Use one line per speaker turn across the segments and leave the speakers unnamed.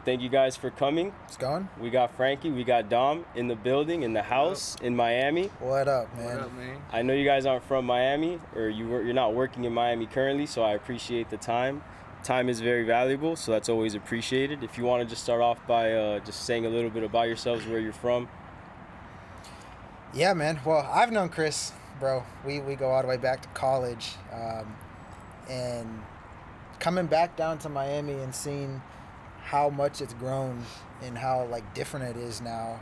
thank you guys for coming.
It's going.
We got Franky, we got Dom in the building, in the house, in Miami.
What up, man?
What up, man?
I know you guys aren't from Miami, or you're not working in Miami currently, so I appreciate the time. Time is very valuable, so that's always appreciated. If you want to just start off by just saying a little bit about yourselves, where you're from.
Yeah, man. Well, I've known Chris, bro. We go all the way back to college, and coming back down to Miami and seeing how much it's grown and how like different it is now.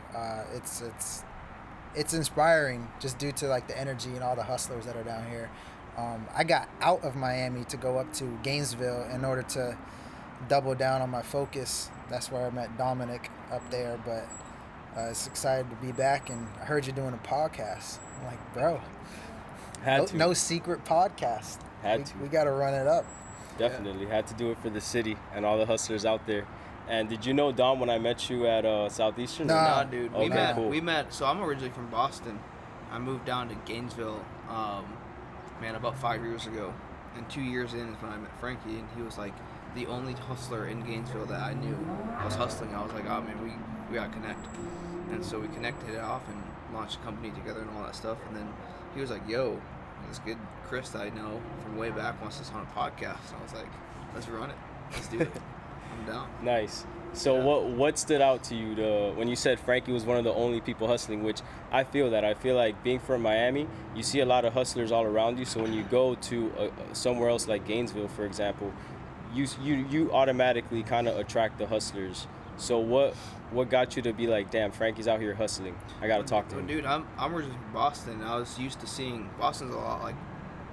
It's inspiring just due to like the energy and all the hustlers that are down here. I got out of Miami to go up to Gainesville in order to double down on my focus. That's where I met Dominic up there, but it's excited to be back, and I heard you're doing a podcast. I'm like, bro, no secret podcast. We got to run it up.
Definitely. Had to do it for the city and all the hustlers out there. And did you know Dom when I met you at Southeastern?
Nah, dude.
Okay,
we met. So I'm originally from Boston. I moved down to Gainesville, about 5 years ago. And 2 years in is when I met Franky, and he was like the only hustler in Gainesville that I knew was hustling. I was like, oh man, we gotta connect. And so we connected it off and launched a company together and all that stuff. And then he was like, yo, this good Chris that I know from way back wants us on a podcast. And I was like, let's run it. Let's do it. I'm down.
Nice. So yeah. What stood out to you when you said Franky was one of the only people hustling, which I feel like being from Miami, you see a lot of hustlers all around you. So when you go to somewhere else like Gainesville, for example, you automatically kind of attract the hustlers. So what got you to be like, damn, Franky's out here hustling. I got to talk to him.
Dude, I'm originally from Boston. I was used to seeing Boston's a lot like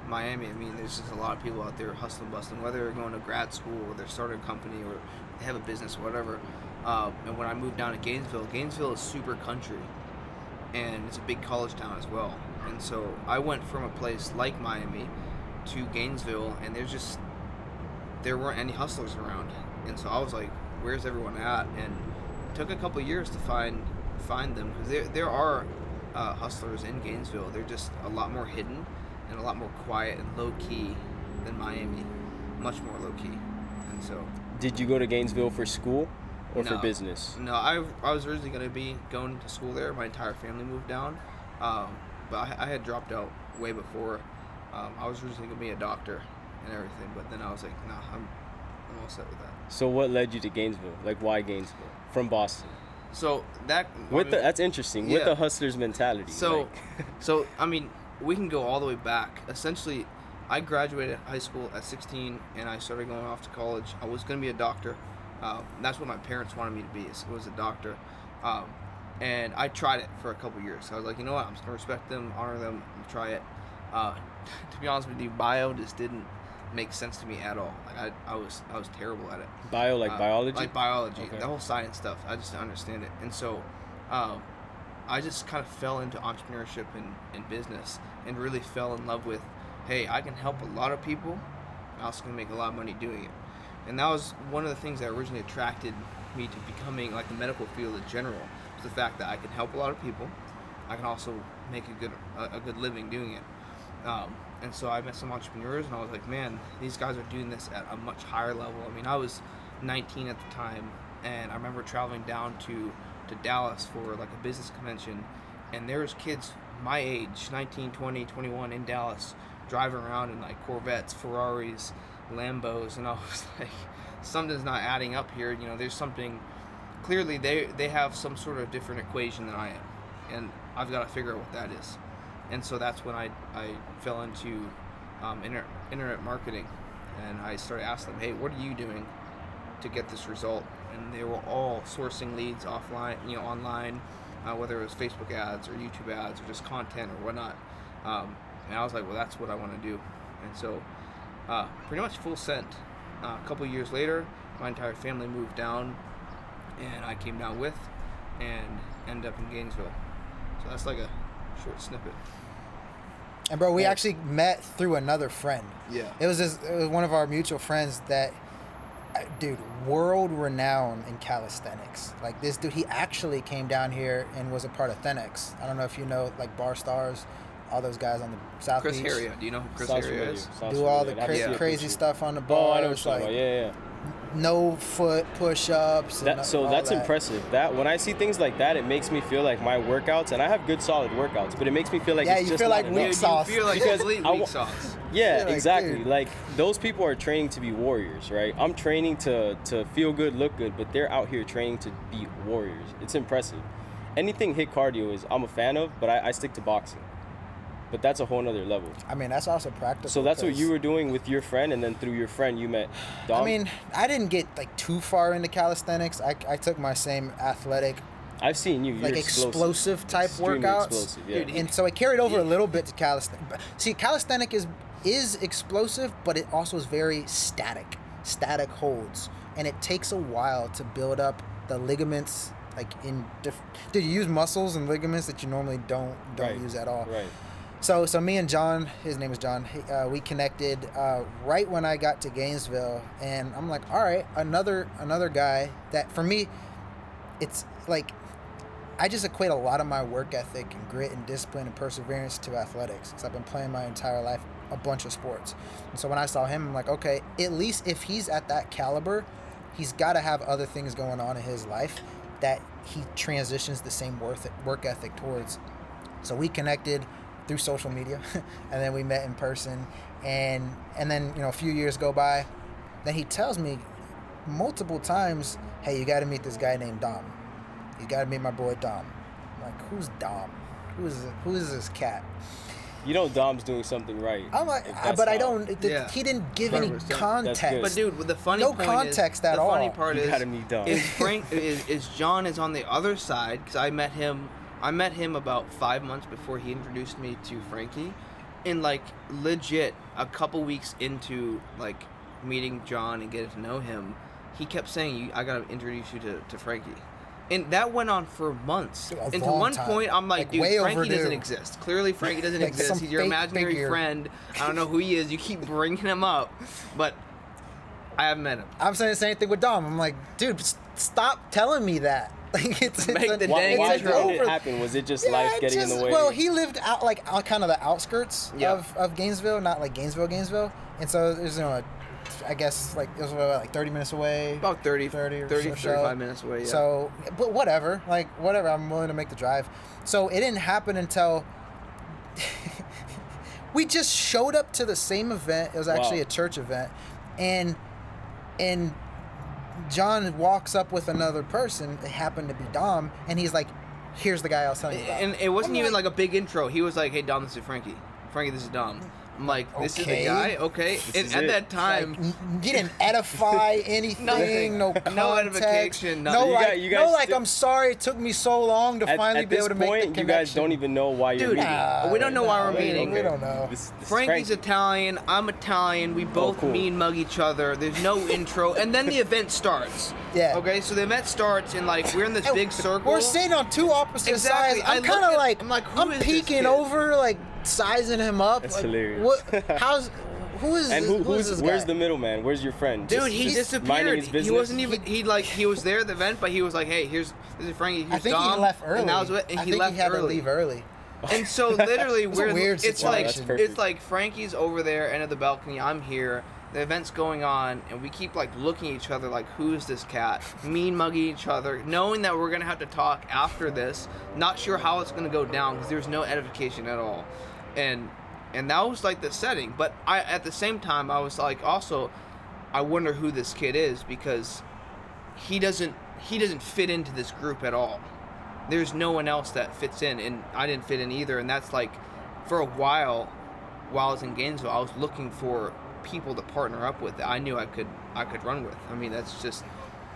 Miami. I mean, there's just a lot of people out there hustling, bustling, whether they're going to grad school or they're starting a company or they have a business or whatever. And when I moved down to Gainesville is super country, and it's a big college town as well. And so I went from a place like Miami to Gainesville, and there weren't any hustlers around. And so I was like, where's everyone at? And it took a couple years to find them, because there are hustlers in Gainesville. They're just a lot more hidden and a lot more quiet and low key than Miami, much more low key. And so,
did you go to Gainesville for school or for business?
No, I was originally going to be going to school there. My entire family moved down, but I had dropped out way before. I was originally going to be a doctor and everything, but then I was like, nah, I'm all set with that.
So what led you to Gainesville? Like, why Gainesville from Boston?
So
that's interesting. With the hustler's mentality.
So I mean, we can go all the way back. Essentially, I graduated high school at 16, and I started going off to college. I was going to be a doctor. That's what my parents wanted me to be. It was a doctor. And I tried it for a couple years. I was like, you know what? I'm just going to respect them, honor them, and try it. To be honest with you, bio just didn't make sense to me at all. Like I was terrible at it.
Bio, like biology?
Like biology.
Okay.
The whole science stuff. I just didn't understand it. And so I just kind of fell into entrepreneurship and business, and really fell in love with, hey, I can help a lot of people. I'm also going to make a lot of money doing it. And that was one of the things that originally attracted me to becoming like the medical field in general, was the fact that I can help a lot of people. I can also make a good living doing it. And so I met some entrepreneurs, and I was like, man, these guys are doing this at a much higher level. I mean, I was 19 at the time, and I remember traveling down to Dallas for like a business convention, and there was kids my age, 19, 20, 21, in Dallas, driving around in like Corvettes, Ferraris, Lambos, and I was like, something's not adding up here. You know, there's something, clearly they have some sort of different equation than I am, and I've got to figure out what that is. And so that's when I fell into internet marketing, and I started asking them, hey, what are you doing to get this result? And they were all sourcing leads offline, online, whether it was Facebook ads or YouTube ads or just content or whatnot. And I was like, well, that's what I want to do. And so pretty much full sent. A couple of years later, my entire family moved down, and I came down with, and ended up in Gainesville. So that's like a short snippet.
And bro, we actually met through another friend.
Yeah.
It was one of our mutual friends that, dude, world renowned in calisthenics. Like this dude, he actually came down here and was a part of Thenex. I don't know if you know, like Bar Stars all those guys on the South
Chris
Beach.
Heria. Do you know who Chris
Sounds
Heria
familiar.
is?
Sounds
Do all the
familiar. I'd have to see a
crazy
picture.
stuff on the
Oh,
bars.
I know what you're talking about. Yeah.
No foot push-ups. And
So
all
that's
that.
impressive. That when I see things like that, it makes me feel like my workouts, and I have good solid workouts, but it makes me feel like
Yeah,
it's
you
just
feel
not
like weak
enough.
sauce.
You feel like
Because
complete
I
weak
wa-
sauce.
Yeah,
You're like,
exactly.
dude.
Like those people are training to be warriors, right? I'm training to feel good, look good, but they're out here training to be warriors. It's impressive. Anything hit cardio is I'm a fan of, but I stick to boxing. But that's a whole nother level.
I mean, that's also practical.
So that's what
'cause-
you were doing with your friend, and then through your friend you met Dom?
I mean, I didn't get like too far into calisthenics. I took my same athletic,
I've seen you. You're
like explosive type
Extremely
workouts,
explosive, yeah.
Dude,
and so it carried over a little bit to calisthenics. See, calisthenic is explosive, but it also is very static holds, and it takes a while to build up the ligaments. Like dude, you use muscles and ligaments that you normally don't
Right.
use at all.
Right.
So me and John, his name is John, we connected right when I got to Gainesville, and I'm like, all right, another guy that for me, it's like, I just equate a lot of my work ethic and grit and discipline and perseverance to athletics, because I've been playing my entire life a bunch of sports. And so when I saw him, I'm like, okay, at least if he's at that caliber, he's got to have other things going on in his life that he transitions the same work ethic towards. So we connected through social media, and then we met in person, and then a few years go by, then he tells me multiple times, hey, you got to meet this guy named Dom. You got to meet my boy Dom. I'm like, who's Dom? Who is this cat?
You know Dom's doing something right.
I'm like,
if that's
but I
how-
don't.
Yeah.
He didn't give any
100%.
context.
That's good.
But dude, the funny
No
point
context
is,
at
the funny
all.
part
You
is,
gotta meet Dom.
is Frank is John is on the other side, because I met him about 5 months before he introduced me to Franky, and like legit a couple weeks into like meeting John and getting to know him, he kept saying, I gotta introduce you to Franky. And that went on for months.
A
And to
long
one
time.
point, I'm like, dude,
way
Franky
overdue.
doesn't exist. Clearly, Franky doesn't
Like
exist.
some
He's your
fake
imaginary
figure.
friend. I don't know who he is. You keep bringing him up, but I haven't met him.
I'm saying the same thing with Dom. I'm like, dude, stop telling me that. Like it's
Make the
Why,
dang
why
intro.
did it happen? Was it just life
it
getting in the way?
Well, he lived out like on kind of the outskirts
Yeah.
of Gainesville, not like Gainesville, and so there's I guess like it was like 30 minutes away.
About 30
or
30,
so.
35 minutes away, yeah.
So, but whatever, I'm willing to make the drive. So it didn't happen until we just showed up to the same event. It was actually
Wow.
a church event, and John walks up with another person. It happened to be Dom, and he's like, "Here's the guy I was telling you about."
And it wasn't
I'm
even like a big intro. He was like, "Hey Dom, this is Franky. Franky, this is Dom." I'm like, "This is
Okay.
the guy." Okay. And
is
at
it.
that time,
He didn't edify anything,
Nothing.
no
No
context,
edification,
no
nothing.
like,
You guys
I'm sorry it took me so long to finally
at
be
this
able to make
point,
the
you
connection.
guys don't even know why you're
Dude,
meeting.
we don't know why we're
we
meeting.
We don't know.
This is
Franky's
Franky.
Italian, I'm Italian, we both
cool.
mean mug each other, there's no intro, and then the event starts.
Yeah.
Okay, so the event starts, and like, we're in this
And
big circle.
We're sitting on two opposite
Exactly.
sides.
I
I'm
look
kind of
at-
like,
I'm like, who
I'm
is this
peeking
kid?
over, like sizing him up.
That's
like,
hilarious.
Who is
And
this?
who's
this
where's
guy?
the middleman? Where's your friend?
Dude, he
minding
disappeared.
his
He
business?
wasn't even. He was there at the event, but he was like, "Hey, this is Franky. Here's
I think
Dom,"
he left early.
And, that was what, and
I
he
think
left
he had
early.
to leave early.
And so literally,
It's a weird
it's
situation.
like
That's perfect.
it's like Franky's over there, end of the balcony. I'm here. The event's going on, and we keep like looking at each other, like, "Who's this cat?" Mean mugging each other, knowing that we're gonna have to talk after this. Not sure how it's gonna go down because there's no edification at all, and that was like the setting. But I, at the same time, I was like, also, I wonder who this kid is, because he doesn't fit into this group at all. There's no one else that fits in, and I didn't fit in either. And that's like, for a while I was in Gainesville, I was looking for people to partner up with that I knew I could run with. I mean, that's just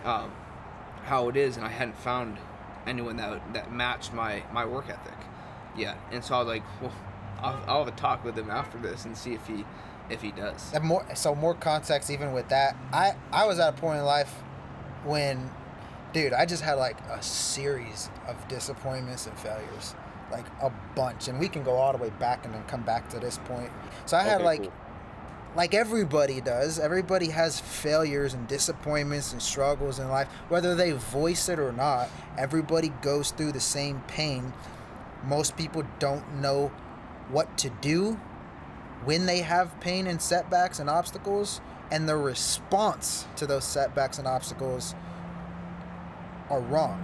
how it is, and I hadn't found anyone that matched my work ethic yet. And so I was like, well, I'll have a talk with him after this and see if he does.
And more context even with that. I was at a point in life when, dude, I just had like a series of disappointments and failures, like a bunch, and we can go all the way back and then come back to this point. So I had
Okay,
like
cool.
like everybody does. Everybody has failures and disappointments and struggles in life, whether they voice it or not. Everybody goes through the same pain. Most people don't know what to do when they have pain and setbacks and obstacles, and the response to those setbacks and obstacles are wrong.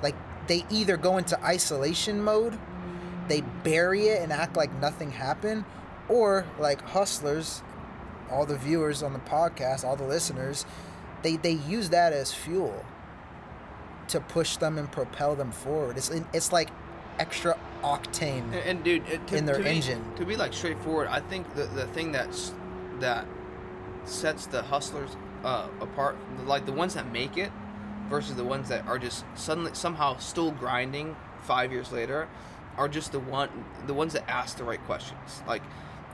Like, they either go into isolation mode, they bury it and act like nothing happened, or like hustlers, all the viewers on the podcast, all the listeners, they use that as fuel to push them and propel them forward. It's like extra octane
and dude,
in their engine.
To be like straightforward, I think the thing that sets the hustlers apart, like the ones that make it versus the ones that are just suddenly somehow still grinding 5 years later, are just the ones that ask the right questions. Like,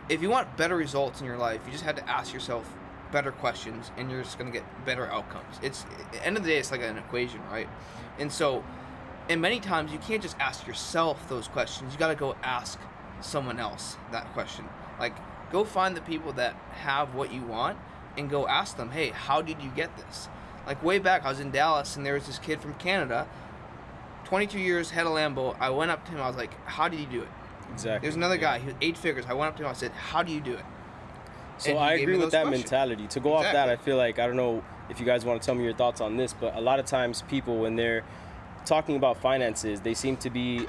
if you want better results in your life, you just had to ask yourself better questions, and you're just gonna get better outcomes. It's, at the end of the day, it's like an equation, right? And so, and many times you can't just ask yourself those questions. You got to go ask someone else that question. Like, go find the people that have what you want and go ask them, hey, how did you get this? Like, way back, I was in Dallas, and there was this kid from Canada, 22 years, had a Lambo. I went up to him, I was like, how did you do it?
Exactly.
There's another guy, he was 8 figures. I went up to him, I said, how do you do it?
So I agree with that mentality. To go off that, I feel like, I don't know if you guys want to tell me your thoughts on this, but a lot of times people, when they're talking about finances, they seem to be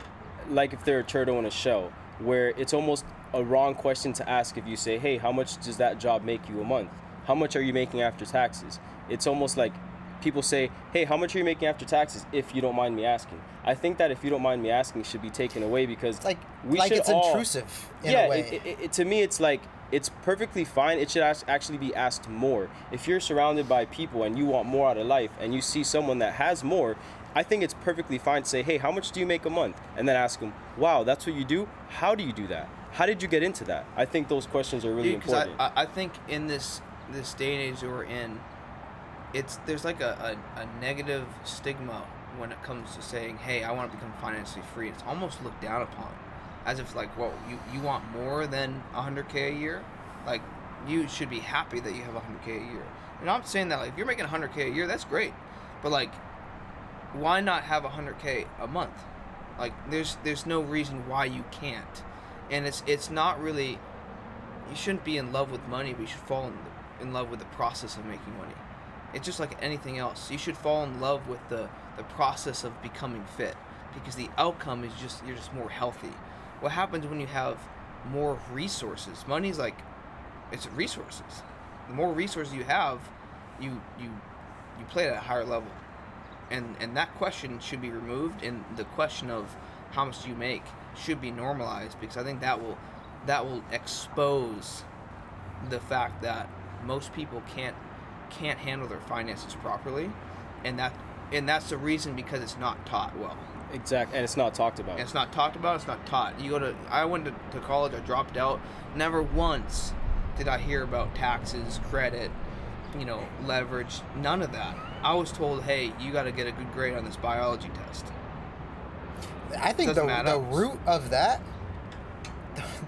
like if they're a turtle in a shell, where it's almost a wrong question to ask if you say, hey, how much does that job make you a month? How much are you making after taxes? It's almost like people say, hey, how much are you making after taxes, if you don't mind me asking? I think that if you don't mind me asking should be taken away, because
it's intrusive in a way.
To me, it's like, it's perfectly fine. It should actually be asked more. If you're surrounded by people and you want more out of life and you see someone that has more, I think it's perfectly fine to say, hey, how much do you make a month? And then ask them, wow, that's what you do? How do you do that? How did you get into that? I think those questions are really important.
I think in this day and age that we're in, there's like a negative stigma when it comes to saying, hey, I want to become financially free. It's almost looked down upon, as if like, well, you want more than $100K a year? Like, you should be happy that you have $100K a year. And I'm saying that, like, if you're making $100K a year, that's great. But like, why not have $100K a month? Like, there's no reason why you can't. And it's not really, you shouldn't be in love with money, but you should fall in love with the process of making money. It's just like anything else. You should fall in love with the process of becoming fit, because the outcome is just, you're just more healthy. What happens when you have more resources? Money's like, it's resources. The more resources you have, you play at a higher level. And that question should be removed, and the question of how much do you make should be normalized, because I think that will expose the fact that most people can't handle their finances properly, and that's the reason, because it's not taught well.
Exactly, and it's not talked about.
It's not talked about. It's not taught. I went to college. I dropped out. Never once did I hear about taxes, credit, leverage. None of that. I was told, hey, you got to get a good grade on this biology test.
I think the root of that,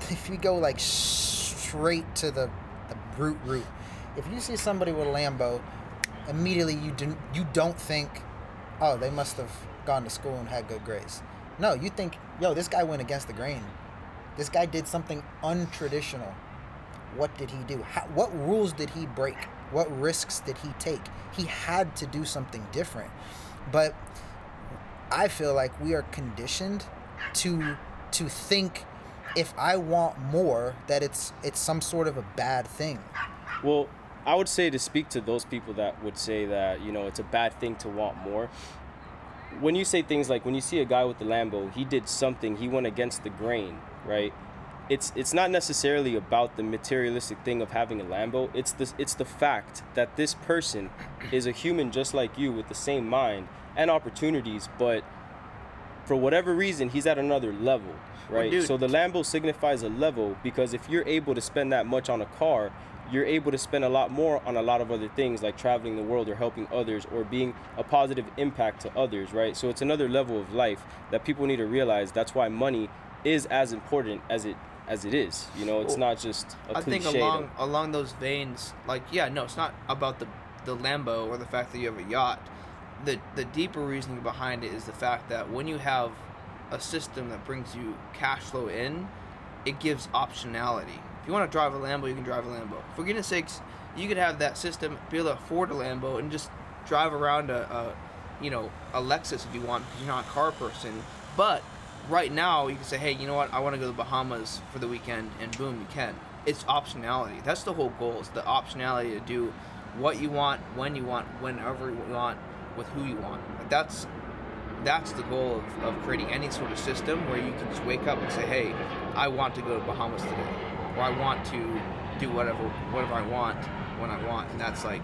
if you go like straight to the root, if you see somebody with a Lambo, immediately you don't think, oh, they must have gone to school and had good grades. No, you think, yo, this guy went against the grain. This guy did something untraditional. What did he do? What rules did he break? What risks did he take? He had to do something different. But I feel like we are conditioned to think, if I want more, that it's some sort of a bad thing.
Well, I would say, to speak to those people that would say that, it's a bad thing to want more. When you say things like, when you see a guy with the Lambo, he did something, he went against the grain, right? It's not necessarily about the materialistic thing of having a Lambo. It's the fact that this person is a human just like you, with the same mind and opportunities, but for whatever reason, he's at another level, right?
Well,
so the Lambo signifies a level, because if you're able to spend that much on a car, you're able to spend a lot more on a lot of other things, like traveling the world or helping others or being a positive impact to others, right? So it's another level of life that people need to realize. That's why money is as important as it is. It's not just a cliche.
I think along those veins, like, yeah, no, it's not about the Lambo or the fact that you have a yacht. The deeper reasoning behind it is the fact that when you have a system that brings you cash flow in, it gives optionality. If you want to drive a Lambo, you can drive a Lambo. For goodness sakes, you could have that system, be able to afford a Lambo, and just drive around a Lexus if you want, because you're not a car person. But right now, you can say, hey, you know what? I want to go to the Bahamas for the weekend, and boom, you can. It's optionality. That's the whole goal. It's the optionality to do what you want, when you want, whenever you want, with who you want. That's the goal of creating any sort of system where you can just wake up and say, hey, I want to go to Bahamas today, or I want to do whatever I want when I want. And that's like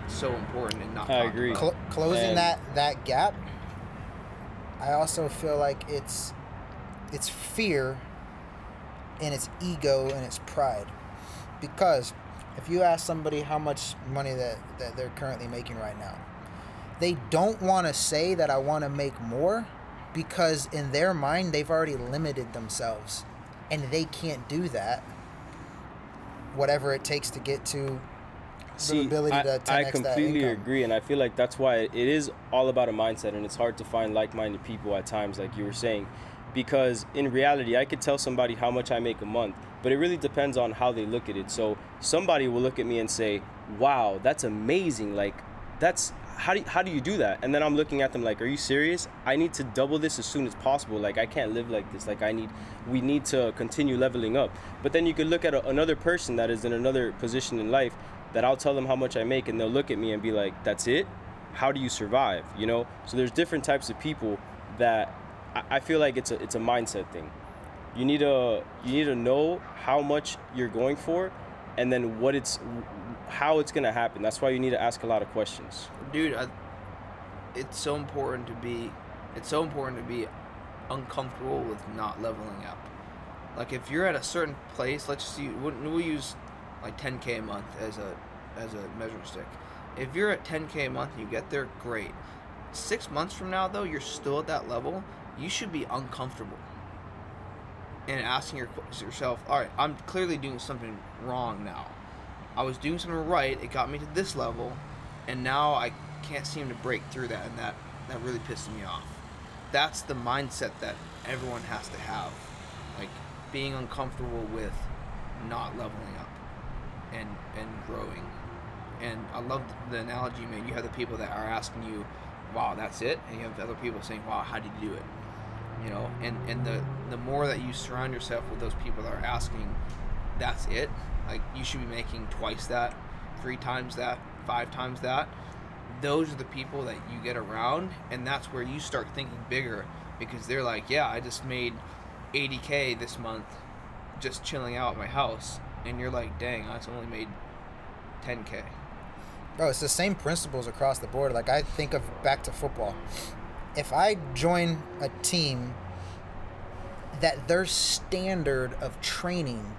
so important and not.
I agree.
Closing that gap. I also feel like it's fear and it's ego and it's pride, because if you ask somebody how much money that they're currently making right now, they don't want to say that I want to make more, because in their mind they've already limited themselves and they can't do that, whatever it takes to get to the ability to 10x
I completely
that income.
agree, and I feel like that's why it is all about a mindset, and it's hard to find like-minded people at times, like you were saying, because in reality, I could tell somebody how much I make a month, but it really depends on how they look at it. So somebody will look at me and say, wow, that's amazing, like, that's, how do you do that? And then I'm looking at them like, are you serious? I need to double this as soon as possible. Like, I can't live like this. Like, we need to continue leveling up. But then you could look at another person that is in another position in life that I'll tell them how much I make, and they'll look at me and be like, that's it? How do you survive? You know? So there's different types of people that I feel like it's a mindset thing. You need to know how much you're going for, and then how it's gonna happen. That's why you need to ask a lot of questions.
Dude, it's so important to be uncomfortable with not leveling up. Like, if you're at a certain place, let's just see, we'll use like 10K a month as a measuring stick. If you're at 10K a month and you get there, great. 6 months from now, though, you're still at that level, you should be uncomfortable and asking yourself, all right, I'm clearly doing something wrong now. I was doing something right, it got me to this level, and now I can't seem to break through that, and that really pisses me off. That's the mindset that everyone has to have, like being uncomfortable with not leveling up and growing. And I love the analogy you made. You have the people that are asking you, wow, that's it? And you have the other people saying, wow, how did you do it? You know, and the more that you surround yourself with those people that are asking, that's it? Like, you should be making twice that, 3 times that, 5 times that. Those are the people that you get around, and that's where you start thinking bigger, because they're like, yeah, I just made $80K this month just chilling out at my house. And you're like, dang, I just only made $10K.
Bro, it's the same principles across the board. Like, I think of back to football. If I join a team that their standard of training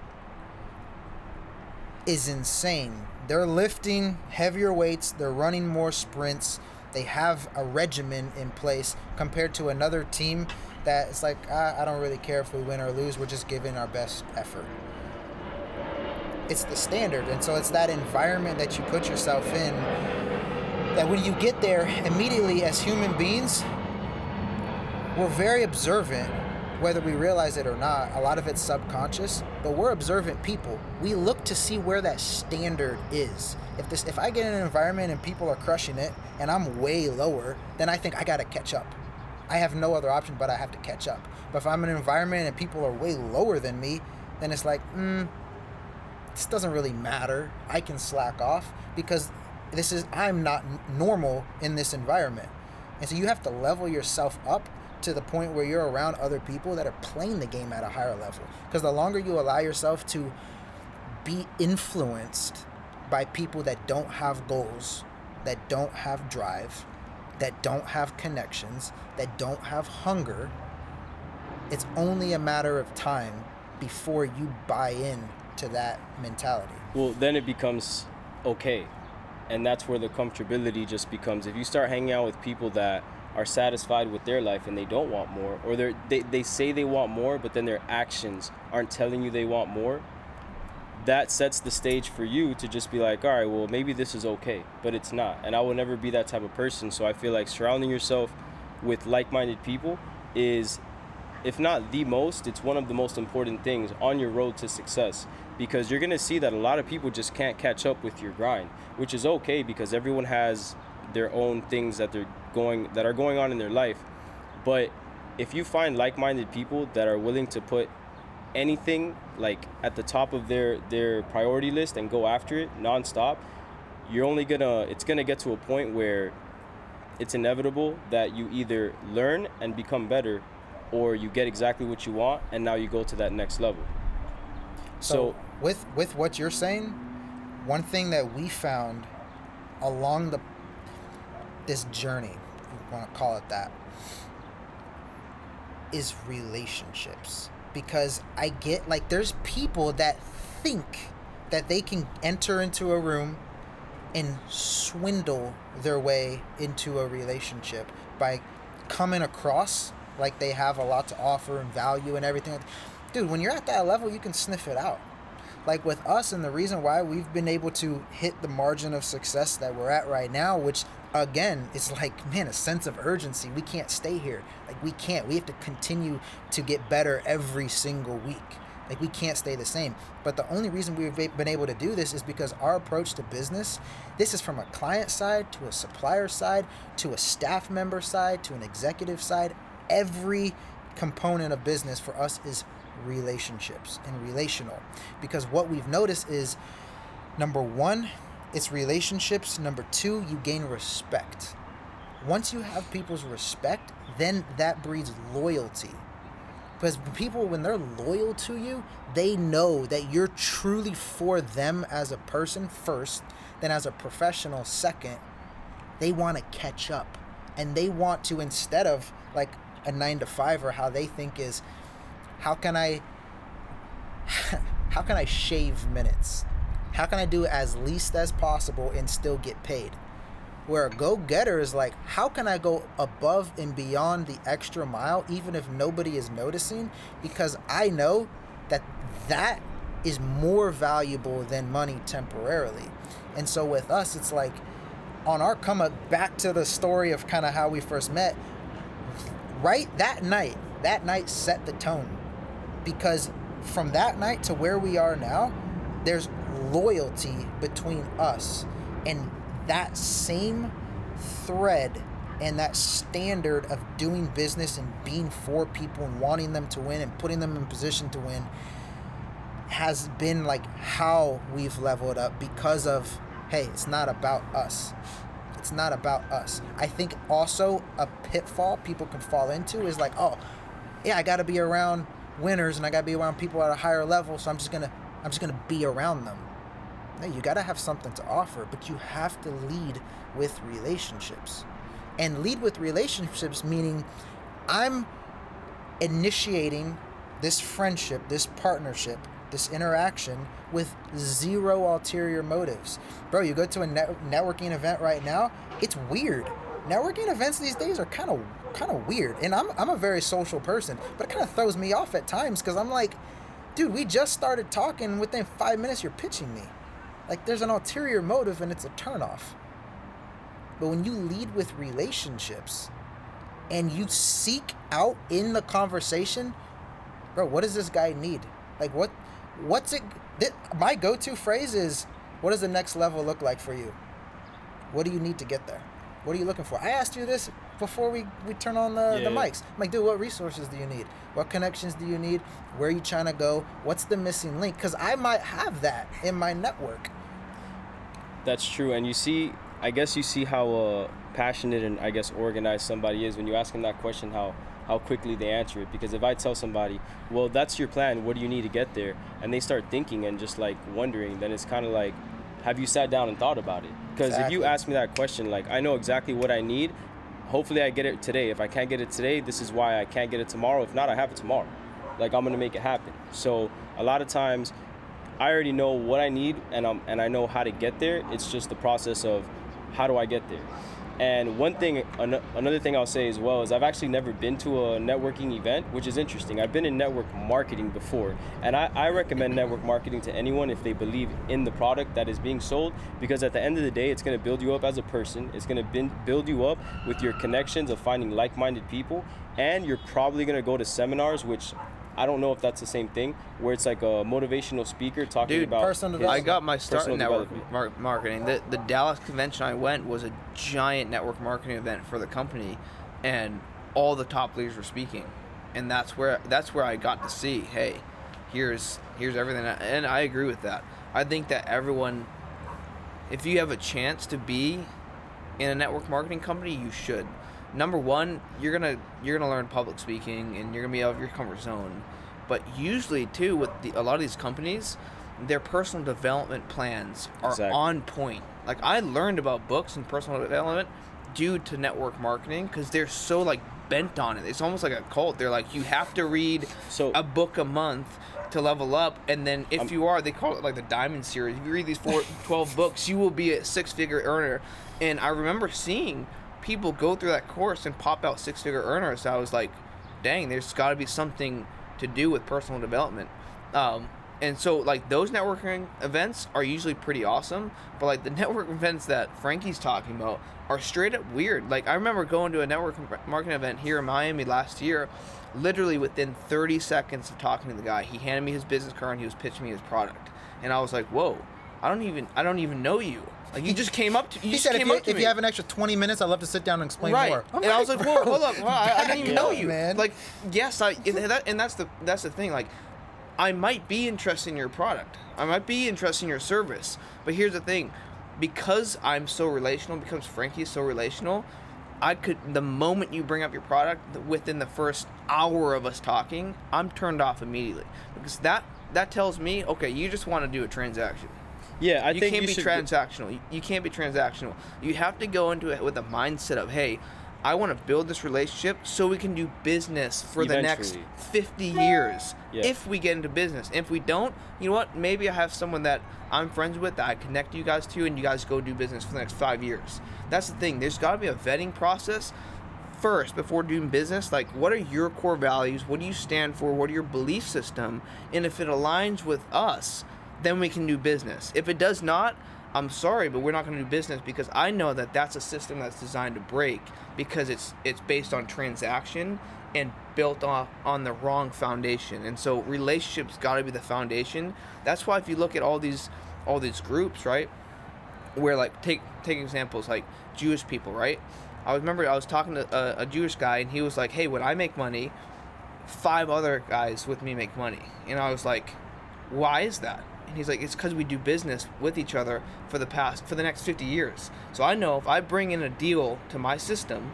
is insane, they're lifting heavier weights, they're running more sprints, they have a regimen in place, compared to another team that it's like, I don't really care if we win or lose, we're just giving our best effort. It's the standard, and so it's that environment that you put yourself in, that when you get there, immediately as human beings, we're very observant, whether we realize it or not. A lot of it's subconscious, but we're observant people. We look to see where that standard is. If I get in an environment and people are crushing it and I'm way lower, then I think I gotta catch up. I have no other option but I have to catch up. But if I'm in an environment and people are way lower than me, then it's like, this doesn't really matter. I can slack off because I'm not normal in this environment. And so you have to level yourself up to the point where you're around other people that are playing the game at a higher level. Because the longer you allow yourself to be influenced by people that don't have goals, that don't have drive, that don't have connections, that don't have hunger, it's only a matter of time before you buy in to that mentality.
Well, then it becomes okay. And that's where the comfortability just becomes. If you start hanging out with people that are satisfied with their life and they don't want more, or they say they want more, but then their actions aren't telling you they want more, that sets the stage for you to just be like, all right, well, maybe this is okay, but it's not. And I will never be that type of person. So I feel like surrounding yourself with like-minded people is if not the most, it's one of the most important things on your road to success, because you're going to see that a lot of people just can't catch up with your grind, which is okay because everyone has their own things that are going on in their life. But if you find like-minded people that are willing to put anything like at the top of their priority list and go after it nonstop, it's gonna get to a point where it's inevitable that you either learn and become better, or you get exactly what you want and now you go to that next level.
So with what you're saying, one thing that we found along this journey, if you want to call it that, is relationships. Because I get, like, there's people that think that they can enter into a room and swindle their way into a relationship by coming across like they have a lot to offer and value and everything. Dude, when you're at that level, you can sniff it out. Like with us, and the reason why we've been able to hit the margin of success that we're at right now, which again is like, man, a sense of urgency. We can't stay here. Like we have to continue to get better every single week. Like we can't stay the same. But the only reason we've been able to do this is because our approach to business, this is from a client side to a supplier side to a staff member side to an executive side. Every component of business for us is relationships and relational. Because what we've noticed is, number one, it's relationships. Number two, you gain respect. Once you have people's respect, then that breeds loyalty. Because people, when they're loyal to you, they know that you're truly for them as a person first, then as a professional second. They want to catch up. And they want to, instead of like a 9-to-5, or how they think is, how can I shave minutes? How can I do as least as possible and still get paid? Where a go-getter is like, how can I go above and beyond the extra mile even if nobody is noticing? Because I know that is more valuable than money temporarily. And so with us, it's like, on our come up, back to the story of kind of how we first met, right? That night set the tone. Because from that night to where we are now, there's loyalty between us, and that same thread and that standard of doing business and being for people and wanting them to win and putting them in position to win has been like how we've leveled up. Because of, hey, it's not about us. It's not about us. I think also a pitfall people can fall into is like, oh yeah, I got to be around winners and I got to be around people at a higher level, so I'm just gonna be around them. No, you got to have something to offer, but you have to lead with relationships. And lead with relationships meaning I'm initiating this friendship, this partnership, this interaction with zero ulterior motives. Bro, you go to a networking event right now, it's weird. Networking events these days are kind of weird. And I'm a very social person, but it kind of throws me off at times because I'm like, dude, we just started talking. Within 5 minutes, you're pitching me. Like, there's an ulterior motive and it's a turnoff. But when you lead with relationships and you seek out in the conversation, bro, what does this guy need? Like, what's it? My go-to phrase is, what does the next level look like for you? What do you need to get there? What are you looking for? I asked you this before we turn on the mics. I'm like, dude, what resources do you need? What connections do you need? Where are you trying to go? What's the missing link? Because I might have that in my network.
That's true. And I guess you see how passionate and I guess organized somebody is when you ask them that question, how quickly they answer it. Because if I tell somebody, well, that's your plan, what do you need to get there? And they start thinking and just like wondering, then it's kind of like, have you sat down and thought about it? Because If you ask me that question, like, I know exactly what I need. Hopefully I get it today. If I can't get it today, this is why I can't get it tomorrow. If not, I have it tomorrow. Like, I'm going to make it happen. So a lot of times I already know what I need and I know how to get there. It's just the process of how do I get there? And another thing I'll say as well is I've actually never been to a networking event, which is interesting. I've been in network marketing before, and I recommend network marketing to anyone if they believe in the product that is being sold, because at the end of the day, it's going to build you up as a person. It's going to build you up with your connections of finding like-minded people, and you're probably going to go to seminars, which I don't know if that's the same thing, where it's like a motivational speaker talking about
personal development.
I got my start in network
development.
marketing. The Dallas convention I went was a giant network marketing event for the company, and all the top leaders were speaking, and that's where I got to see, hey, here's everything, and I agree with that. I think that everyone, if you have a chance to be in a network marketing company, you should. Number one, you're gonna learn public speaking, and you're gonna be out of your comfort zone. But usually, too, with a lot of these companies, their personal development plans are on point. Like, I learned about books and personal development due to network marketing, because they're so like bent on it. It's almost like a cult. They're like, you have to read a book a month to level up, and then if you are, they call it like the Diamond Series. If you read these 12 books, you will be a six-figure earner. And I remember seeing people go through that course and pop out six-figure earners. So I was like, dang, there's got to be something to do with personal development. And so like those networking events are usually pretty awesome, but like the network events that Franky's talking about are straight up weird. Like, I remember going to a network marketing event here in Miami last year. Literally within 30 seconds of talking to the guy, he handed me his business card and he was pitching me his product, and I was like, whoa, I don't even know you. Like, you just came up to me.
He said, if you have an extra 20 minutes, I'd love to sit down and explain more.
And I was like, whoa, hold up. I didn't even know you.
Man.
Like, yes, and that's the thing. Like, I might be interested in your product. I might be interested in your service. But here's the thing. Because I'm so relational, because Franky is so relational, the moment you bring up your product, within the first hour of us talking, I'm turned off immediately. Because that tells me, okay, you just want to do a transaction.
Yeah, I think
you can't be transactional. You can't be transactional. You have to go into it with a mindset of, hey, I want to build this relationship so we can do business for the next 50 years.
Yeah.
If we get into business. If we don't, you know what? Maybe I have someone that I'm friends with that I connect you guys to, and you guys go do business for the next 5 years. That's the thing. There's got to be a vetting process first before doing business. Like, what are your core values? What do you stand for? What are your belief system? And if it aligns with us, then we can do business. If it does not, I'm sorry, but we're not going to do business, because I know that that's a system that's designed to break, because it's based on transaction and built on the wrong foundation. And so relationships got to be the foundation. That's why if you look at all these groups, right, where like take examples like Jewish people, right? I was talking to a Jewish guy, and he was like, hey, when I make money, 5 other guys with me make money. And I was like, why is that? And he's like, it's because we do business with each other for the next 50 years. So I know if I bring in a deal to my system,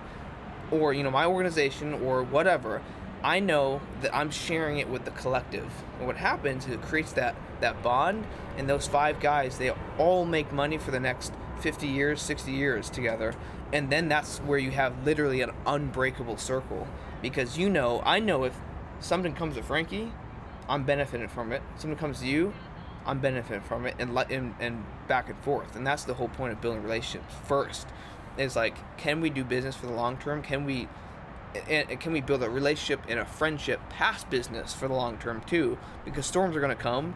or, you know, my organization or whatever, I know that I'm sharing it with the collective. And what happens is it creates that bond, and those 5 guys, they all make money for the next 50 years, 60 years together. And then that's where you have literally an unbreakable circle, because I know if something comes to Franky, I'm benefiting from it. Something comes to you, I'm benefiting from it, and back and forth. And that's the whole point of building relationships. First is like, can we do business for the long term? Can we build a relationship and a friendship past business for the long term too? Because storms are going to come.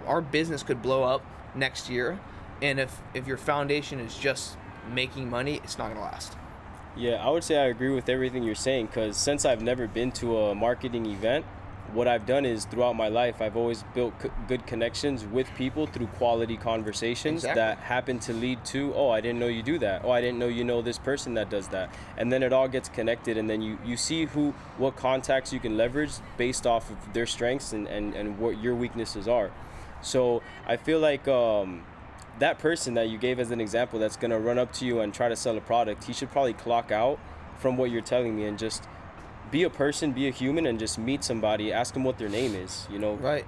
Our business could blow up next year, and if your foundation is just making money, it's not going to last.
Yeah, I would say I agree with everything you're saying, because since I've never been to a marketing event, what I've done is throughout my life, I've always built good connections with people through quality conversations that happen to lead to, oh, I didn't know you do that. Oh, I didn't know you know this person that does that. And then it all gets connected, and then you see what contacts you can leverage based off of their strengths and what your weaknesses are. So I feel like that person that you gave as an example that's going to run up to you and try to sell a product, he should probably clock out from what you're telling me and just be a person, be a human, and just meet somebody, ask them what their name is,
Right.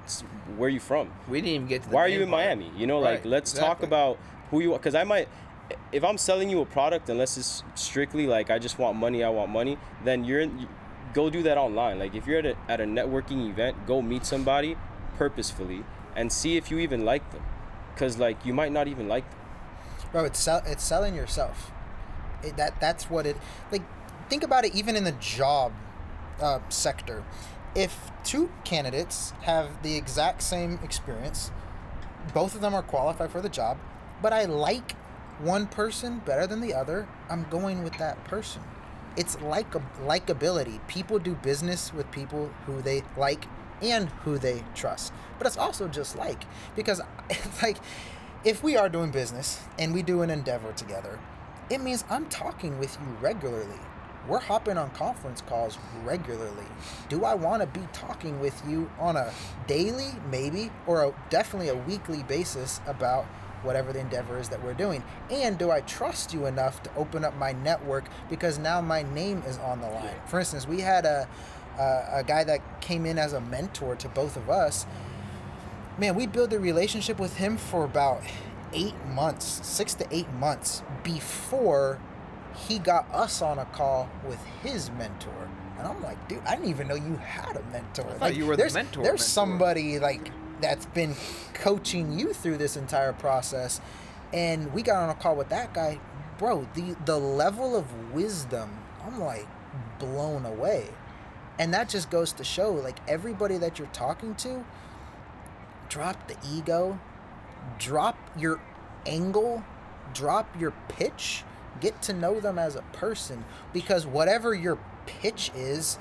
Where are you from?
We didn't even get to the
Why are you in Miami?
Right,
let's talk about who you are, because if I'm selling you a product, unless it's strictly like, I just want money, then go do that online. Like, if you're at a networking event, go meet somebody purposefully and see if you even like them, because like, you might not even like them.
Bro, it's selling yourself. That's what it, like, think about it. Even in the job sector, if two candidates have the exact same experience, both of them are qualified for the job, but I like one person better than the other, I'm going with that person. It's likability. People do business with people who they like and who they trust. But it's also just because like, if we are doing business and we do an endeavor together, it means I'm talking with you regularly. We're hopping on conference calls regularly. Do I want to be talking with you on a daily, maybe, or definitely a weekly basis about whatever the endeavor is that we're doing? And do I trust you enough to open up my network, because now my name is on the line? For instance, we had a guy that came in as a mentor to both of us. Man, we built a relationship with him for about 8 months, 6 to 8 months before he got us on a call with his mentor. And I'm like, dude, I didn't even know you had a mentor.
I thought you were the mentor.
There's somebody that's been coaching you through this entire process. And we got on a call with that guy. Bro, the level of wisdom, I'm like blown away. And that just goes to show, everybody that you're talking to, drop the ego, drop your angle, drop your pitch, get to know them as a person, because whatever your pitch is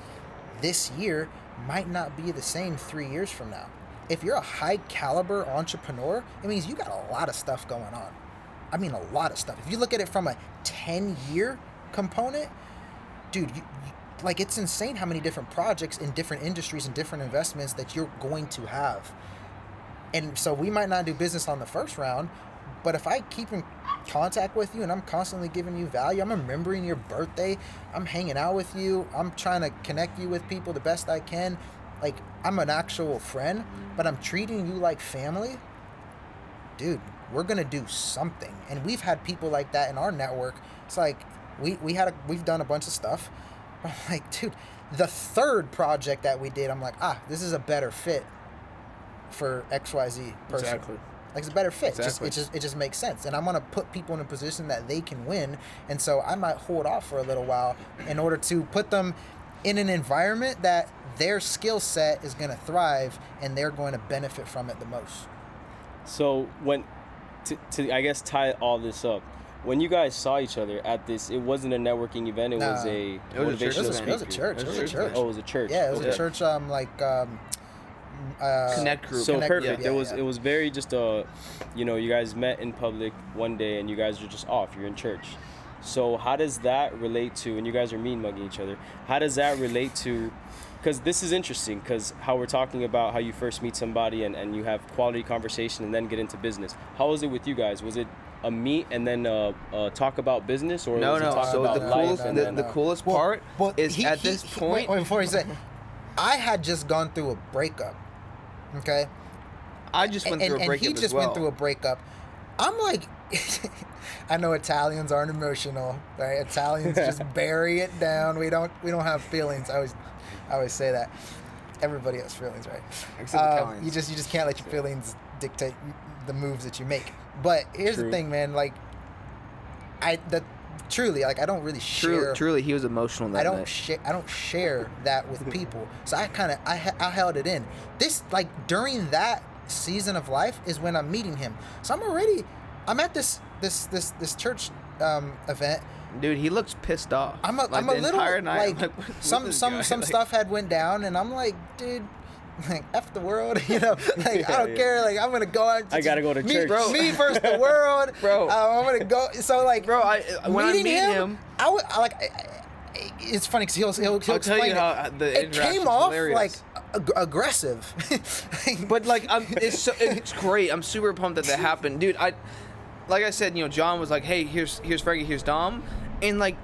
this year might not be the same 3 years from now. If you're a high caliber entrepreneur, it means you got a lot of stuff going on. I mean, a lot of stuff. If you look at it from a 10-year component, dude, it's insane how many different projects in different industries and different investments that you're going to have. And so we might not do business on the first round, but if I keep in contact with you and I'm constantly giving you value, I'm remembering your birthday, I'm hanging out with you, I'm trying to connect you with people the best I can, I'm an actual friend, but I'm treating you like family, dude, we're gonna do something. And we've had people like that in our network. It's we've done a bunch of stuff. I'm like, dude, the third project that we did, I'm like, this is a better fit for XYZ person.
Exactly.
It's a better fit.
Exactly.
It just makes sense. And I want to put people in a position that they can win. And so I might hold off for a little while in order to put them in an environment that their skill set is going to thrive and they're going to benefit from it the most.
So to I guess tie all this up, when you guys saw each other at this, it wasn't a networking event. It was a motivational speaker.
It was a church.
Oh, it was a church.
Yeah, it was a church.
Connect group.
So
Connect,
perfect.
yeah.
It was very just you guys met in public one day and you guys are just off. You're in church. So how does that relate to, and you guys are mean mugging each other, how does that relate to, because this is interesting, because how we're talking about how you first meet somebody and you have quality conversation and then get into business. How was it with you guys? Was it a meet and then talk about business, or
No.
was it talk
So
about
the
life?
coolest, the coolest part is at this point.
Wait, before he said, I had just gone through a breakup. Okay.
I just went through a breakup as well.
And he just went through a breakup. I'm like, I know Italians aren't emotional, right? Italians just bury it down. We don't have feelings. I always say that. Everybody has feelings, right?
Except Italians.
You just can't let your feelings dictate the moves that you make. But here's the thing, man. Truly, I don't really share.
Truly, he was emotional that night.
I don't share that with people. So I held it in. This, during that season of life is when I'm meeting him. So I'm at this church event.
Dude, he looks pissed off.
I'm a little some stuff had went down, and I'm like, dude, F the world, I don't care. I'm gonna go out.
I gotta go to church,
bro. Me versus the world,
bro.
I'm gonna go. So
bro, when I meet him,
it's funny because he'll explain
tell you how the
it came off
hilarious.
aggressive,
but it's great. I'm super pumped that happened, dude. Like I said, John was like, hey, here's Franky, here's Dom, and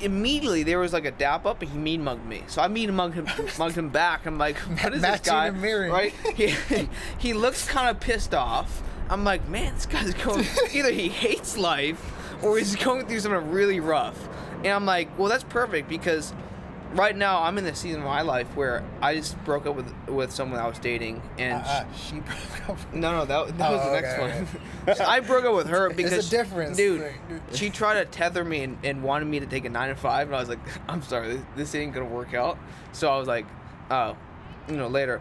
immediately there was a dap up and he mean mugged me. So I mugged him back. I'm like, what is this guy? Right? He looks kind of pissed off. I'm like, man, this guy's going, either he hates life or he's going through something really rough. And I'm like, well, that's perfect, because right now I'm in the season of my life where I just broke up with someone I was dating, and
she broke up.
no, that was the next
okay.
one. So I broke up with her because
There's a difference,
dude. She tried to tether me and wanted me to take a 9 to 5, and I was like, I'm sorry, this ain't gonna work out. So I was like, later.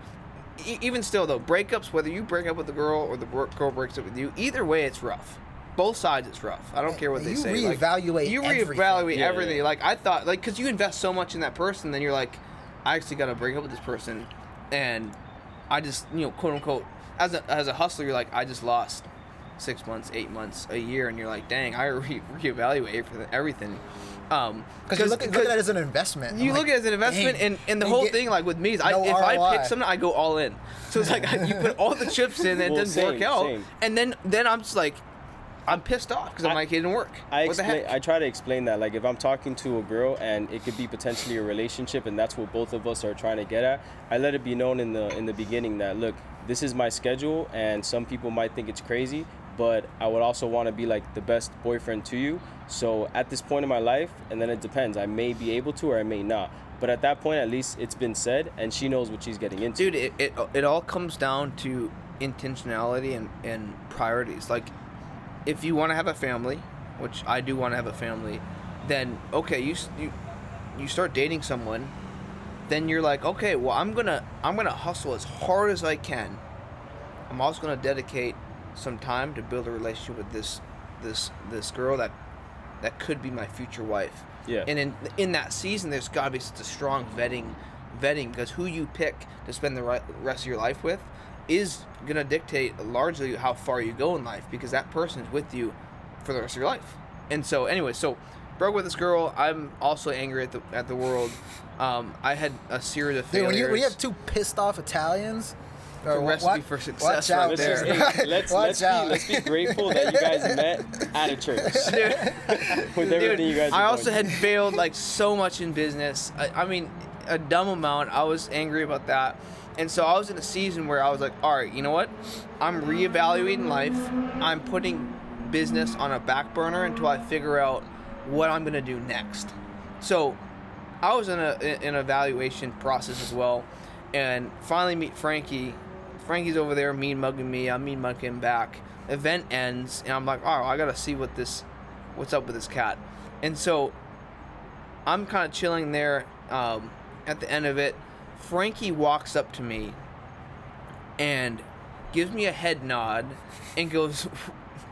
Even still though, breakups, whether you break up with the girl or the girl breaks up with you, either way it's rough. Both sides it's rough. I don't care what they say.
You reevaluate
everything.
Yeah.
Like I thought, like, because you invest so much in that person, then you're like, I actually got to break up with this person, and I just, quote unquote, as a hustler, you're like, I just lost 6 months, 8 months, a year, and you're like, dang, I reevaluate everything.
Because you look at it as an investment.
You look at it as an investment, and the whole thing, like with me, is if I pick something, I go all in. So it's like you put all the chips in, and it doesn't work out, and then I'm just like, I'm pissed off because I'm like, it didn't work. What the heck?
I try to explain that, like, if I'm talking to a girl and it could be potentially a relationship and that's what both of us are trying to get at, I let it be known in the beginning that, look, this is my schedule, and some people might think it's crazy, but I would also want to be like the best boyfriend to you. So at this point in my life, and then it depends, I may be able to or I may not. But at that point, at least it's been said, and she knows what she's getting into.
Dude, it all comes down to intentionality and priorities. Like, if you want to have a family, which I do want to have a family, then okay, you start dating someone, then you're like, okay, well, I'm gonna hustle as hard as I can. I'm also gonna dedicate some time to build a relationship with this girl that could be my future wife.
Yeah.
And in that season, there's got to be such a strong vetting because who you pick to spend the rest of your life with is going to dictate largely how far you go in life, because that person is with you for the rest of your life. And so anyway, broke with this girl. I'm also angry at the world. I had a series of failures.
Dude, when you have two pissed off Italians,
the recipe for success
watch out
right
there.
there.
Let's be grateful that you guys met at a church. With everything you guys
I
are
also
going
had failed like so much in business. I mean, a dumb amount. I was angry about that. And so I was in a season where I was like, all right, you know what? I'm reevaluating life. I'm putting business on a back burner until I figure out what I'm going to do next. So I was in an evaluation process as well, and finally meet Franky. Franky's over there mean mugging me. I'm mean mugging him back. Event ends, and I'm like, oh, I got to see what's up with this cat. And so I'm kind of chilling there at the end of it. Franky walks up to me and gives me a head nod and goes,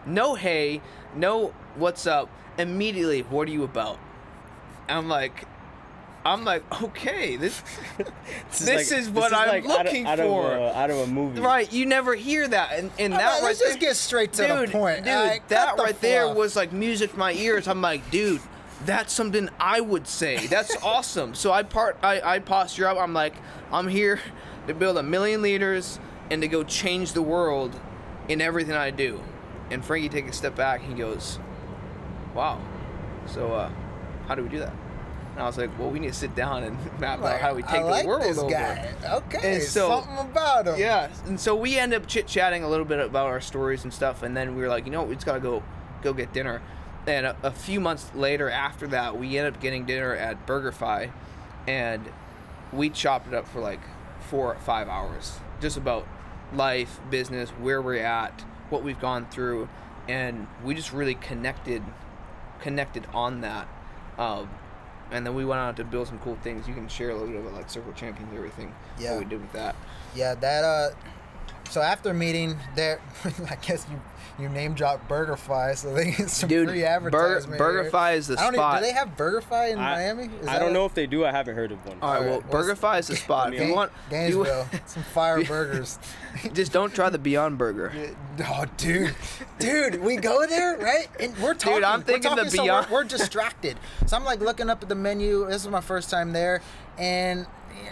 no, hey, no, what's up? Immediately, what are you about? And I'm like, okay, this is what I'm looking for.
Out of a movie.
Right, you never hear that. And that
let's just get straight to the point.
Dude,
that
right there was like music to my ears. I'm like, dude, that's something I would say. That's awesome. So I posture up. I'm like, I'm here to build 1 million leaders and to go change the world in everything I do. And Franky takes a step back. He goes, wow. So how do we do that? And I was like, well, we need to sit down and map out how we take the world
this
over.
Guy. Okay,
and so,
something about him.
Yeah, and so we end up chit-chatting a little bit about our stories and stuff, and then we were like, you know what, we just got to go get dinner. And a few months later after that, we ended up getting dinner at BurgerFi, and we chopped it up for like 4 or 5 hours, just about life, business, where we're at, what we've gone through, and we just really connected on that. And then we went out to build some cool things. You can share a little bit about like Circle Champions and everything.
Yeah.
What we did with that.
Yeah, that so after meeting there, I guess you name dropped BurgerFi, so they get some free advertisement.
BurgerFi is the spot.
Do they have BurgerFi in Miami?
I don't know if they do. I haven't heard of one.
All right, well, BurgerFi is the spot. If you want
Gainesville, some fire burgers.
Just don't try the Beyond Burger.
Oh, dude, we go there, right? And we're talking.
Dude, I'm thinking the Beyond.
So we're distracted. So I'm like looking up at the menu. This is my first time there, and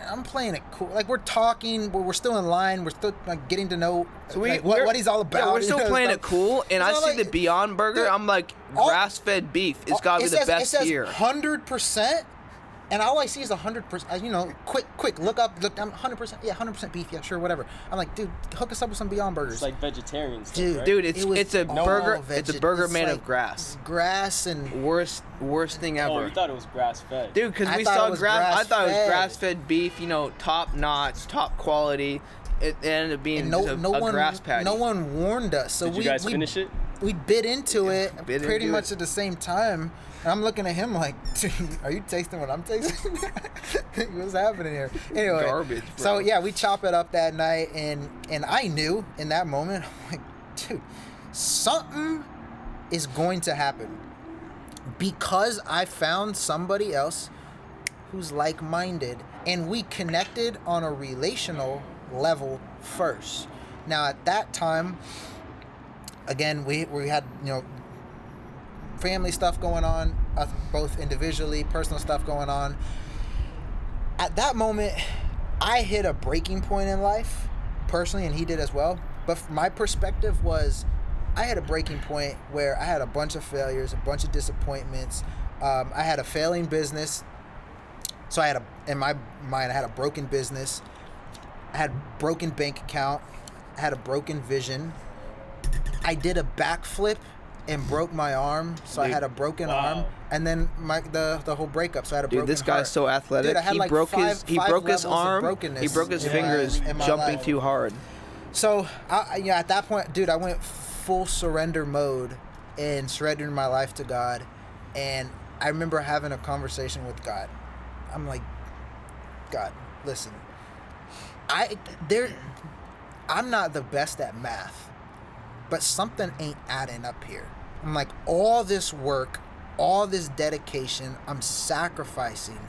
I'm playing it cool. Like we're talking, we're still in line. We're still like getting to know what he's all about.
Yeah, we're still playing it cool, and I see the Beyond Burger. Dude, I'm like, grass-fed beef. It's got to be the best here.
It says 100%. And all I see is 100%, you know, quick, look, I'm 100%, yeah, 100% beef, yeah, sure, whatever. I'm like, dude, hook us up with some Beyond Burgers.
It's like vegetarian stuff,
Dude,
right?
Dude, it's a burger. It's a burger made
like
of grass.
Grass and
Worst thing ever.
Oh, you thought it was grass fed.
Dude, because
I
we
thought
saw
it was
I thought it was
grass-fed.
grass-fed beef. You know, top notch, top quality. It ended up being
no,
just
no
a
one,
grass patty.
no one warned us. So
Did you guys finish it?
We bit into it
bit
pretty
into
much
it.
at the same time. And I'm looking at him like, dude, are you tasting what I'm tasting? What's happening here? Anyway,
Garbage, bro.
So yeah, we chop it up that night, and I knew in that moment, I'm like, dude, something is going to happen because I found somebody else who's like-minded, and we connected on a relational level first. Now at that time, again, we had, you know, family stuff going on, us both individually, personal stuff going on. At that moment, I hit a breaking point in life, personally, and he did as well. But my perspective was, I had a breaking point where I had a bunch of failures, a bunch of disappointments. I had a failing business. So in my mind, I had a broken business. I had a broken bank account. I had a broken vision. I did a backflip and broke my arm, so I had a broken arm, and then the whole breakup, so I had a broken
Dude, this
heart.
guy's so athletic.
Dude, I had
he
like
broke
five
his
levels of
arm.
brokenness
He broke his
in
fingers
my
jumping
life.
too hard.
So at that point, dude, I went full surrender mode and surrendered my life to God. And I remember having a conversation with God. I'm like, God, listen, I'm not the best at math, but something ain't adding up here. I'm like, all this work, all this dedication, I'm sacrificing,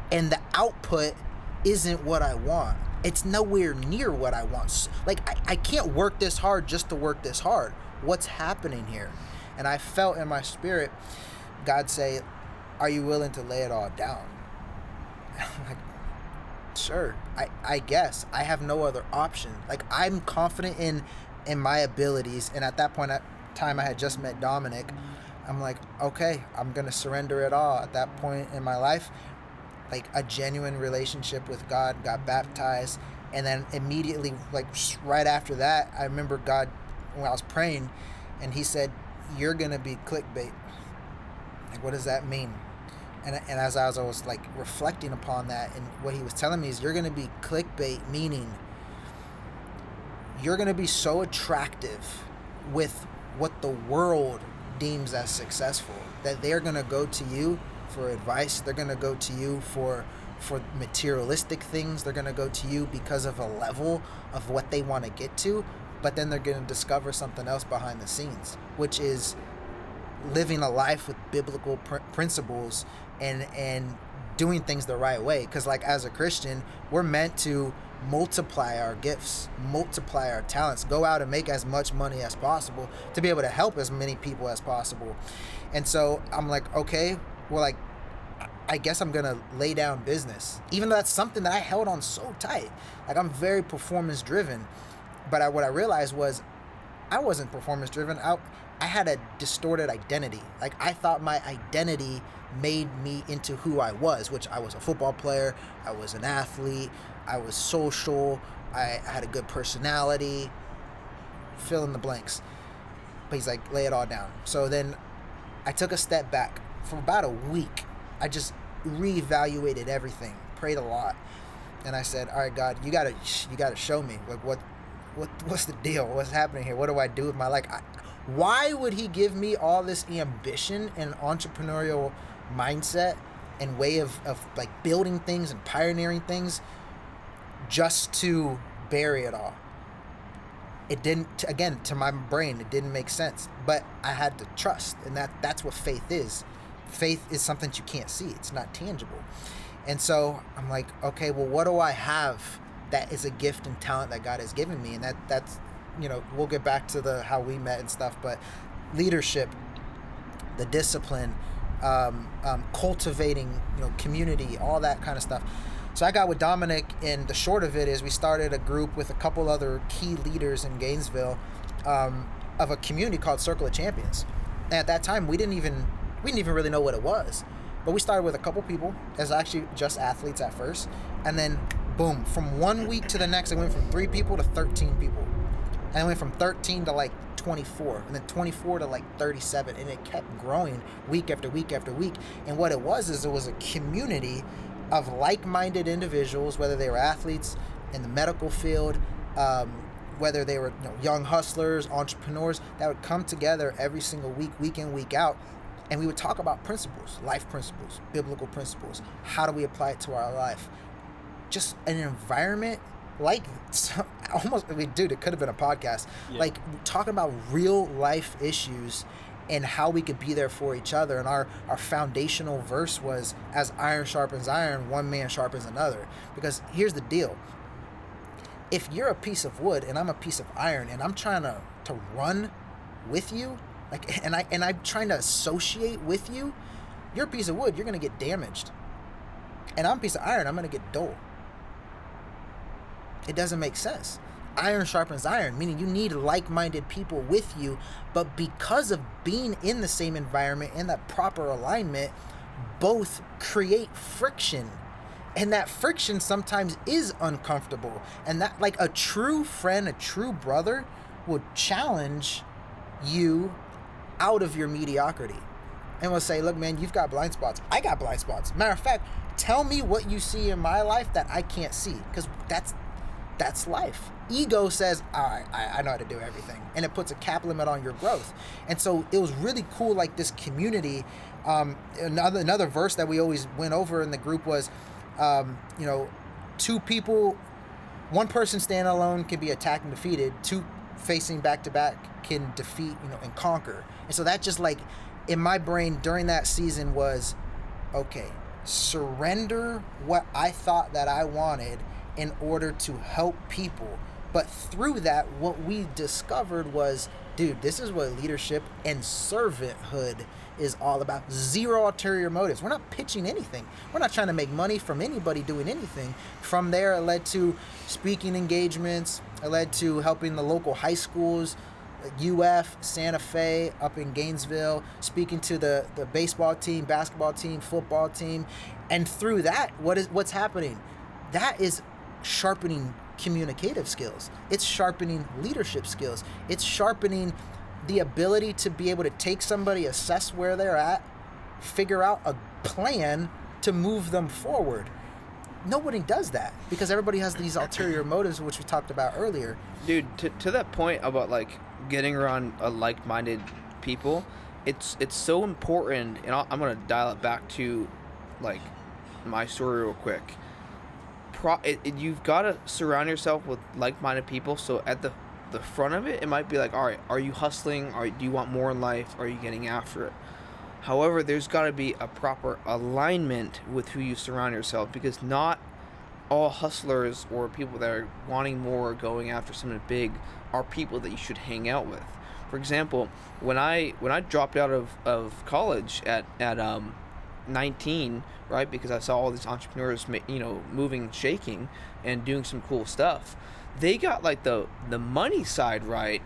and the output isn't what I want. It's nowhere near what I want. Like, I can't work this hard just to work this hard. What's happening here? And I felt in my spirit God say, are you willing to lay it all down? I'm like, sure, I guess. I have no other option. Like, I'm confident in my abilities, and at that point in time I had just met Dominic. I'm like, okay, I'm gonna surrender it all. At that point in my life, like, a genuine relationship with God, got baptized, and then immediately, like, right after that, I remember God, when I was praying, and he said, you're gonna be clickbait. Like, what does that mean? And as I was like reflecting upon that, and what he was telling me is, you're gonna be clickbait, meaning you're gonna be so attractive with what the world deems as successful that they're gonna go to you for advice. They're gonna go to you for materialistic things. They're gonna go to you because of a level of what they want to get to, but then they're gonna discover something else behind the scenes, which is living a life with biblical principles and doing things the right way. Because, like, as a Christian, we're meant to multiply our gifts, multiply our talents, go out and make as much money as possible to be able to help as many people as possible. And so I'm like, okay, well, like, I guess I'm gonna lay down business, even though that's something that I held on so tight. Like, I'm very performance driven, but what I realized was I wasn't performance driven. I had a distorted identity. Like, I thought my identity made me into who I was, which I was a football player, I was an athlete, I was social, I had a good personality, fill in the blanks. But he's like, lay it all down. So then I took a step back. For about a week, I just reevaluated everything, prayed a lot, and I said, all right, God, you gotta show me, like, what's the deal? What's happening here? What do I do with my life? Why would he give me all this ambition and entrepreneurial mindset and way of like building things and pioneering things just to bury it all? It didn't, again, to my brain, it didn't make sense, but I had to trust, and that's what faith is. Faith is something that you can't see. It's not tangible. And so I'm like, okay, well, what do I have that is a gift and talent that God has given me? And that's, you know, we'll get back to how we met and stuff, but leadership, the discipline, cultivating, you know, community, all that kind of stuff. So I got with Dominic, and the short of it is we started a group with a couple other key leaders in Gainesville, of a community called Circle of Champions. And at that time, we didn't even really know what it was. But we started with a couple people as actually just athletes at first. And then, boom, from 1 week to the next, it went from 3 people to 13 people. And it went from 13 to like 24, and then 24 to like 37. And it kept growing week after week after week. And what it was is it was a community of like-minded individuals, whether they were athletes in the medical field, whether they were young hustlers, entrepreneurs, that would come together every single week, week in, week out. And we would talk about principles, life principles, biblical principles. How do we apply it to our life? Just an environment like almost, dude, it could have been a podcast. Yeah. Like talking about real life issues and how we could be there for each other. And our foundational verse was, as iron sharpens iron, one man sharpens another. Because here's the deal. If you're a piece of wood and I'm a piece of iron and I'm trying to run with you, like, and I'm trying to associate with you, you're a piece of wood, you're going to get damaged. And I'm a piece of iron, I'm going to get dull. It doesn't make sense. Iron sharpens iron, meaning you need like-minded people with you, but because of being in the same environment, in that proper alignment, both create friction. And that friction sometimes is uncomfortable. And that, like, a true friend, a true brother will challenge you out of your mediocrity and will say, look, man, you've got blind spots. I got blind spots. Matter of fact, tell me what you see in my life that I can't see, because that's life. Ego says, all right, I know how to do everything. And it puts a cap limit on your growth. And so it was really cool, like this community. Another verse that we always went over in the group was, two people, one person standing alone can be attacked and defeated. Two facing back to back can defeat, and conquer. And so that just, like, in my brain during that season was, okay, surrender what I thought that I wanted in order to help people. But through that, what we discovered was, dude, this is what leadership and servanthood is all about. Zero ulterior motives. We're not pitching anything. We're not trying to make money from anybody doing anything. From there, it led to speaking engagements. It led to helping the local high schools, UF, Santa Fe, up in Gainesville, speaking to the baseball team, basketball team, football team. And through that, what's happening? That is sharpening communicative skills. It's sharpening leadership skills. It's sharpening the ability to be able to take somebody, assess where they're at, figure out a plan to move them forward. Nobody does that because everybody has these ulterior motives, which we talked about earlier.
Dude, to that point about like getting around like-minded people, it's so important, and I'm gonna dial it back to like my story real quick. You've got to surround yourself with like-minded people. So at the front of it, it might be like, all right, are you hustling? Do you want more in life? Are you getting after it? However, there's got to be a proper alignment with who you surround yourself, because not all hustlers or people that are wanting more or going after something big are people that you should hang out with. For example, when I dropped out of college at 19, right, because I saw all these entrepreneurs, moving, shaking, and doing some cool stuff. They got like the money side right,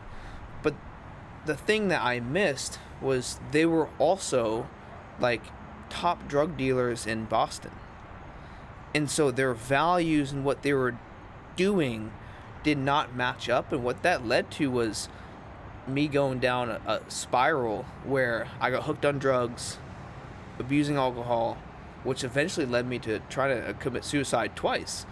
but the thing that I missed was they were also like top drug dealers in Boston. And so their values and what they were doing did not match up, and what that led to was me going down a spiral where I got hooked on drugs, abusing alcohol, which eventually led me to try to commit suicide twice.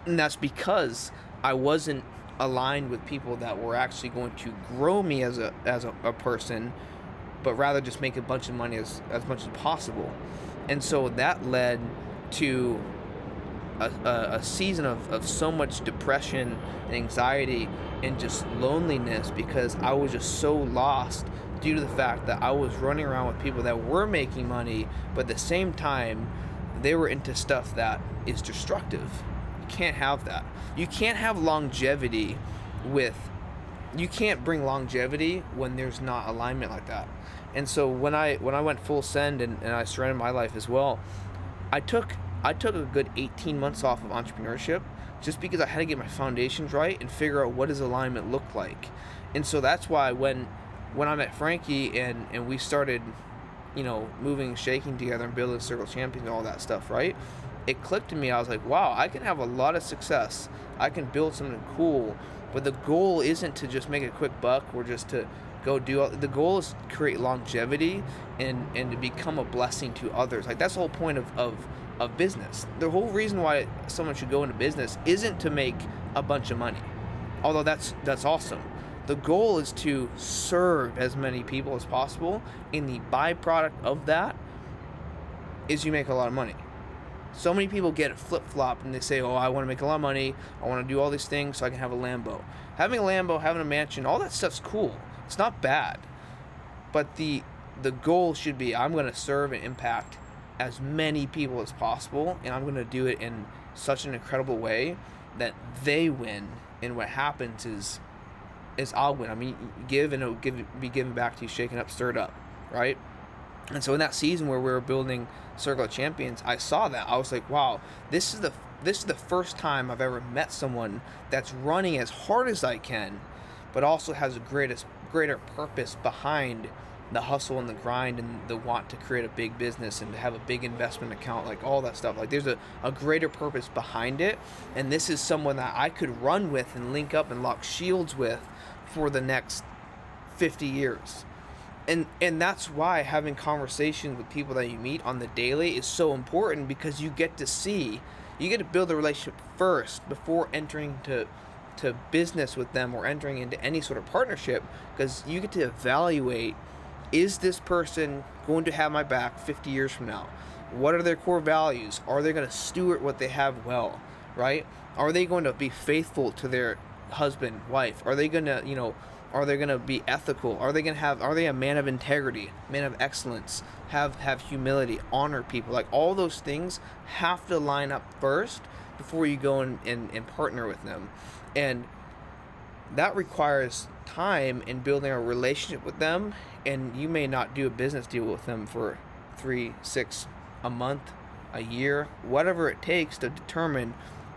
And that's because I wasn't aligned with people that were actually going to grow me as a person, but rather just make a bunch of money as much as possible. And so that led to a season of so much depression and anxiety and just loneliness, because I was just so lost due to the fact that I was running around with people that were making money, but at the same time, they were into stuff that is destructive. You can't have that. You can't have longevity you can't bring longevity when there's not alignment like that. And so when I went full send and I surrendered my life as well, I took a good 18 months off of entrepreneurship just because I had to get my foundations right and figure out what does alignment look like. And so that's why when I met Franky and we started moving and shaking together and building Circle Champions and all that stuff, right? It clicked to me. I was like, wow, I can have a lot of success. I can build something cool, but the goal isn't to just make a quick buck or just to go do. The goal is to create longevity and to become a blessing to others. Like, that's the whole point of business. The whole reason why someone should go into business isn't to make a bunch of money, although that's awesome. The goal is to serve as many people as possible, and the byproduct of that is you make a lot of money. So many people get it flip-flopped and they say, oh, I want to make a lot of money, I want to do all these things so I can have a Lambo. Having a Lambo, having a mansion, all that stuff's cool. It's not bad. But the goal should be, I'm going to serve and impact as many people as possible, and I'm going to do it in such an incredible way that they win, and what happens is I'll win. I mean, give and it'll be given back to you, shaken up, stirred up, right? And so in that season where we were building Circle of Champions, I saw that. I was like, wow, this is the first time I've ever met someone that's running as hard as I can, but also has a greater purpose behind the hustle and the grind and the want to create a big business and to have a big investment account, like all that stuff. Like, there's a greater purpose behind it, and this is someone that I could run with and link up and lock shields with for the next 50 years. And that's why having conversations with people that you meet on the daily is so important, because you get to build a relationship first before entering to business with them or entering into any sort of partnership, because you get to evaluate, is this person going to have my back 50 years from now? What are their core values? Are they going to steward what they have well, right? Are they going to be faithful to their husband, wife? Are they going to, are they going to be ethical? Are they a man of integrity, man of excellence, have humility, honor people? Like, all those things have to line up first before you go and partner with them. And that requires time in building a relationship with them, and you may not do a business deal with them for 3, 6, a month, a year, whatever it takes to determine,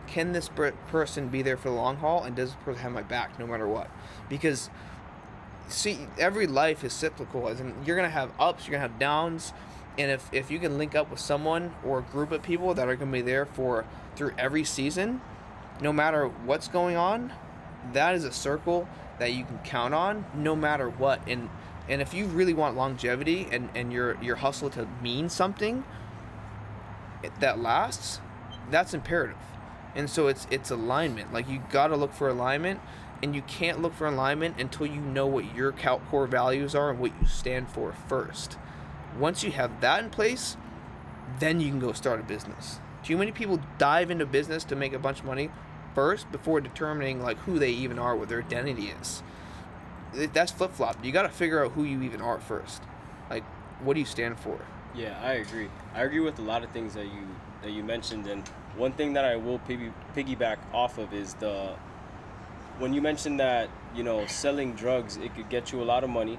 can this person be there for the long haul, and does this person have my back no matter what? Because, see, every life is cyclical, as in you're going to have ups, you're going to have downs, and if you can link up with someone or a group of people that are going to be there through every season, no matter what's going on, that is a circle that you can count on no matter what. And if you really want longevity and your hustle to mean something that lasts, that's imperative. And so it's alignment. Like, you got to look for alignment, and you can't look for alignment until you know what your core values are and what you stand for first. Once you have that in place, then you can go start a business. Too many people dive into business to make a bunch of money first before determining, like, who they even are, what their identity is. That's flip-flop. You got to figure out who you even are first. Like, what do you stand for?
Yeah, I agree. I agree with a lot of things that you mentioned, and one thing that I will piggyback off of is when you mentioned that, selling drugs, it could get you a lot of money,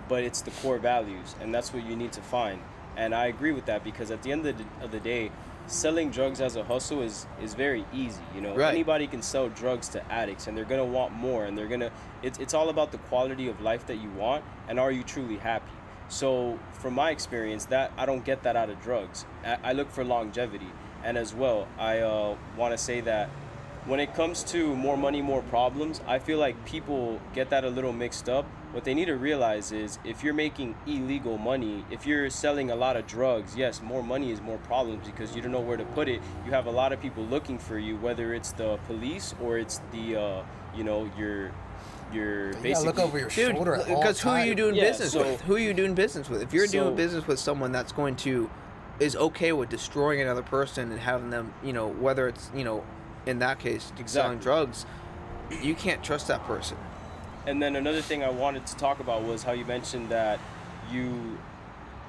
but it's the core values, and that's what you need to find. And I agree with that, because at the end of the day, selling drugs as a hustle is very easy.
Right.
Anybody can sell drugs to addicts, and they're gonna want more, and it's all about the quality of life that you want, and are you truly happy? So from my experience, that I don't get that out of drugs. I look for longevity. And as well, I want to say that when it comes to more money, more problems, I feel like people get that a little mixed up. What they need to realize is, if you're making illegal money, if you're selling a lot of drugs, yes, more money is more problems, because you don't know where to put it. You have a lot of people looking for you, whether it's the police or it's the, you're basically,
look over your shoulder at all
because who are you doing
Yeah,
business
so-
with? Who are you doing business with? If you're doing business with someone that's is okay with destroying another person and having them, whether it's, in that case, selling drugs, you can't trust that person.
And then another thing I wanted to talk about was how you mentioned that you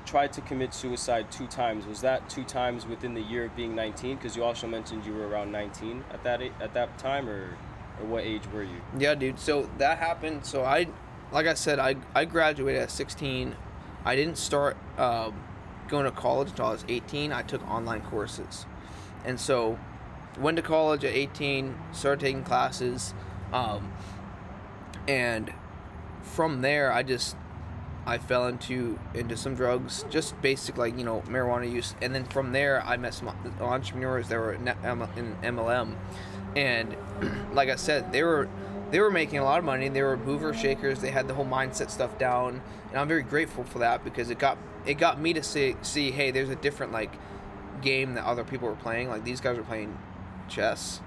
tried to commit suicide 2 times. Was that 2 times within the year of being 19? Because you also mentioned you were around 19 at that time, or what age were you?
Yeah, dude. So that happened. So like I said, I graduated at 16. I didn't start going to college until I was 18. I took online courses, and so went to college at 18. Started taking classes, and from there I just I fell into some drugs, just basic, like, marijuana use. And then from there, I met some entrepreneurs that were in MLM. And like I said, they were making a lot of money. They were mover shakers. They had the whole mindset stuff down. And I'm very grateful for that, because it got me to see, hey, there's a different, like, game that other people were playing. Like, these guys were playing chess,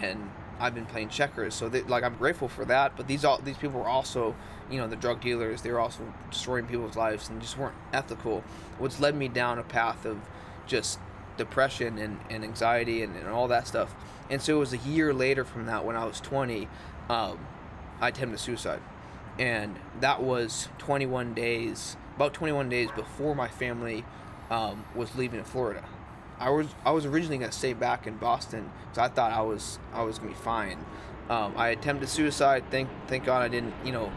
and I've been playing checkers. So I'm grateful for that. But these people were also, the drug dealers. They were also destroying people's lives and just weren't ethical, which led me down a path of just depression and anxiety and all that stuff. And so it was a year later from that, when I was 20, I attempted suicide. And that was about 21 days before my family was leaving Florida. I was originally going to stay back in Boston, because I thought I was going to be fine. I attempted suicide. Thank God I didn't,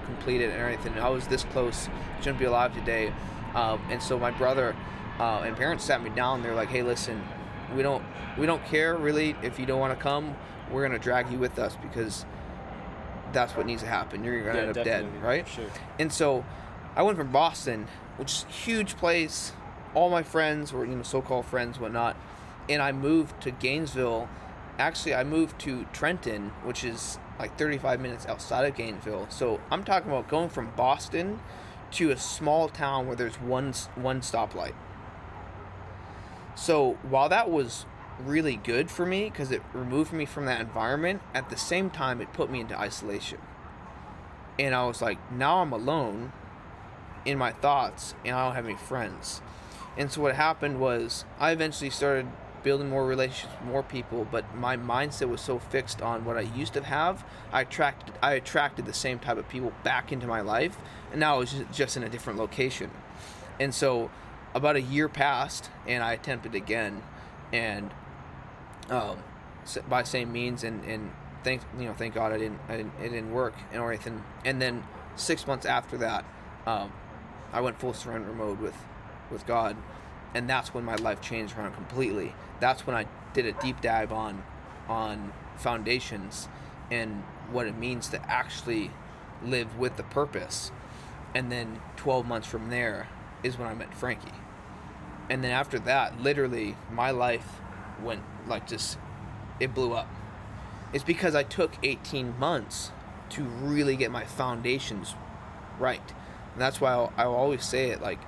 complete it or anything. I was this close. Shouldn't be alive today. And so my brother and parents sat me down. They're like, hey, listen, we don't care really if you don't want to come. We're going to drag you with us, because that's what needs to happen. You're going to end up dead, right?
Sure.
And so I went from Boston, which is a huge place. All my friends were, so-called friends, whatnot. And I moved to Gainesville. Actually, I moved to Trenton, which is like 35 minutes outside of Gainesville. So I'm talking about going from Boston to a small town where there's one stoplight. So while that was really good for me, because it removed me from that environment, at the same time it put me into isolation. And I was like, now I'm alone in my thoughts, and I don't have any friends. And so what happened was, I eventually started building more relationships with more people, but my mindset was so fixed on what I used to have, I attracted the same type of people back into my life, and now it was just in a different location. And so about a year passed, and I attempted again, and by same means, and thank God it didn't work or anything. And then 6 months after that, I went full surrender mode with God, and that's when my life changed around completely. That's when I did a deep dive on foundations and what it means to actually live with the purpose. And then 12 months from there is when I met Franky. And then after that, literally my life went it blew up. It's because I took 18 months to really get my foundations right. And that's why I'll always say it, like,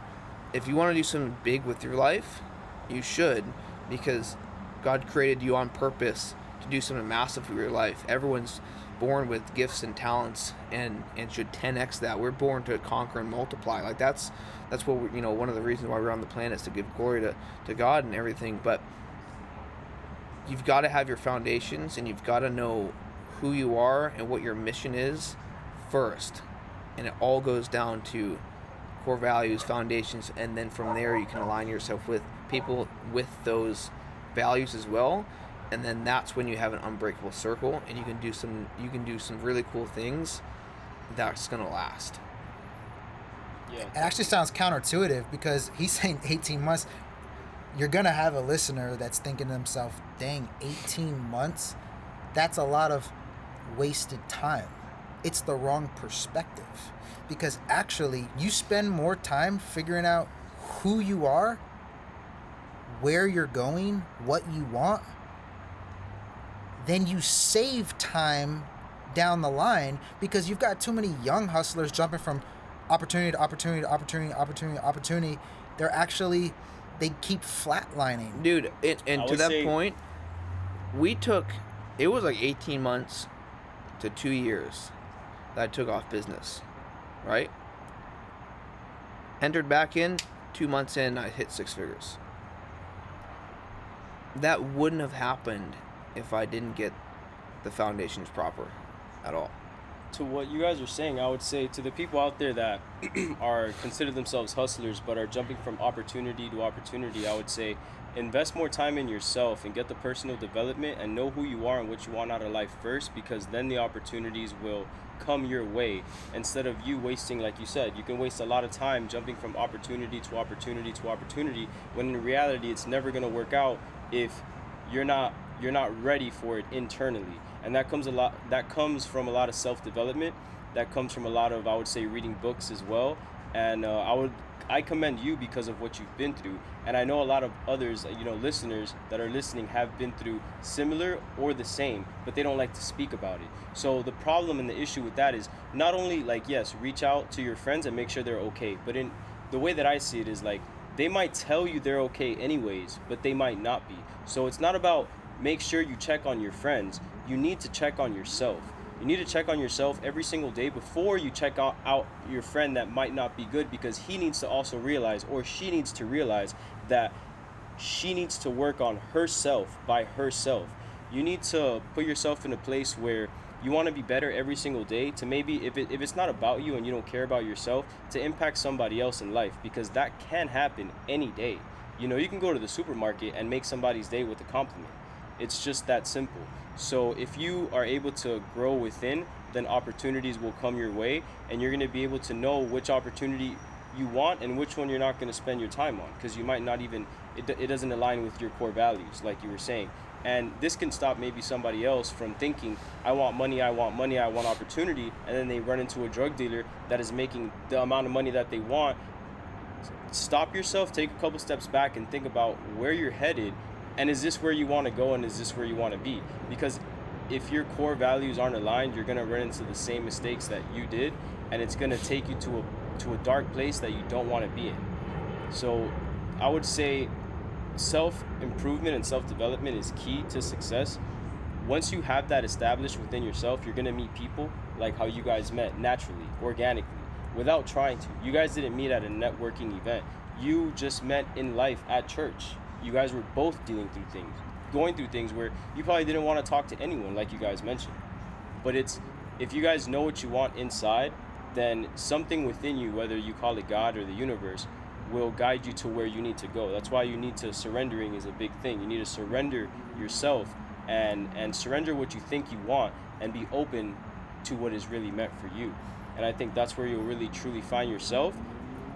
if you want to do something big with your life, you should, because God created you on purpose to do something massive for your life. Everyone's born with gifts and talents and should 10x that. We're born to conquer and multiply. Like that's what one of the reasons why we're on the planet is to give glory to God and everything. But you've got to have your foundations, and you've got to know who you are and what your mission is first. And it all goes down to core values, foundations, and then from there you can align yourself with people with those values as well. And then that's when you have an unbreakable circle, and you can do some really cool things that's gonna last.
Yeah.
It actually sounds counterintuitive, because he's saying 18 months. You're gonna have a listener that's thinking to themselves, dang, 18 months? That's a lot of wasted time. It's the wrong perspective, because actually you spend more time figuring out who you are, where you're going, what you want, then you save time down the line, because you've got too many young hustlers jumping from opportunity to opportunity to opportunity to opportunity to opportunity. They keep flatlining.
Dude, and to that point, it was like 18 months to 2 years that I took off business, right? Entered back in, 2 months in, I hit 6 figures. That wouldn't have happened if I didn't get the foundations proper at all.
To what you guys are saying, I would say to the people out there that consider themselves hustlers but are jumping from opportunity to opportunity, I would say invest more time in yourself and get the personal development and know who you are and what you want out of life first, because then the opportunities will come your way, instead of you wasting, like you said, you can waste a lot of time jumping from opportunity to opportunity to opportunity, when in reality it's never going to work out if you're not ready for it internally. And that comes from a lot of self-development. That comes from a lot of, I would say, reading books as well. And I commend you because of what you've been through, and I know a lot of others, listeners that are listening have been through similar or the same, but they don't like to speak about it. So the problem and the issue with that is not only like, yes, reach out to your friends and make sure they're okay, but in the way that I see it is like they might tell you they're okay anyways, but they might not be. So it's not about make sure you check on your friends. You need to check on yourself. You need to check on yourself every single day before you check out your friend that might not be good, because he needs to also realize, or she needs to realize, that she needs to work on herself by herself. You need to put yourself in a place where you want to be better every single day, to maybe, if it's not about you and you don't care about yourself, to impact somebody else in life, because that can happen any day. You can go to the supermarket and make somebody's day with a compliment. It's just that simple. So if you are able to grow within, then opportunities will come your way, and you're going to be able to know which opportunity you want and which one you're not going to spend your time on, because you might not even, it doesn't align with your core values, like you were saying. And this can stop maybe somebody else from thinking, I want money, I want opportunity, and then they run into a drug dealer that is making the amount of money that they want. Stop yourself, take a couple steps back, and think about where you're headed. And is this where you want to go, and is this where you want to be? Because if your core values aren't aligned, you're going to run into the same mistakes that you did, and it's going to take you to a dark place that you don't want to be in. So I would say self-improvement and self-development is key to success. Once you have that established within yourself, you're going to meet people like how you guys met, naturally, organically, without trying to. You guys didn't meet at a networking event. You just met in life at church. You guys were both going through things where you probably didn't want to talk to anyone, like you guys mentioned. But if you guys know what you want inside, then something within you, whether you call it God or the universe, will guide you to where you need to go. That's why you need to, surrendering is a big thing. You need to surrender yourself and surrender what you think you want, and be open to what is really meant for you. And I think that's where you'll really truly find yourself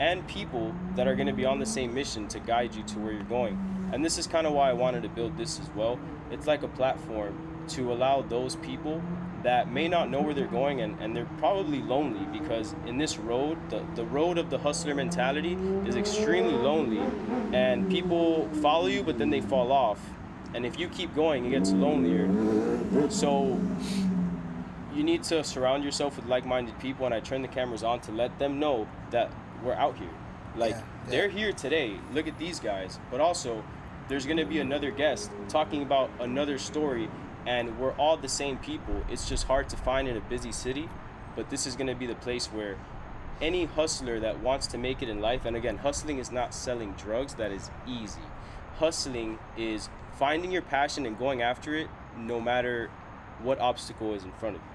and people that are going to be on the same mission to guide you to where you're going. And this is kind of why I wanted to build this as well. It's like a platform to allow those people that may not know where they're going, and they're probably lonely, because in this road, the road of the hustler mentality is extremely lonely, and people follow you, but then they fall off. And if you keep going, it gets lonelier. So you need to surround yourself with like-minded people, and I turn the cameras on to let them know that we're out here. Like, they're here today. Look at these guys. But also, there's going to be another guest talking about another story, and we're all the same people. It's just hard to find in a busy city, but this is going to be the place where any hustler that wants to make it in life, and again, hustling is not selling drugs. That is easy. Hustling is finding your passion and going after it no matter what obstacle is in front of you.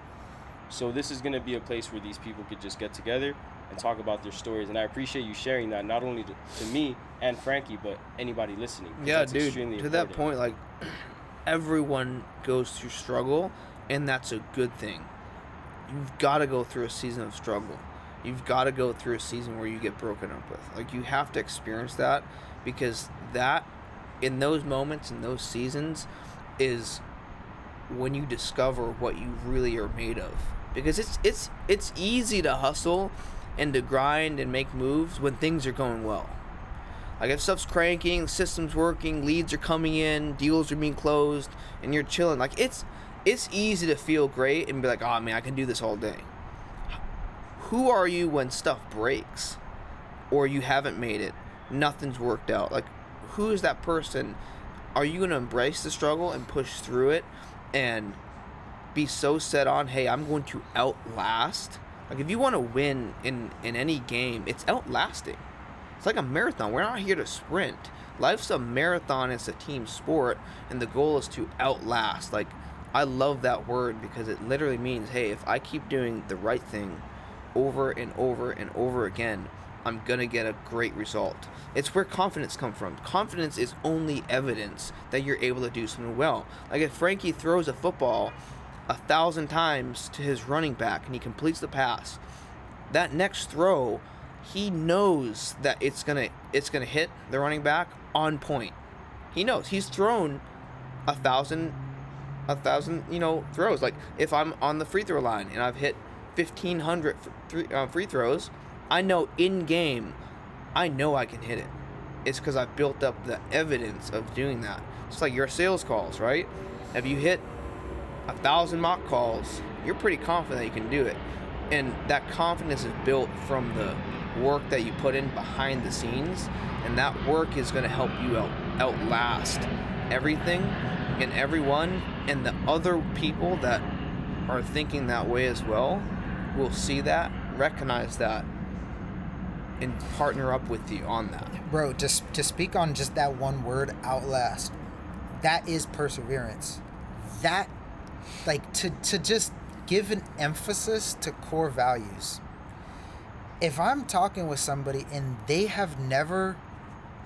So this is going to be a place where these people could just get together and talk about their stories. And I appreciate you sharing that, not only to me and Franky, but anybody listening.
Yeah, dude, to that point, like, everyone goes through struggle, and that's a good thing. You've got to go through a season of struggle. You've got to go through a season where you get broken up with. Like, you have to experience that, because that, in those moments, in those seasons, is when you discover what you really are made of. Because it's easy to hustle and to grind and make moves when things are going well. Like, if stuff's cranking, the system's working, leads are coming in, deals are being closed, and you're chilling. Like, it's easy to feel great and be like, oh man, I can do this all day. Who are you when stuff breaks, or you haven't made it, nothing's worked out? Like, who is that person? Are you going to embrace the struggle and push through it and be so set on, hey, I'm going to outlast? Like, if you want to win in any game, it's outlasting. It's like a marathon. We're not here to sprint. Life's a marathon. It's a team sport, and the goal is to outlast. Like, I love that word, because it literally means, hey, if I keep doing the right thing over and over and over again, I'm going to get a great result. It's where confidence comes from. Confidence is only evidence that you're able to do something well. Like, if Franky throws a football 1,000 times to his running back and he completes the pass, that next throw, he knows that it's gonna hit the running back on point. He knows. He's thrown 1,000 throws. Like, if I'm on the free throw line and I've hit 1,500 free throws, I know in game, I know I can hit it. It's because I've built up the evidence of doing that. It's like your sales calls, right? If you hit 1,000 mock calls, you're pretty confident that you can do it. And that confidence is built from the work that you put in behind the scenes, and that work is going to help you outlast everything and everyone, and the other people that are thinking that way as well will see that, recognize that, and partner up with you on that.
Bro, just to speak on just that one word, outlast, that is perseverance. That, like, to just give an emphasis to core values. If I'm talking with somebody and they have never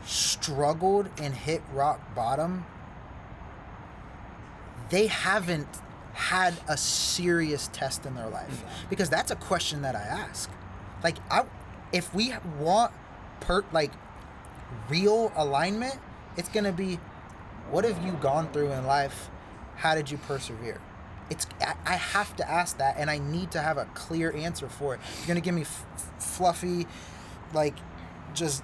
struggled and hit rock bottom, they haven't had a serious test in their life. Because that's a question that I ask. Like, if we want real alignment, it's gonna be, what have you gone through in life? How did you persevere? I have to ask that, and I need to have a clear answer for it. You're gonna give me fluffy, just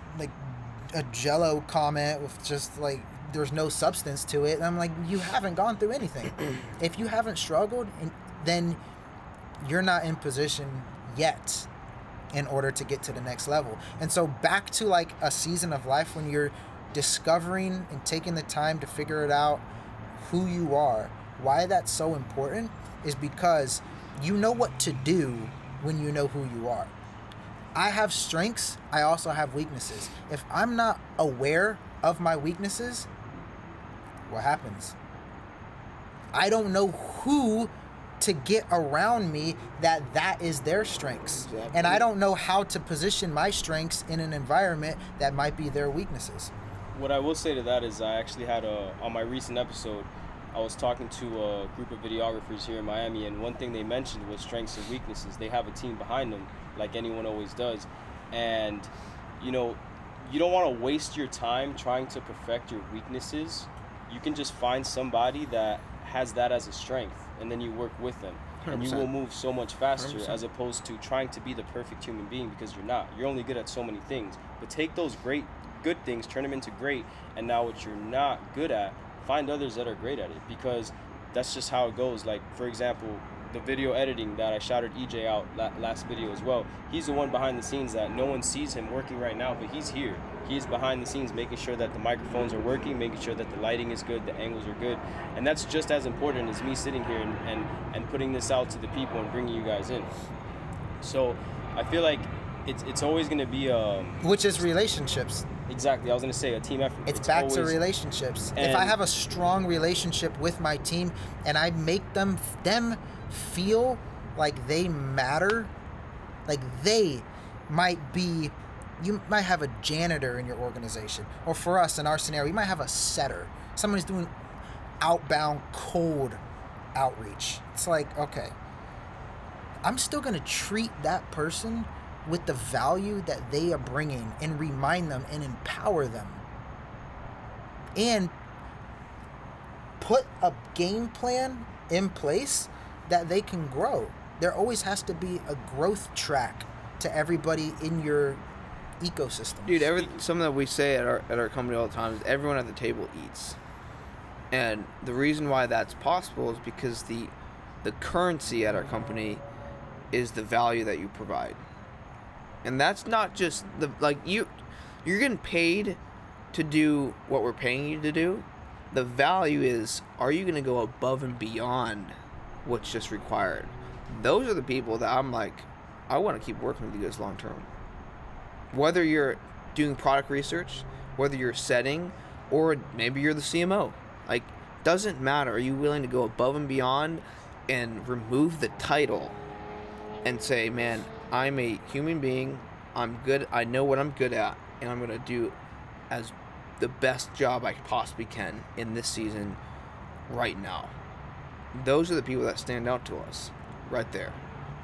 a Jello comment with just there's no substance to it. And I'm like, you haven't gone through anything. If you haven't struggled, then you're not in position yet in order to get to the next level. And so back to a season of life when you're discovering and taking the time to figure it out who you are. Why that's so important is because you know what to do when you know who you are. I have strengths, I also have weaknesses. If I'm not aware of my weaknesses, what happens? I don't know who to get around me that is their strengths.
Exactly.
And I don't know how to position my strengths in an environment that might be their weaknesses.
What I will say to that is I actually had on my recent episode, I was talking to a group of videographers here in Miami, and one thing they mentioned was strengths and weaknesses. They have a team behind them, like anyone always does. And, you don't want to waste your time trying to perfect your weaknesses. You can just find somebody that has that as a strength, and then you work with them. 100%. And you will move so much faster
100%.
As opposed to trying to be the perfect human being, because you're not. You're only good at so many things. But take those good things, turn them into great, and now what you're not good at, find others that are great at it, because that's just how it goes. Like, for example, the video editing that I shouted EJ out last video as well, he's the one behind the scenes that no one sees him working right now, but he's here. He's behind the scenes making sure that the microphones are working, making sure that the lighting is good, the angles are good, and that's just as important as me sitting here and putting this out to the people and bringing you guys in. So I feel like it's always going to be
which is relationships.
Exactly. I was going to say a team effort.
It's back to relationships. If I have a strong relationship with my team and I make them feel like they matter, like they might be, you might have a janitor in your organization, or for us in our scenario, you might have a setter. Somebody's doing outbound cold outreach. It's like, okay, I'm still going to treat that person with the value that they are bringing and remind them and empower them. And put a game plan in place that they can grow. There always has to be a growth track to everybody in your ecosystem.
Dude, something that we say at our company all the time is everyone at the table eats. And the reason why that's possible is because the currency at our company is the value that you provide. And that's not just you're getting paid to do what we're paying you to do. The value is, are you going to go above and beyond what's just required? Those are the people that I'm like, I want to keep working with you guys long term. Whether you're doing product research, whether you're setting, or maybe you're the CMO. Doesn't matter. Are you willing to go above and beyond and remove the title and say, man, I'm a human being, I'm good, I know what I'm good at, and I'm going to do as the best job I possibly can in this season right now. Those are the people that stand out to us right there.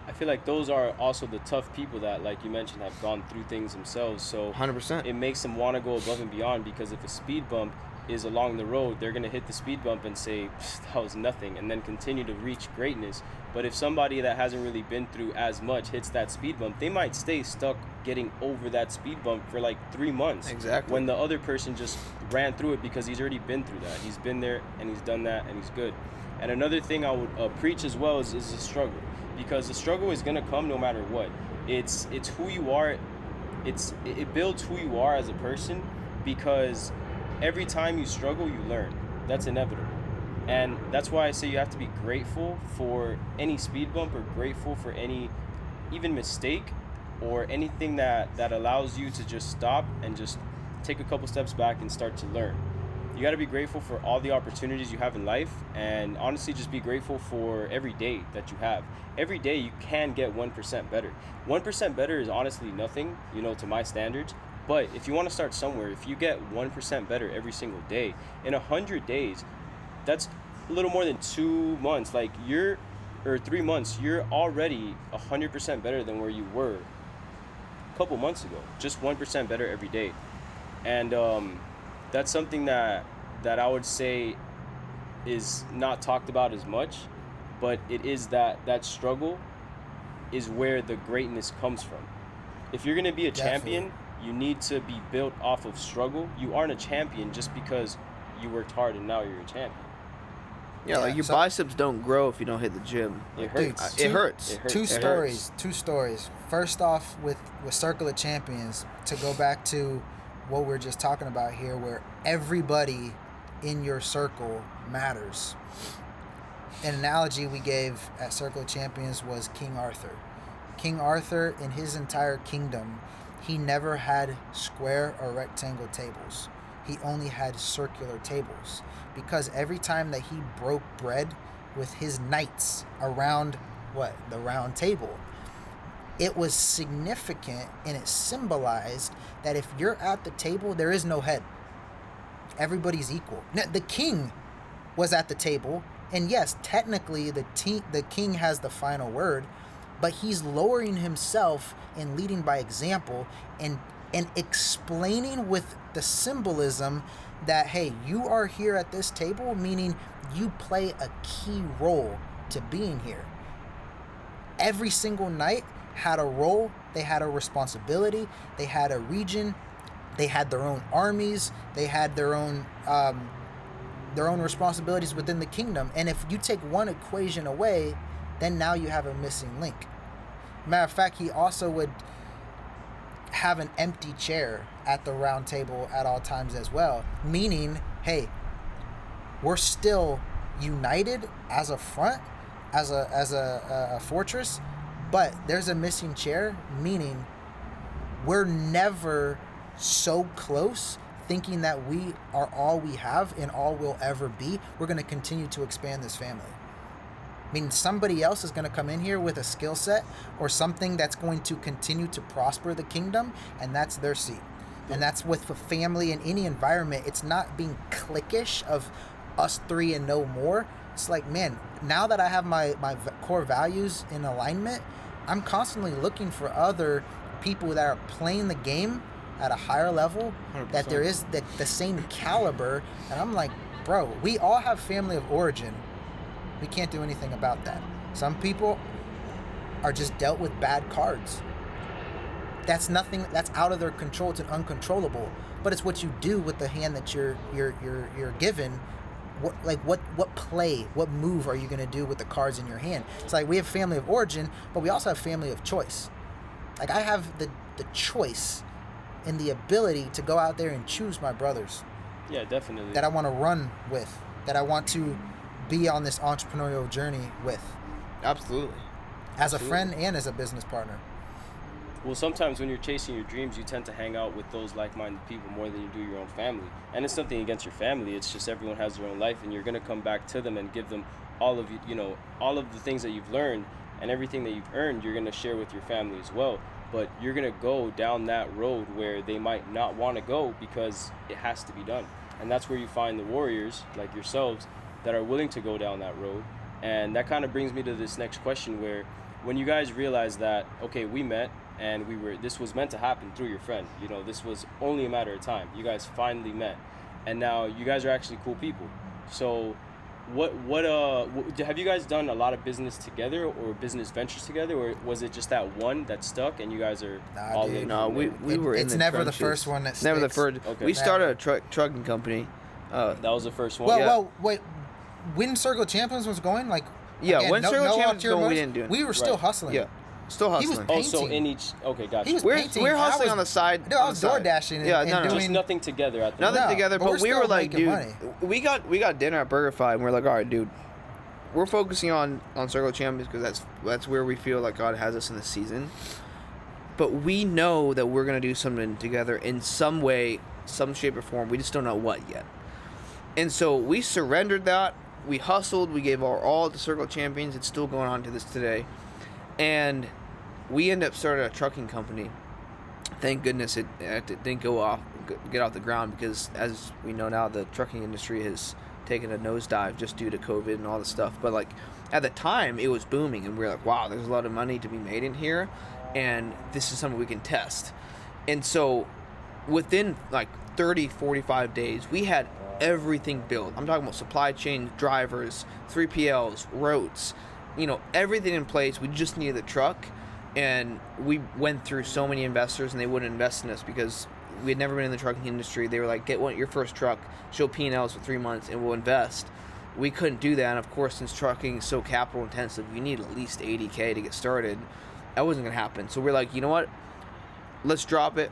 I feel like those are also the tough people that, like you mentioned, have gone through things themselves. So
100%.
It makes them want to go above and beyond, because if a speed bump is along the road, they're going to hit the speed bump and say, that was nothing, and then continue to reach greatness. But if somebody that hasn't really been through as much hits that speed bump, they might stay stuck getting over that speed bump for like 3 months.
Exactly.
When the other person just ran through it because he's already been through that. He's been there and he's done that and he's good. And another thing I would preach as well is the struggle, because the struggle is going to come no matter what. It's who you are. It builds who you are as a person, because every time you struggle, you learn. That's inevitable. And that's why I say you have to be grateful for any speed bump, or grateful for any even mistake, or anything that allows you to just stop and just take a couple steps back and start to learn. You got to be grateful for all the opportunities you have in life, and honestly just be grateful for every day that you have. Every day you can get 1% better. 1% better is honestly nothing, to my standards. But if you want to start somewhere, if you get 1% better every single day, in 100 days, that's a little more than 2 months. Like or 3 months, you're already 100% better than where you were a couple months ago. Just 1% better every day. And that's something that I would say is not talked about as much, but it is that struggle is where the greatness comes from. If you're going to be a champion, you need to be built off of struggle. You aren't a champion just because you worked hard and now you're a champion.
Yeah, like your biceps don't grow if you don't hit the gym.
It hurts.
Dude, it hurts.
Two stories. First off, with Circle of Champions, to go back to what we're just talking about here, where everybody in your circle matters. An analogy we gave at Circle of Champions was King Arthur. King Arthur, in his entire kingdom, he never had square or rectangle tables. He only had circular tables, because every time that he broke bread with his knights around the round table, it was significant, and it symbolized that if you're at the table, there is no head. Everybody's equal. Now, the king was at the table, and yes, technically the king has the final word, but he's lowering himself and leading by example, and explaining with the symbolism that, hey, you are here at this table, meaning you play a key role to being here. Every single knight had a role, they had a responsibility, they had a region, they had their own armies, they had their own responsibilities within the kingdom. And if you take one equation away, then now you have a missing link. Matter of fact, he also would have an empty chair at the round table at all times as well, meaning, hey, we're still united as a front, as a fortress, but there's a missing chair, meaning we're never so close thinking that we are all we have and all we'll ever be. We're going to continue to expand this family. I mean, somebody else is going to come in here with a skill set or something that's going to continue to prosper the kingdom, and that's their seat. And that's with a family in any environment. It's not being cliquish of us three and no more. It's like, man, now that I have my core values in alignment, I'm constantly looking for other people that are playing the game at a higher level, 100%. That there is the same caliber. And I'm like, bro, we all have family of origin. We can't do anything about that. Some people are just dealt with bad cards. That's nothing. That's out of their control. It's an uncontrollable. But it's what you do with the hand that you're given. What move are you going to do with the cards in your hand? It's like we have family of origin, but we also have family of choice. Like I have the choice and the ability to go out there and choose my brothers.
Yeah, definitely.
That I want to run with. That I want to be on this entrepreneurial journey with.
Absolutely.
As a friend and as a business partner.
Well, sometimes when you're chasing your dreams, you tend to hang out with those like-minded people more than you do your own family. And it's nothing against your family. It's just everyone has their own life, and you're going to come back to them and give them all of all of the things that you've learned and everything that you've earned. You're going to share with your family as well. But you're going to go down that road where they might not want to go because it has to be done. And that's where you find the warriors like yourselves that are willing to go down that road. And that kind of brings me to this next question, where when you guys realize that, okay, we met and this was meant to happen through your friend, this was only a matter of time. You guys finally met. and now you guys are actually cool people. So what have you guys done a lot of business together or business ventures together, or was it just that one that stuck and you guys are all in?
No, we were in
It's
the
never
trenches.
the first one that sticks.
Never the first.
Okay.
We started a trucking company.
That was the first one.
Well, wait. When Circle Champions was going, like,
Yeah,
again,
when Circle Champions
ulterior
was going, we
motives,
didn't do it.
We were still
Right.
hustling.
Yeah, still
He was
hustling.
Oh, so
painting.
in each. Okay, gotcha.
He was
We're
painting.
hustling
I
on the side.
Dude, I
on
was
the side.
door dashing and,
Yeah,
and
no, no.
doing
Just nothing together at the
Nothing
moment.
No,
together,
but
but
we're
we were
still
like,
making
dude,
money.
we got dinner at BurgerFi, and we're like, all right, dude, we're focusing on Circle Champions because that's where we feel like God has us in the season. But we know that we're gonna do something together in some way, some shape or form. We just don't know what yet. And so we surrendered that. We hustled. We gave our all to Circle Champions. It's still going on to this today. And we ended up starting a trucking company. Thank goodness it didn't get off the ground, because as we know now, the trucking industry has taken a nosedive just due to COVID and all this stuff. But like at the time, it was booming, and we were like, wow, there's a lot of money to be made in here, and this is something we can test. And so within like 30, 45 days, we had everything built. I'm talking about supply chain, drivers, 3PLs, routes, everything in place. We just needed the truck. And we went through so many investors, and they wouldn't invest in us because we had never been in the trucking industry. They were like, get your first truck, show P&Ls for 3 months, and we'll invest. We couldn't do that. And of course, since trucking is so capital intensive, you need at least $80K to get started. That wasn't going to happen. So we're like, you know what? Let's drop it.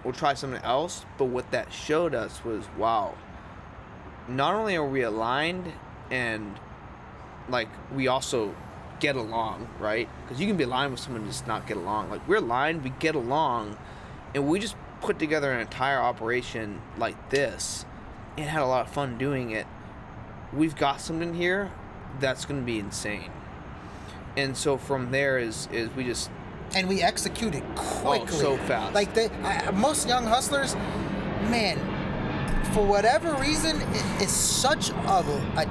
We'll try something else. But what that showed us was, wow, not only are we aligned, and like we also get along, right? Because you can be aligned with someone and just not get along. Like, we're aligned, we get along, and we just put together an entire operation like this and had a lot of fun doing it. We've got something here that's going to be insane. And so from there is we just...
And we executed quickly.
Oh, so fast.
Like, most young hustlers, man, for whatever reason, it's such a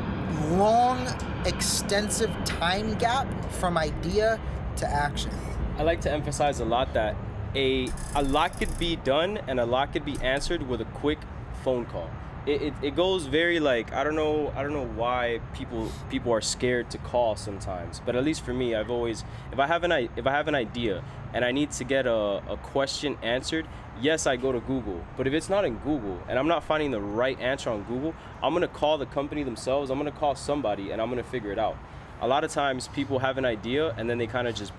long, extensive time gap from idea to action.
I like to emphasize a lot that a lot could be done and a lot could be answered with a quick phone call. It goes very like, I don't know why people are scared to call sometimes, but at least for me, I've always, if I have an idea and I need to get a question answered, yes, I go to Google. But if it's not in Google and I'm not finding the right answer on Google, I'm gonna call the company themselves. I'm gonna call somebody and I'm gonna figure it out. A lot of times people have an idea and then they kind of just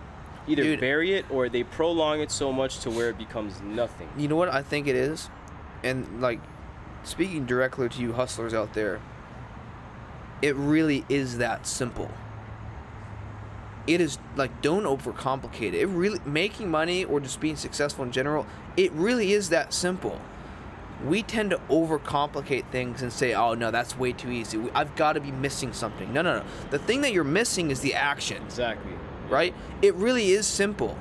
either bury it or they prolong it so much to where it becomes nothing.
You know what I think it is? And like, speaking directly to you hustlers out there, it really is that simple. It is like, don't overcomplicate it. It really, making money or just being successful in general, it really is that simple. We tend to overcomplicate things and say, oh no, that's way too easy. I've got to be missing something. No. The thing that you're missing is the action.
Exactly.
Right? It really is simple.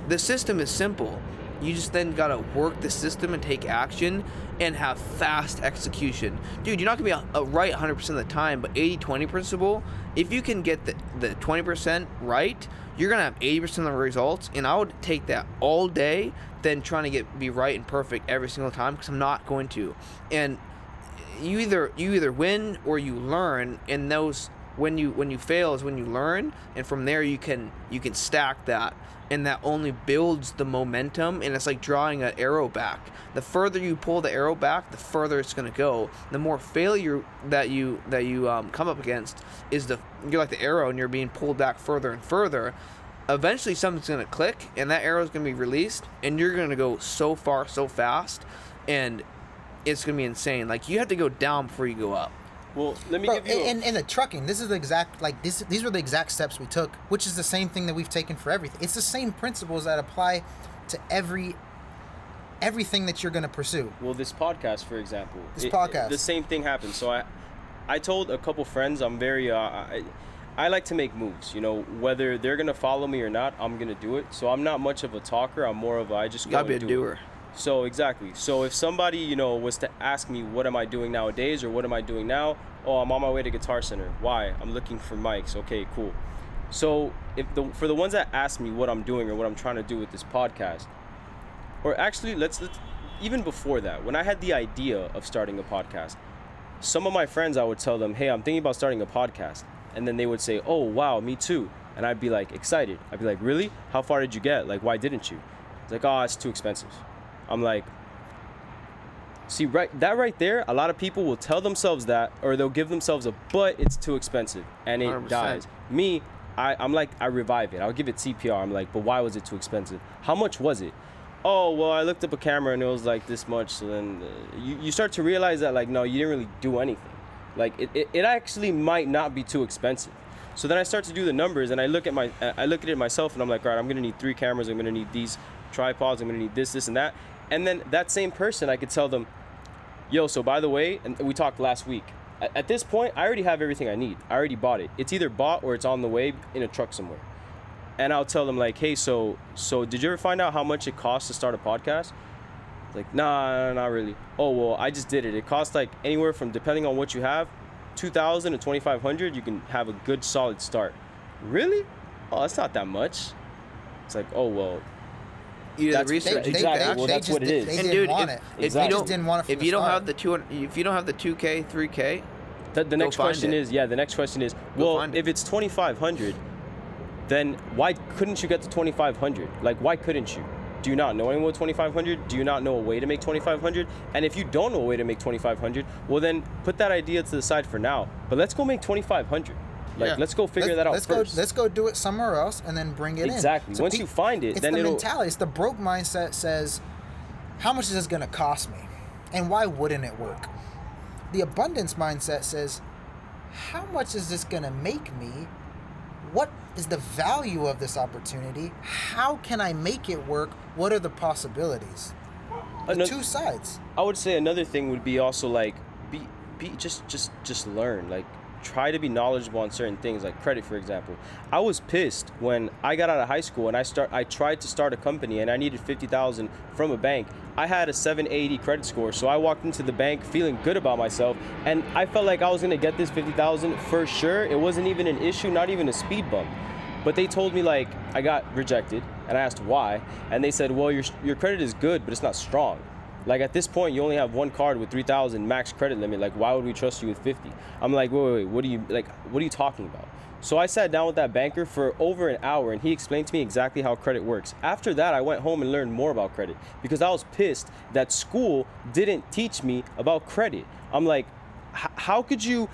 The system is simple. You just then got to work the system and take action and have fast execution. Dude, you're not going to be right 100% of the time, but 80-20 principle, if you can get the 20% right, you're going to have 80% of the results, and I would take that all day than trying to be right and perfect every single time, because I'm not going to. And you either win or you learn, and those when you fail is when you learn, and from there you can stack that, and that only builds the momentum, and it's like drawing an arrow back. The further you pull the arrow back, the further it's going to go. The more failure that you come up against is you're like the arrow and you're being pulled back further and further. Eventually something's going to click and that arrow is going to be released, and you're going to go so far so fast, and it's going to be insane. Like, you have to go down before you go up.
Well, let me give you
in the trucking, this is the exact, like, these were the exact steps we took, which is the same thing that we've taken for everything. It's the same principles that apply to everything that you're going to pursue.
Well, this podcast, for example.
The
same thing happened. So I told a couple friends I'm very I like to make moves, whether they're going to follow me or not, I'm going to do it. So I'm not much of a talker. I'm more of I just go and do it.
You gotta be a doer.
So exactly. So if somebody, was to ask me what am I doing nowadays or what am I doing now? Oh, I'm on my way to Guitar Center. Why? I'm looking for mics. Okay, cool. So for the ones that ask me what I'm doing or what I'm trying to do with this podcast, or actually let's even before that, when I had the idea of starting a podcast, some of my friends, I would tell them, hey, I'm thinking about starting a podcast. And then they would say, oh, wow, me too. And I'd be like, excited. I'd be like, really? How far did you get? Like, why didn't you? It's like, oh, it's too expensive. I'm like, see, right there, a lot of people will tell themselves that, or they'll give themselves a, but it's too expensive, and it
100%.
dies. Me, I'm like, I revive it. I'll give it CPR. I'm like, but why was it too expensive? How much was it? Oh, well, I looked up a camera and it was like this much. So then you start to realize that, like, no, you didn't really do anything. Like, it actually might not be too expensive. So then I start to do the numbers, and I look at it myself, and I'm like, all right, I'm gonna need 3 cameras, I'm gonna need these tripods, I'm gonna need this, and that. And then that same person, I could tell them, yo, so by the way, and we talked last week, at this point, I already have everything I need. I already bought it. It's either bought or it's on the way in a truck somewhere. And I'll tell them, like, hey, so did you ever find out how much it costs to start a podcast? Like, nah, not really. Oh, well, I just did it. It costs like anywhere from, depending on what you have, $2,000 to $2,500. You can have a good solid start. Really? Oh, that's not that much. It's like, oh, well,
You did
that's
the research.
exactly. Well, that's what it is.
They
And
didn't
dude,
want
if,
it.
if
Exactly.
you
Just
don't,
didn't want it from
if
the
you don't
start.
have the 200, if you don't have the 2K, 3K,
The next
find
question
it.
is, the next question is,
Go
well,
find it.
if it's 2,500, then why couldn't you get to 2,500? Like, why couldn't you? Do you not know anyone with 2,500? Do you not know a way to make 2,500? And if you don't know a way to make 2,500, well, then put that idea to the side for now. But let's go make 2,500. Like,
Yeah.
let's go figure that out first.
Let's go do it somewhere else and then bring it in.
Exactly. Once you find it,
it's
then
the
it'll.
mentality. It's the broke mindset says, how much is this going to cost me? And why wouldn't it work? The abundance mindset says, how much is this going to make me? What is the value of this opportunity? How can I make it work? What are the possibilities? The two sides.
I would say another thing would be also like just learn. Like, try to be knowledgeable on certain things, like credit, for example. I was pissed when I got out of high school and I tried to start a company and I needed $50,000 from a bank. I had a 780 credit score, so I walked into the bank feeling good about myself, and I felt like I was gonna get this $50,000 for sure. It wasn't even an issue, not even a speed bump. But they told me, like, I got rejected, and I asked why, and they said, well, your credit is good, but it's not strong. Like, at this point, you only have one card with 3,000 max credit limit. Like, why would we trust you with 50? I'm like, wait, what are you talking about? So I sat down with that banker for over an hour, and he explained to me exactly how credit works. After that, I went home and learned more about credit because I was pissed that school didn't teach me about credit. I'm like, how could you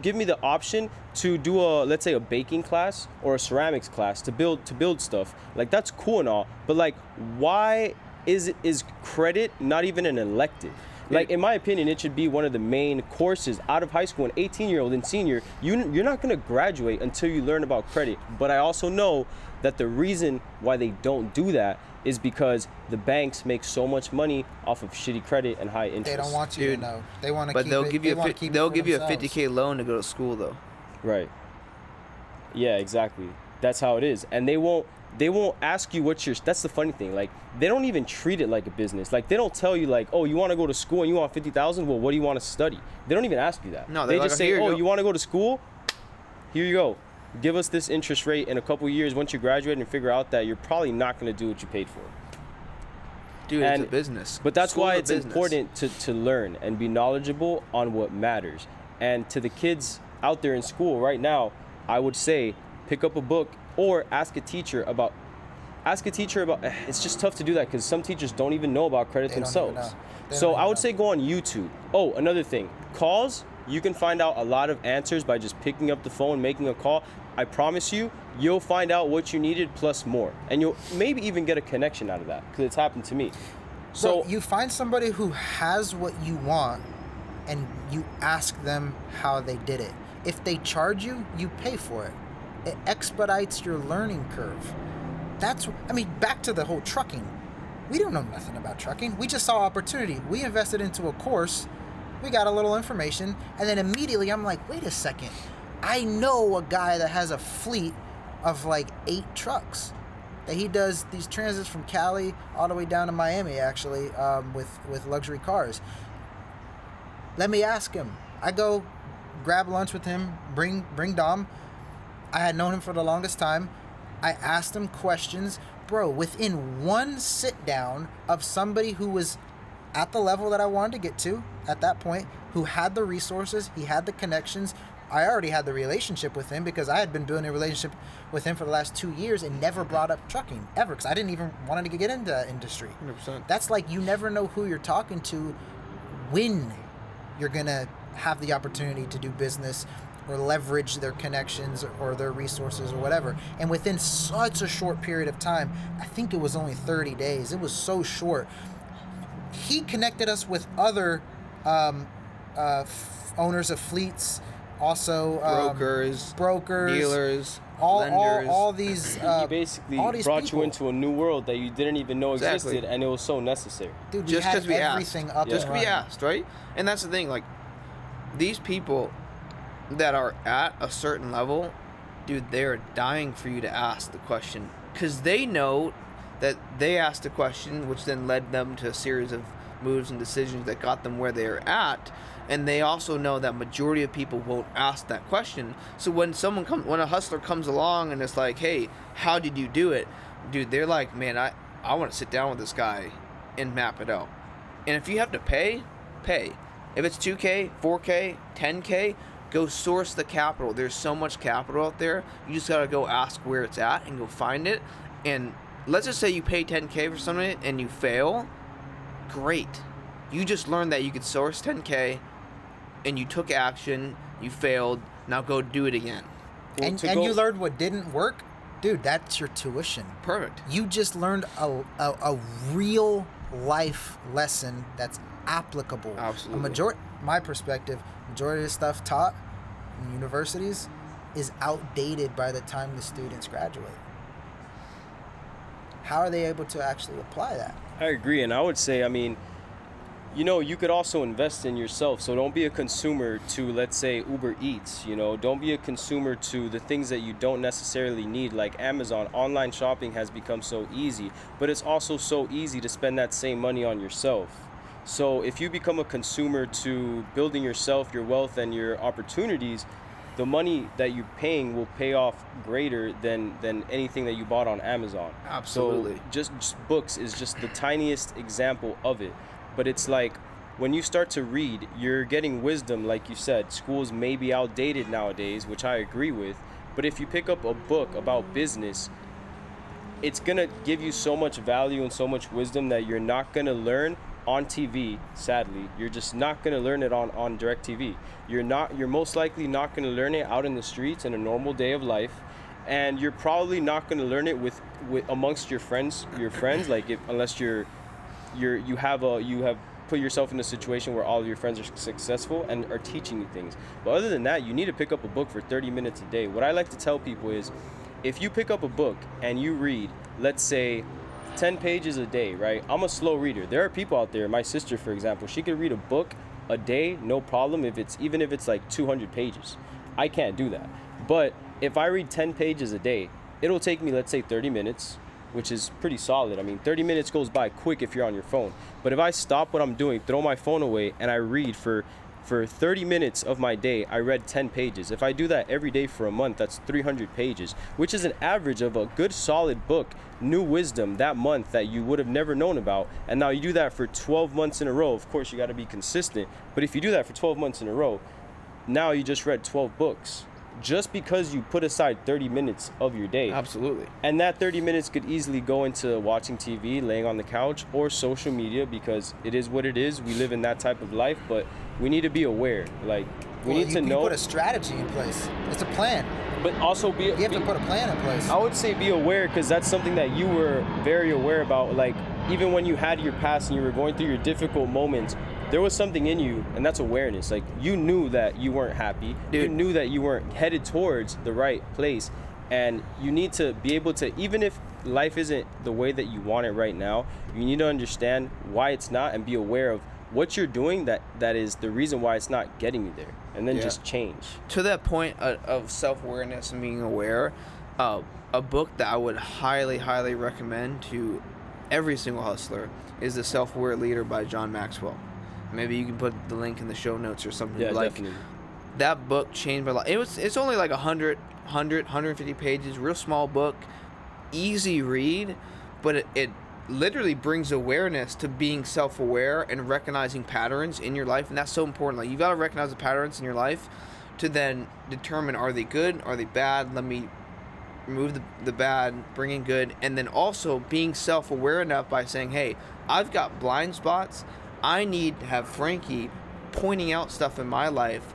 give me the option to do let's say a baking class or a ceramics class to build stuff? Like, that's cool and all, but like, why is credit not even an elective? Like, in my opinion, it should be one of the main courses out of high school. An 18-year-old and senior, you're not going to graduate until you learn about credit. But I also know that the reason why they don't do that is because the banks make so much money off of shitty credit and high interest.
They don't want you
Dude,
to know. They want to
but
keep
they'll
it.
give
They
you
wanna keep it
they'll
for
give you a
themselves.
50K loan to go to school though.
Right. Yeah, exactly. That's how it is. And they won't ask you that's the funny thing. Like, they don't even treat it like a business. Like, they don't tell you, like, oh, you want to go to school and you want 50,000? Well, what do you want to study? They don't even ask you that.
No,
they
they're
just
like,
say,
"Here you
oh,
go."
you want to go to school? Here you go. Give us this interest rate in a couple years. Once you graduate and figure out that you're probably not going to do what you paid for.
Dude, it's a business.
But that's
School's
why
a
it's
business.
important to learn and be knowledgeable on what matters. And to the kids out there in school right now, I would say pick up a book or ask a teacher about. It's just tough to do that because some teachers don't even know about credit
They don't
themselves.
even know. They
So
don't
I
even
would
know.
say go on YouTube. Oh, another thing, calls. You can find out a lot of answers by just picking up the phone, making a call. I promise you'll find out what you needed plus more, and you'll maybe even get a connection out of that because it's happened to me. So
Bro, you find somebody who has what you want, and you ask them how they did it. If they charge you, you pay for it. It expedites your learning curve. Back to the whole trucking. We don't know nothing about trucking. We just saw opportunity. We invested into a course. We got a little information, and then immediately I'm like, wait a second. I know a guy that has a fleet of like 8 trucks. That he does these transits from Cali all the way down to Miami, actually, with luxury cars. Let me ask him. I go grab lunch with him, bring Dom. I had known him for the longest time. I asked him questions. Bro, within one sit down of somebody who was at the level that I wanted to get to at that point, who had the resources, he had the connections. I already had the relationship with him because I had been building a relationship with him for the last 2 years and never brought up trucking ever because I didn't even want to get into that industry.
100%.
That's like, you never know who you're talking to when you're going to have the opportunity to do business or leverage their connections or their resources or whatever. And within such a short period of time, I think it was only 30 days. It was so short. He connected us with other owners of fleets, also brokers,
dealers,
lenders. All these.
He basically
all these
brought
people.
You into a new world that you didn't even know existed,
Exactly.
and it was so necessary.
Dude,
just because we
everything
asked.
up
Just
and
because we
running.
asked, right? And that's the thing. Like, these people that are at a certain level, dude, they're dying for you to ask the question because they know that they asked a question, which then led them to a series of moves and decisions that got them where they're at. And they also know that majority of people won't ask that question. So when when a hustler comes along and it's like, hey, how did you do it? Dude, they're like, man, I want to sit down with this guy and map it out. And if you have to pay. If it's 2K, 4K, 10K, go source the capital. There's so much capital out there. You just got to go ask where it's at and go find it. And let's just say you pay 10K for something and you fail. Great. You just learned that you could source 10K and you took action, you failed, now go do it again.
And you learned what didn't work. Dude, that's your tuition.
Perfect.
You just learned a real life lesson that's applicable.
Absolutely.
My perspective, majority of the stuff taught in universities is outdated by the time the students graduate. How are they able to actually apply that?
I agree, and I would say, I mean, you know, you could also invest in yourself. So don't be a consumer to, let's say, Uber Eats, you know. Don't be a consumer to the things that you don't necessarily need, like Amazon. Online shopping has become so easy, but it's also so easy to spend that same money on yourself. So if you become a consumer to building yourself, your wealth, and your opportunities, the money that you're paying will pay off greater than anything that you bought on Amazon.
Absolutely.
So just books is just the tiniest example of it. But it's like when you start to read, you're getting wisdom, like you said. Schools may be outdated nowadays, which I agree with. But if you pick up a book about business, it's going to give you so much value and so much wisdom that you're not going to learn on TV, sadly. You're just not going to learn it on direct TV. You're most likely not going to learn it out in the streets in a normal day of life. And you're probably not going to learn it with amongst your friends, like unless you have put yourself in a situation where all of your friends are successful and are teaching you things. But other than that, you need to pick up a book for 30 minutes a day. What I like to tell people is, if you pick up a book and you read, let's say, 10 pages a day, right? I'm a slow reader. There are people out there, my sister, for example, she could read a book a day, no problem, even if it's like 200 pages. I can't do that. But if I read 10 pages a day, it'll take me, let's say, 30 minutes, which is pretty solid. I mean, 30 minutes goes by quick if you're on your phone. But if I stop what I'm doing, throw my phone away, and I read for 30 minutes of my day, I read 10 pages. If I do that every day for a month, that's 300 pages, which is an average of a good solid book, new wisdom that month that you would have never known about. And now you do that for 12 months in a row. Of course, you got to be consistent. But if you do that for 12 months in a row, now you just read 12 books. Just because you put aside 30 minutes of your day.
Absolutely.
And that 30 minutes could easily go into watching TV, laying on the couch, or social media, because it is what it is. We live in that type of life, but we need to be aware. Like, we need to know.
You put a strategy in place. It's a plan.
But also
you have to put a plan in place.
I would say be aware, because that's something that you were very aware about. Like, even when you had your past and you were going through your difficult moments, there was something in you, and that's awareness. Like, you knew that you weren't happy. Dude. You knew that you weren't headed towards the right place. And you need to be able to, even if life isn't the way that you want it right now, you need to understand why it's not and be aware of what you're doing that is the reason why it's not getting you there. And then just change.
To that point of self-awareness and being aware, a book that I would highly, highly recommend to every single hustler is The Self-Aware Leader by John Maxwell. Maybe you can put the link in the show notes or something.
Yeah,
like
definitely.
That book changed my life. It's only like 150 pages, real small book, easy read, but it literally brings awareness to being self-aware and recognizing patterns in your life. And that's so important. Like, you got to recognize the patterns in your life to then determine, are they good, are they bad? Let me remove the bad, bring in good. And then also being self-aware enough by saying, hey, I've got blind spots. I need to have Franky pointing out stuff in my life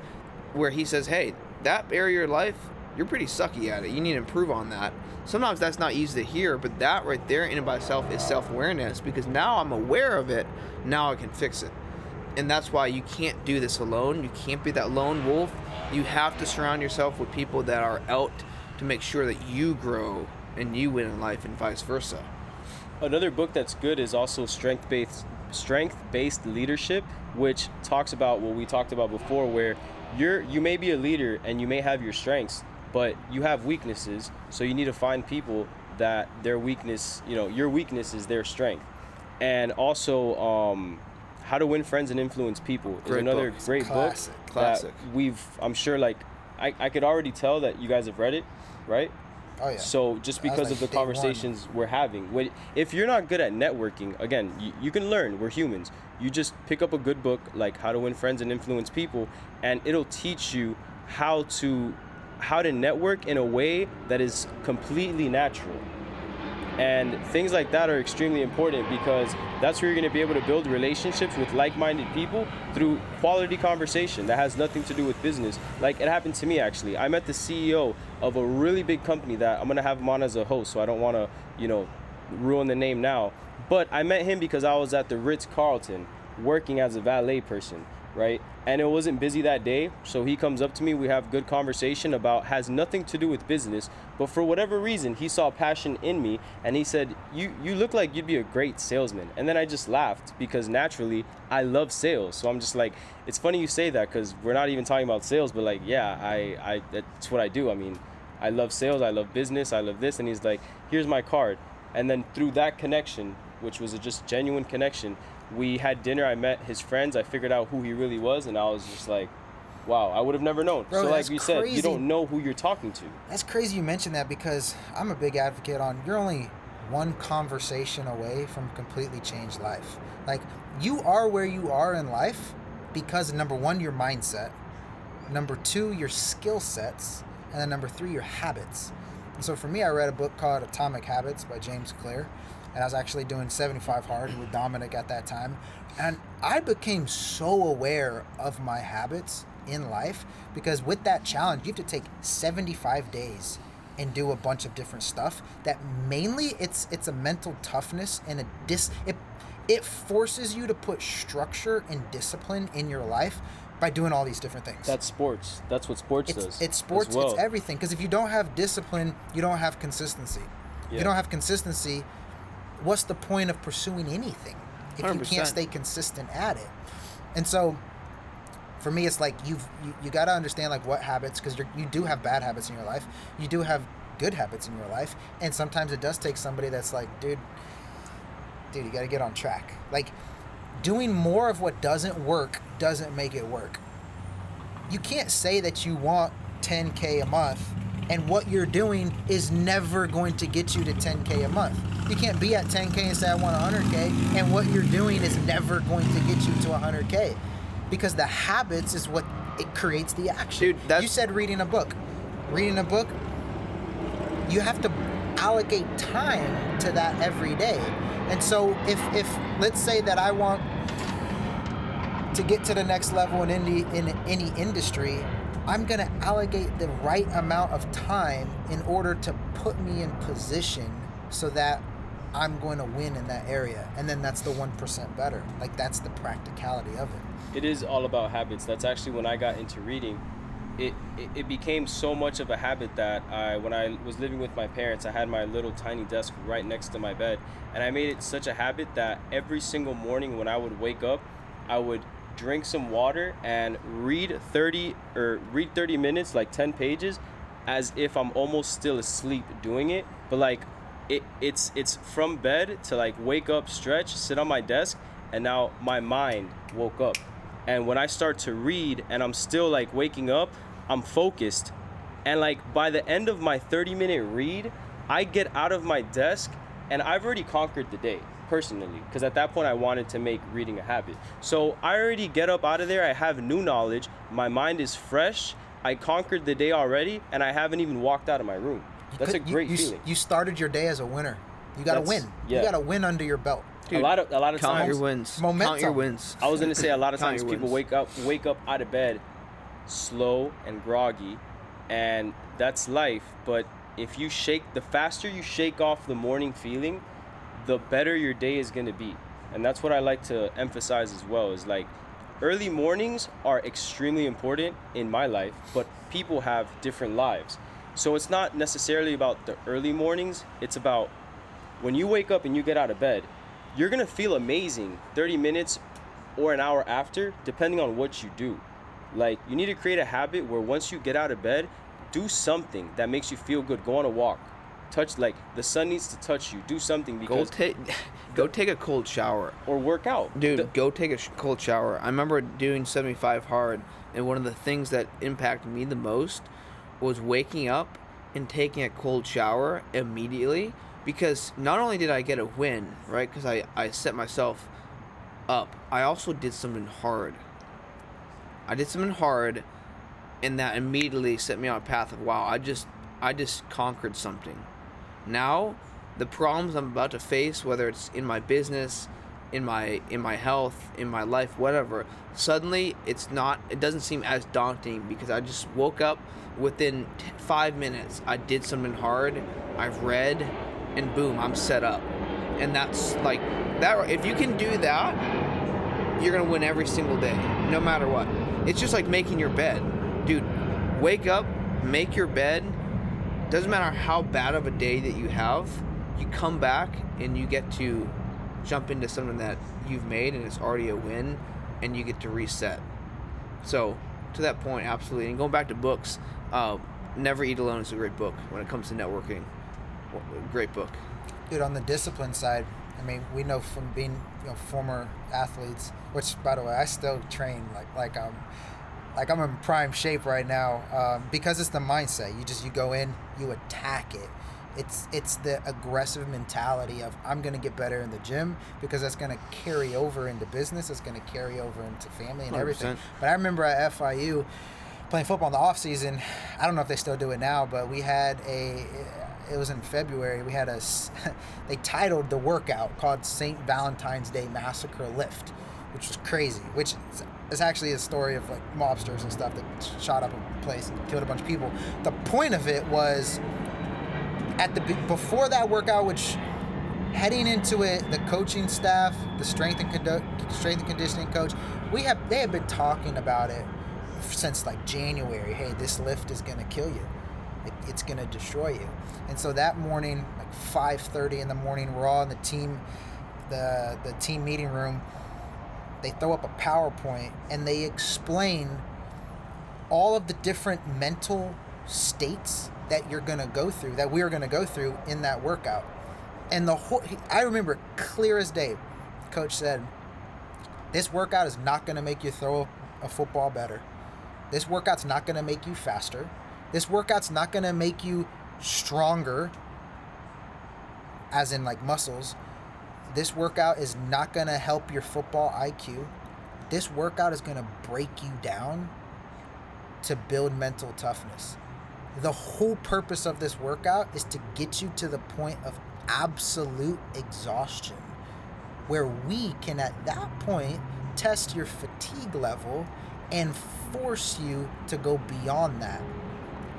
where he says, hey, that area of your life, you're pretty sucky at it. You need to improve on that. Sometimes that's not easy to hear, but that right there in and by itself is self-awareness, because now I'm aware of it. Now I can fix it. And that's why you can't do this alone. You can't be that lone wolf. You have to surround yourself with people that are out to make sure that you grow and you win in life, and vice versa.
Another book that's good is also strength-based leadership, which talks about what we talked about before, where you may be a leader and you may have your strengths, but you have weaknesses. So you need to find people that their weakness, your weakness is their strength. And also, How to Win Friends and Influence People is another great book.
Classic.
I'm sure, like, I could already tell that you guys have read it, right?
Oh yeah.
So just because of the conversations we're having, if you're not good at networking, again, you can learn. We're humans. You just pick up a good book like How to Win Friends and Influence People, and it'll teach you how to network in a way that is completely natural. And things like that are extremely important, because that's where you're going to be able to build relationships with like-minded people through quality conversation that has nothing to do with business. Like, it happened to me, actually. I met the CEO of a really big company that I'm going to have him on as a host, so I don't want to, ruin the name now. But I met him because I was at the Ritz-Carlton working as a valet person, right? And it wasn't busy that day, so he comes up to me, we have good conversation about, has nothing to do with business, but for whatever reason, he saw passion in me, and he said, you look like you'd be a great salesman. And then I just laughed, because naturally, I love sales. So I'm just like, it's funny you say that, because we're not even talking about sales, but like, yeah, I that's what I do. I mean, I love sales, I love business, I love this. And he's like, here's my card. And then through that connection, which was a just genuine connection, we had dinner, I met his friends, I figured out who he really was, and I was just like, wow, I would have never known.
Bro,
so like you said,
crazy.
you don't know who you're talking to.
That's crazy you mentioned that, because I'm a big advocate on, you're only one conversation away from completely changed life. Like, you are where you are in life because, number one, your mindset, number two, your skill sets, and then number three, your habits. And so for me, I read a book called Atomic Habits by James Clear. And I was actually doing 75 hard with Dominic at that time. And I became so aware of my habits in life, because with that challenge, you have to take 75 days and do a bunch of different stuff that mainly it's a mental toughness and it forces you to put structure and discipline in your life by doing all these different things.
That's sports. That's what sports does.
It's sports,
well.
It's everything. Because if you don't have discipline, you don't have consistency.
Yeah.
You don't have consistency, what's the point of pursuing anything if
100%.
you can't stay consistent at it? And so for me, it's like you got to understand like what habits, because you do have bad habits in your life, you do have good habits in your life, and sometimes it does take somebody that's like, dude, you got to get on track. Like, doing more of what doesn't work doesn't make it work. You can't say that you want 10K a month and what you're doing is never going to get you to 10K a month. You can't be at 10K and say I want 100K, and what you're doing is never going to get you to 100K, because the habits is what it creates the action.
Dude,
you said reading a book, you have to allocate time to that every day. And so if let's say that I want to get to the next level in any industry, I'm going to allocate the right amount of time in order to put me in position so that I'm going to win in that area. And then that's the 1% better. Like, that's the practicality of it.
It is all about habits. That's actually when I got into reading. It became so much of a habit that when I was living with my parents, I had my little tiny desk right next to my bed. And I made it such a habit that every single morning when I would wake up, I would drink some water and read 30 minutes, like 10 pages, as if I'm almost still asleep doing it. But like it's from bed to like wake up, stretch, sit on my desk, and now my mind woke up. And when I start to read and I'm still like waking up, I'm focused. And like by the end of my 30-minute read, I get out of my desk and I've already conquered the day. personally, because at that point I wanted to make reading a habit. So I already get up out of there, I have new knowledge, my mind is fresh, I conquered the day already, and I haven't even walked out of my room. That's a great feeling.
You started your day as a winner. You got to win.
Yeah.
You got to win under your belt.
Dude, a lot of
count
times,
your wins.
Momentum.
Count your wins.
I was gonna say a lot of
Count
times
your
people
wins.
wake up out of bed slow and groggy, and that's life. But if you the faster you shake off the morning feeling, the better your day is gonna be. And that's what I like to emphasize as well, is like early mornings are extremely important in my life, but people have different lives. So it's not necessarily about the early mornings, it's about when you wake up and you get out of bed, you're gonna feel amazing 30 minutes or an hour after, depending on what you do. Like, you need to create a habit where once you get out of bed, do something that makes you feel good. Go on a walk. Touch, like, the sun needs to touch you. Do something, because
Go take a cold shower.
or work out.
Dude, go take a cold shower. I remember doing 75 hard, and one of the things that impacted me the most was waking up and taking a cold shower immediately, because not only did I get a win, right, because I set myself up, I also did something hard. And that immediately set me on a path of, wow, I just conquered something. Now, the problems I'm about to face, whether it's in my business, in my health, in my life, whatever, suddenly it doesn't seem as daunting, because I just woke up within 5 minutes. I did something hard, I've read, and boom, I'm set up. And that's like that. If you can do that, you're gonna win every single day, no matter what. It's just like making your bed. Dude, wake up, make your bed. Doesn't matter how bad of a day that you have, you come back and you get to jump into something that you've made and it's already a win, and you get to reset. So, to that point, absolutely. And going back to books, Never Eat Alone is a great book when it comes to networking. Great book.
Dude, on the discipline side, I mean, we know from being former athletes, which, by the way, I still train like I'm in prime shape right now, because it's the mindset. You go in, you attack it. It's the aggressive mentality of, I'm going to get better in the gym, because that's going to carry over into business. It's going to carry over into family and
100%.
everything. But I remember at FIU playing football in the off season. I don't know if they still do it now, but we had it was in February. We had they titled the workout called St. Valentine's Day Massacre Lift, which was crazy, which is actually a story of like mobsters and stuff that shot up a place and killed a bunch of people. The point of it was, before that workout, which heading into it, the coaching staff, the strength and conditioning coach, they had been talking about it since like January. Hey, this lift is gonna kill you. It's gonna destroy you. And so that morning, like 5:30 in the morning, we're all in the team meeting room. They throw up a PowerPoint and they explain all of the different mental states that you're gonna go through, that we're gonna go through in that workout. And I remember clear as day, coach said, this workout is not gonna make you throw a football better. This workout's not gonna make you faster. This workout's not gonna make you stronger, as in like muscles. This workout is not gonna help your football IQ. This workout is gonna break you down to build mental toughness. The whole purpose of this workout is to get you to the point of absolute exhaustion, where we can at that point test your fatigue level and force you to go beyond that.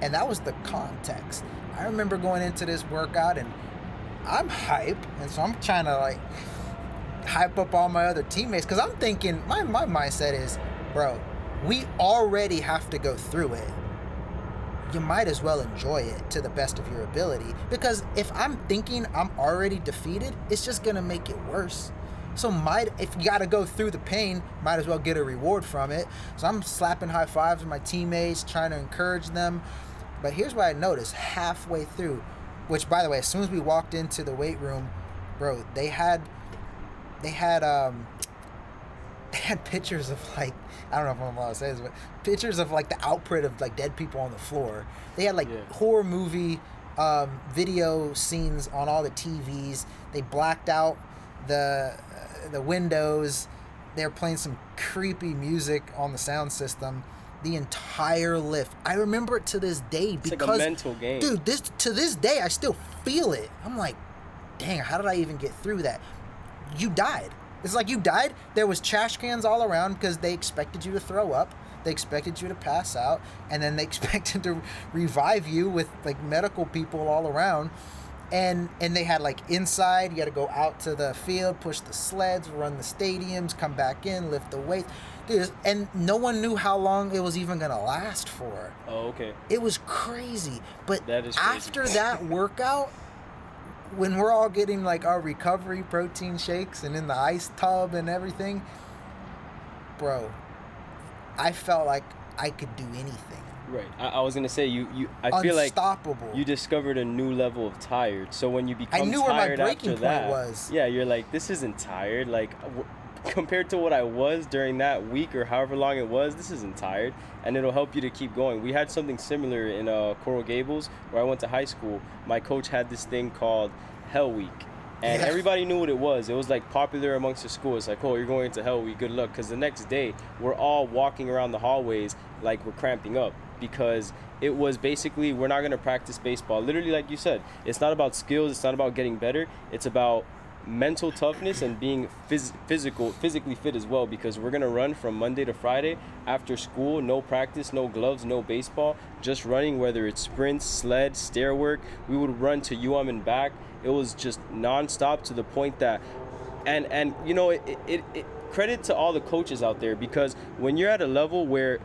And that was the context. I remember going into this workout and I'm hype, and so I'm trying to like hype up all my other teammates, because I'm thinking, my mindset is, bro, we already have to go through it. You might as well enjoy it to the best of your ability, because if I'm thinking I'm already defeated, it's just gonna make it worse. So if you gotta go through the pain, might as well get a reward from it. So I'm slapping high fives with my teammates, trying to encourage them. But here's what I noticed halfway through, which, by the way, as soon as we walked into the weight room, bro, they had pictures of, like, I don't know if I'm allowed to say this, but pictures of like the output of like dead people on the floor. They had like horror movie video scenes on all the TVs. They blacked out the windows. They're playing some creepy music on the sound system. The entire lift. I remember it to this day because,
it's like a mental game.
Dude, to this day I still feel it. I'm like, dang, how did I even get through that? You died. It's like you died. There was trash cans all around because they expected you to throw up. They expected you to pass out, and then they expected to revive you with like medical people all around. And they had like inside, you got to go out to the field, push the sleds, run the stadiums, come back in, lift the weights. Dude, and no one knew how long it was even going to last for.
Oh, okay.
It was crazy. But
that is crazy.
After that workout, when we're all getting like our recovery protein shakes and in the ice tub and everything, bro, I felt like I could do anything.
Right. I was gonna say I feel like
unstoppable.
You discovered a new level of tired. So when you become
I knew
tired
where my breaking
after
point
that,
was.
Yeah, you're like, this isn't tired. Like compared to what I was during that week or however long it was, this isn't tired, and it'll help you to keep going. We had something similar in Coral Gables, where I went to high school. My coach had this thing called Hell Week. And everybody knew what it was. It was like popular amongst the school. It's like, oh, you're going into Hell Week, good luck. Because the next day, we're all walking around the hallways like we're cramping up. Because it was basically, we're not going to practice baseball. Literally, like you said, it's not about skills. It's not about getting better. It's about mental toughness and being physically fit as well. Because we're going to run from Monday to Friday after school. No practice, no gloves, no baseball. Just running, whether it's sprints, sled, stair work. We would run to UM and back. It was just nonstop to the point that, and you know, it credit to all the coaches out there, because when you're at a level where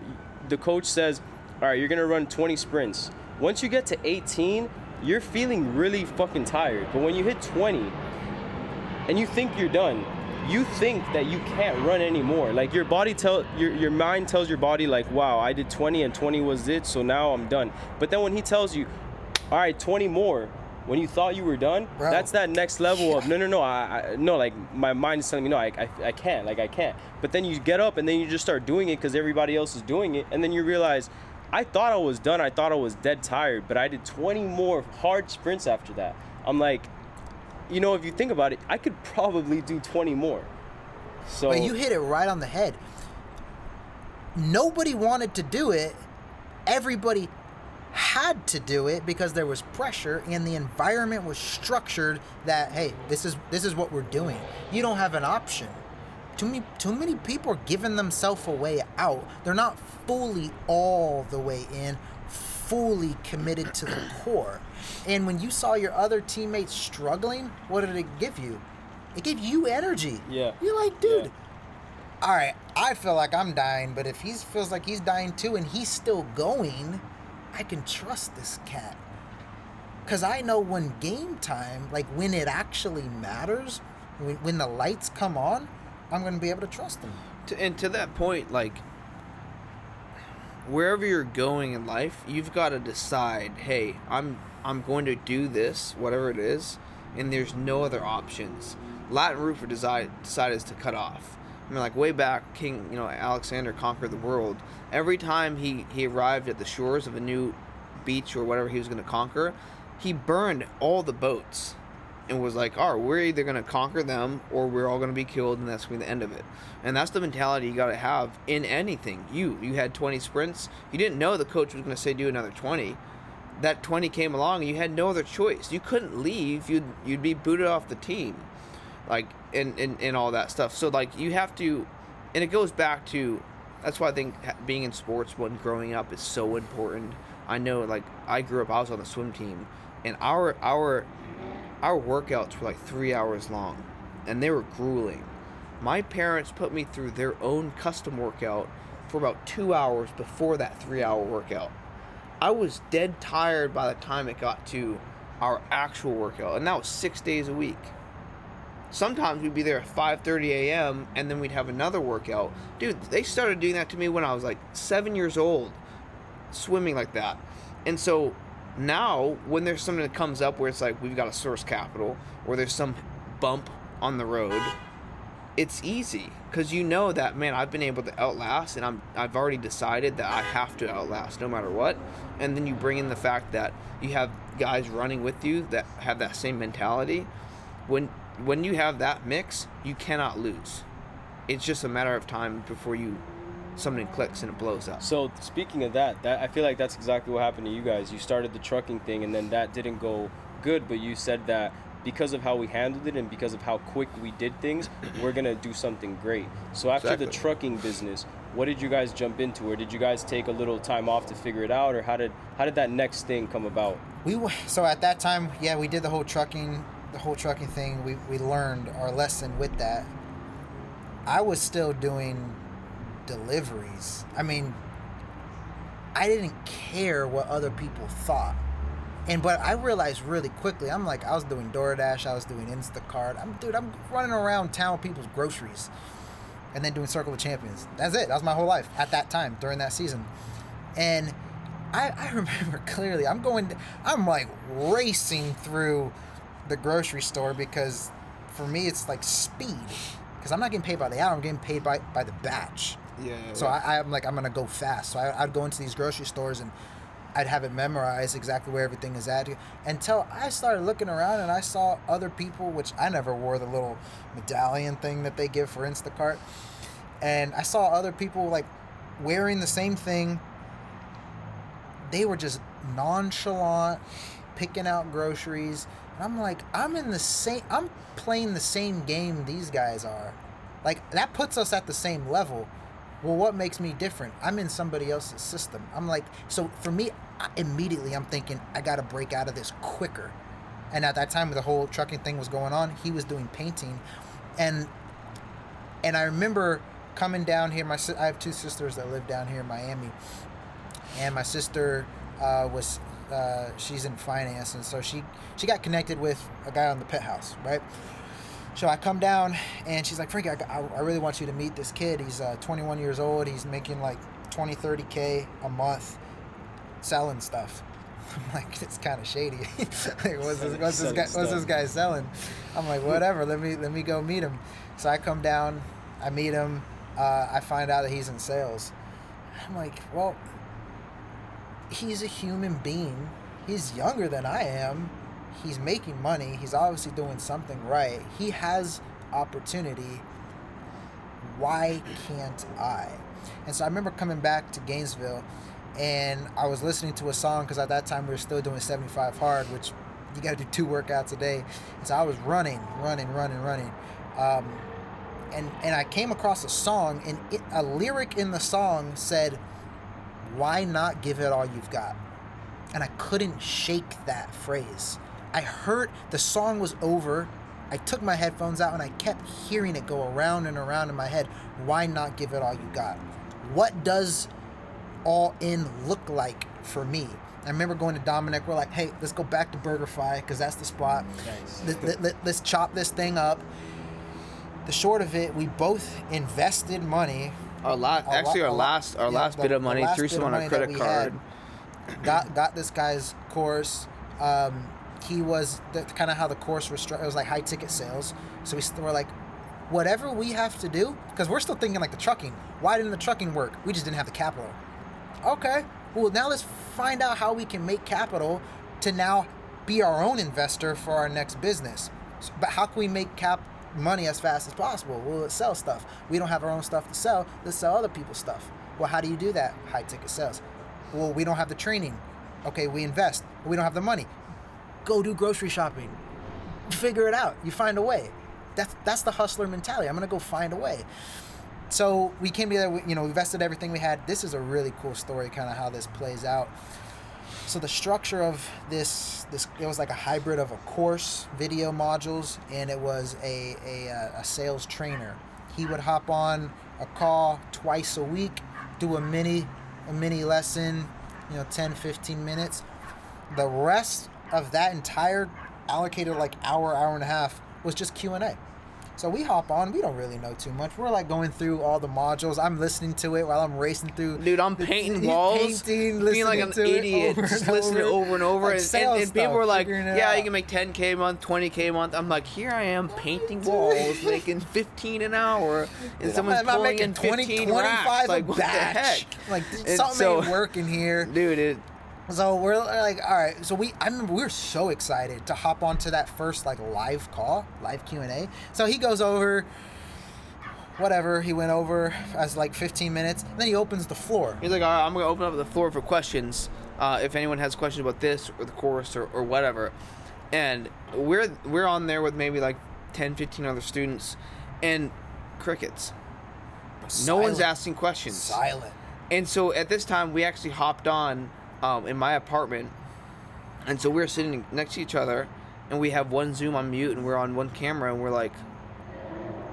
the coach says, all right, you're gonna run 20 sprints. Once you get to 18, you're feeling really fucking tired. But when you hit 20 and you think you're done, you think that you can't run anymore. Like your body your mind tells your body like, wow, I did 20 and 20 was it, so now I'm done. But then when he tells you, all right, 20 more, when you thought you were done, bro, that's that next level of no, I like my mind is telling me no, I can't, like I can't. But then you get up and then you just start doing it because everybody else is doing it, and then you realize, I thought I was done, I thought I was dead tired, but I did 20 more hard sprints after that. I'm like, you know, if you think about it, I could probably do 20 more. So
but you hit it right on the head. Nobody wanted to do it. Everybody had to do it because there was pressure and the environment was structured that, hey, this is what we're doing. You don't have an option. Too many people are giving themselves a way out. They're not fully all the way in, fully committed to the core. And when you saw your other teammates struggling, what did it give you? It gave you energy.
Yeah.
You're like, dude, all right, I feel like I'm dying, but if he feels like he's dying too and he's still going, I can trust this cat. Because I know when game time, like when it actually matters, when the lights come on, I'm going to be able to trust him.
And to that point, like, wherever you're going in life, you've got to decide, hey, I'm going to do this, whatever it is, and there's no other options. Latin Roofer decided to cut off. I mean, like, way back, King, Alexander conquered the world. Every time he arrived at the shores of a new beach or whatever he was going to conquer, he burned all the boats and was like, all right, we're either going to conquer them or we're all going to be killed, and that's going to be the end of it. And that's the mentality you got to have in anything. You had 20 sprints. You didn't know the coach was going to say do another 20. That 20 came along, and you had no other choice. You couldn't leave. You'd be booted off the team, like, and all that stuff. So, like, you have to, and it goes back to, that's why I think being in sports when growing up is so important. I know, like, I grew up, I was on the swim team, and our workouts were like 3 hours long, and they were grueling. My parents put me through their own custom workout for about 2 hours before that 3-hour workout. I was dead tired by the time it got to our actual workout, and that was 6 days a week. Sometimes we'd be there at 5:30 a.m., and then we'd have another workout. Dude, they started doing that to me when I was like 7 years old, swimming like that. And so now, when there's something that comes up where it's like we've got a source capital, or there's some bump on the road, it's easy because you know that, man, I've been able to outlast, and I've already decided that I have to outlast no matter what. And then you bring in the fact that you have guys running with you that have that same mentality. When when you have that mix, you cannot lose. It's just a matter of time before something clicks and it blows up.
So speaking of that I feel like that's exactly what happened to you guys. You started the trucking thing, and then that didn't go good, but you said that because of how we handled it and because of how quick we did things, we're gonna do something great. So after the trucking business, what did you guys jump into, or did you guys take a little time off to figure it out, or how did that next thing come about?
So at that time, yeah, we did the whole trucking thing. We learned our lesson with that. I was still doing deliveries. I mean, I didn't care what other people thought. But I realized really quickly, I was doing DoorDash, I was doing Instacart. I'm running around town with people's groceries and then doing Circle of Champions. That's it. That was my whole life at that time during that season. And I remember clearly, I'm like racing through the grocery store, because for me, it's like speed, because I'm not getting paid by the hour, I'm getting paid by the batch.
Yeah.
So I'm like, I'm going to go fast. So I'd go into these grocery stores and I'd have it memorized exactly where everything is at, until I started looking around and I saw other people, which I never wore the little medallion thing that they give for Instacart. And I saw other people like wearing the same thing. They were just nonchalant, picking out groceries. And I'm like, I'm playing the same game these guys are. Like, that puts us at the same level. Well, what makes me different? I'm in somebody else's system. I'm like, so for me, immediately I'm thinking, I got to break out of this quicker. And at that time, the whole trucking thing was going on. He was doing painting. And I remember coming down here. I have two sisters that live down here in Miami. And my sister she's in finance. And so she got connected with a guy on the pet house, right? So I come down, and she's like, Franky, I really want you to meet this kid. He's 21 years old. He's making like 20, 30K a month selling stuff. I'm like, it's kind of shady. Like, what's this guy selling? I'm like, whatever. Let me go meet him. So I come down, I meet him. I find out that he's in sales. I'm like, well, he's a human being. He's younger than I am. He's making money. He's obviously doing something right. He has opportunity. Why can't I? And so I remember coming back to Gainesville, and I was listening to a song, because at that time we were still doing 75 hard, which you got to do 2 workouts a day. And so I was running. And I came across a song, and a lyric in the song said, "Why not give it all you've got?" And I couldn't shake that phrase. I heard the song was over. I took my headphones out and I kept hearing it go around and around in my head. Why not give it all you got? What does all in look like for me? I remember going to Dominic. We're like, hey, let's go back to BurgerFi, because that's the spot. Nice. Let's chop this thing up. The short of it, we both invested money.
Our last bit of money through someone on a credit card.
Got this guy's course. He was kind of how the course was structured. It was like high ticket sales. So we're like, whatever we have to do, because we're still thinking like the trucking. Why didn't the trucking work? We just didn't have the capital. Okay, well, now let's find out how we can make capital to now be our own investor for our next business. But how can we make money as fast as possible? Well, let's sell stuff. We don't have our own stuff to sell. Let's sell other people's stuff. Well, how do you do that? High ticket sales. Well, we don't have the training. Okay, we invest. We don't have the money. Go do grocery shopping. Figure it out. You find a way. That's the hustler mentality. I'm gonna go find a way. So we came together. We invested everything we had. This is a really cool story, kind of how this plays out. So the structure of this it was like a hybrid of a course, video modules, and it was a sales trainer. He would hop on a call twice a week, do a mini lesson, 10, 15 minutes. The rest of that entire allocated like hour and a half was just Q&A. So we hop on. We don't really know too much. We're like going through all the modules. I'm listening to it while I'm racing through.
Dude, I'm painting walls, being like an idiot, just listening over and over.
Like
and people were like, yeah, you can make 10K a month, 20K a month. I'm like, here I am painting walls, making 15 an hour, and someone's pulling in 15 racks. Like, what the heck?
Like, something ain't working here.
Dude,
So we're like, all right. So I remember we were so excited to hop onto that first like live call, live Q&A. So he goes over, whatever. He went over as like 15 minutes. And then he opens the floor.
He's like, all right, I'm going to open up the floor for questions. If anyone has questions about this or the course or whatever. And we're on there with maybe like 10, 15 other students, and crickets.
Silent.
No one's asking questions.
Silent.
And so at this time, we actually hopped on in my apartment. And so we're sitting next to each other, and we have one Zoom on mute, and we're on one camera, and we're like,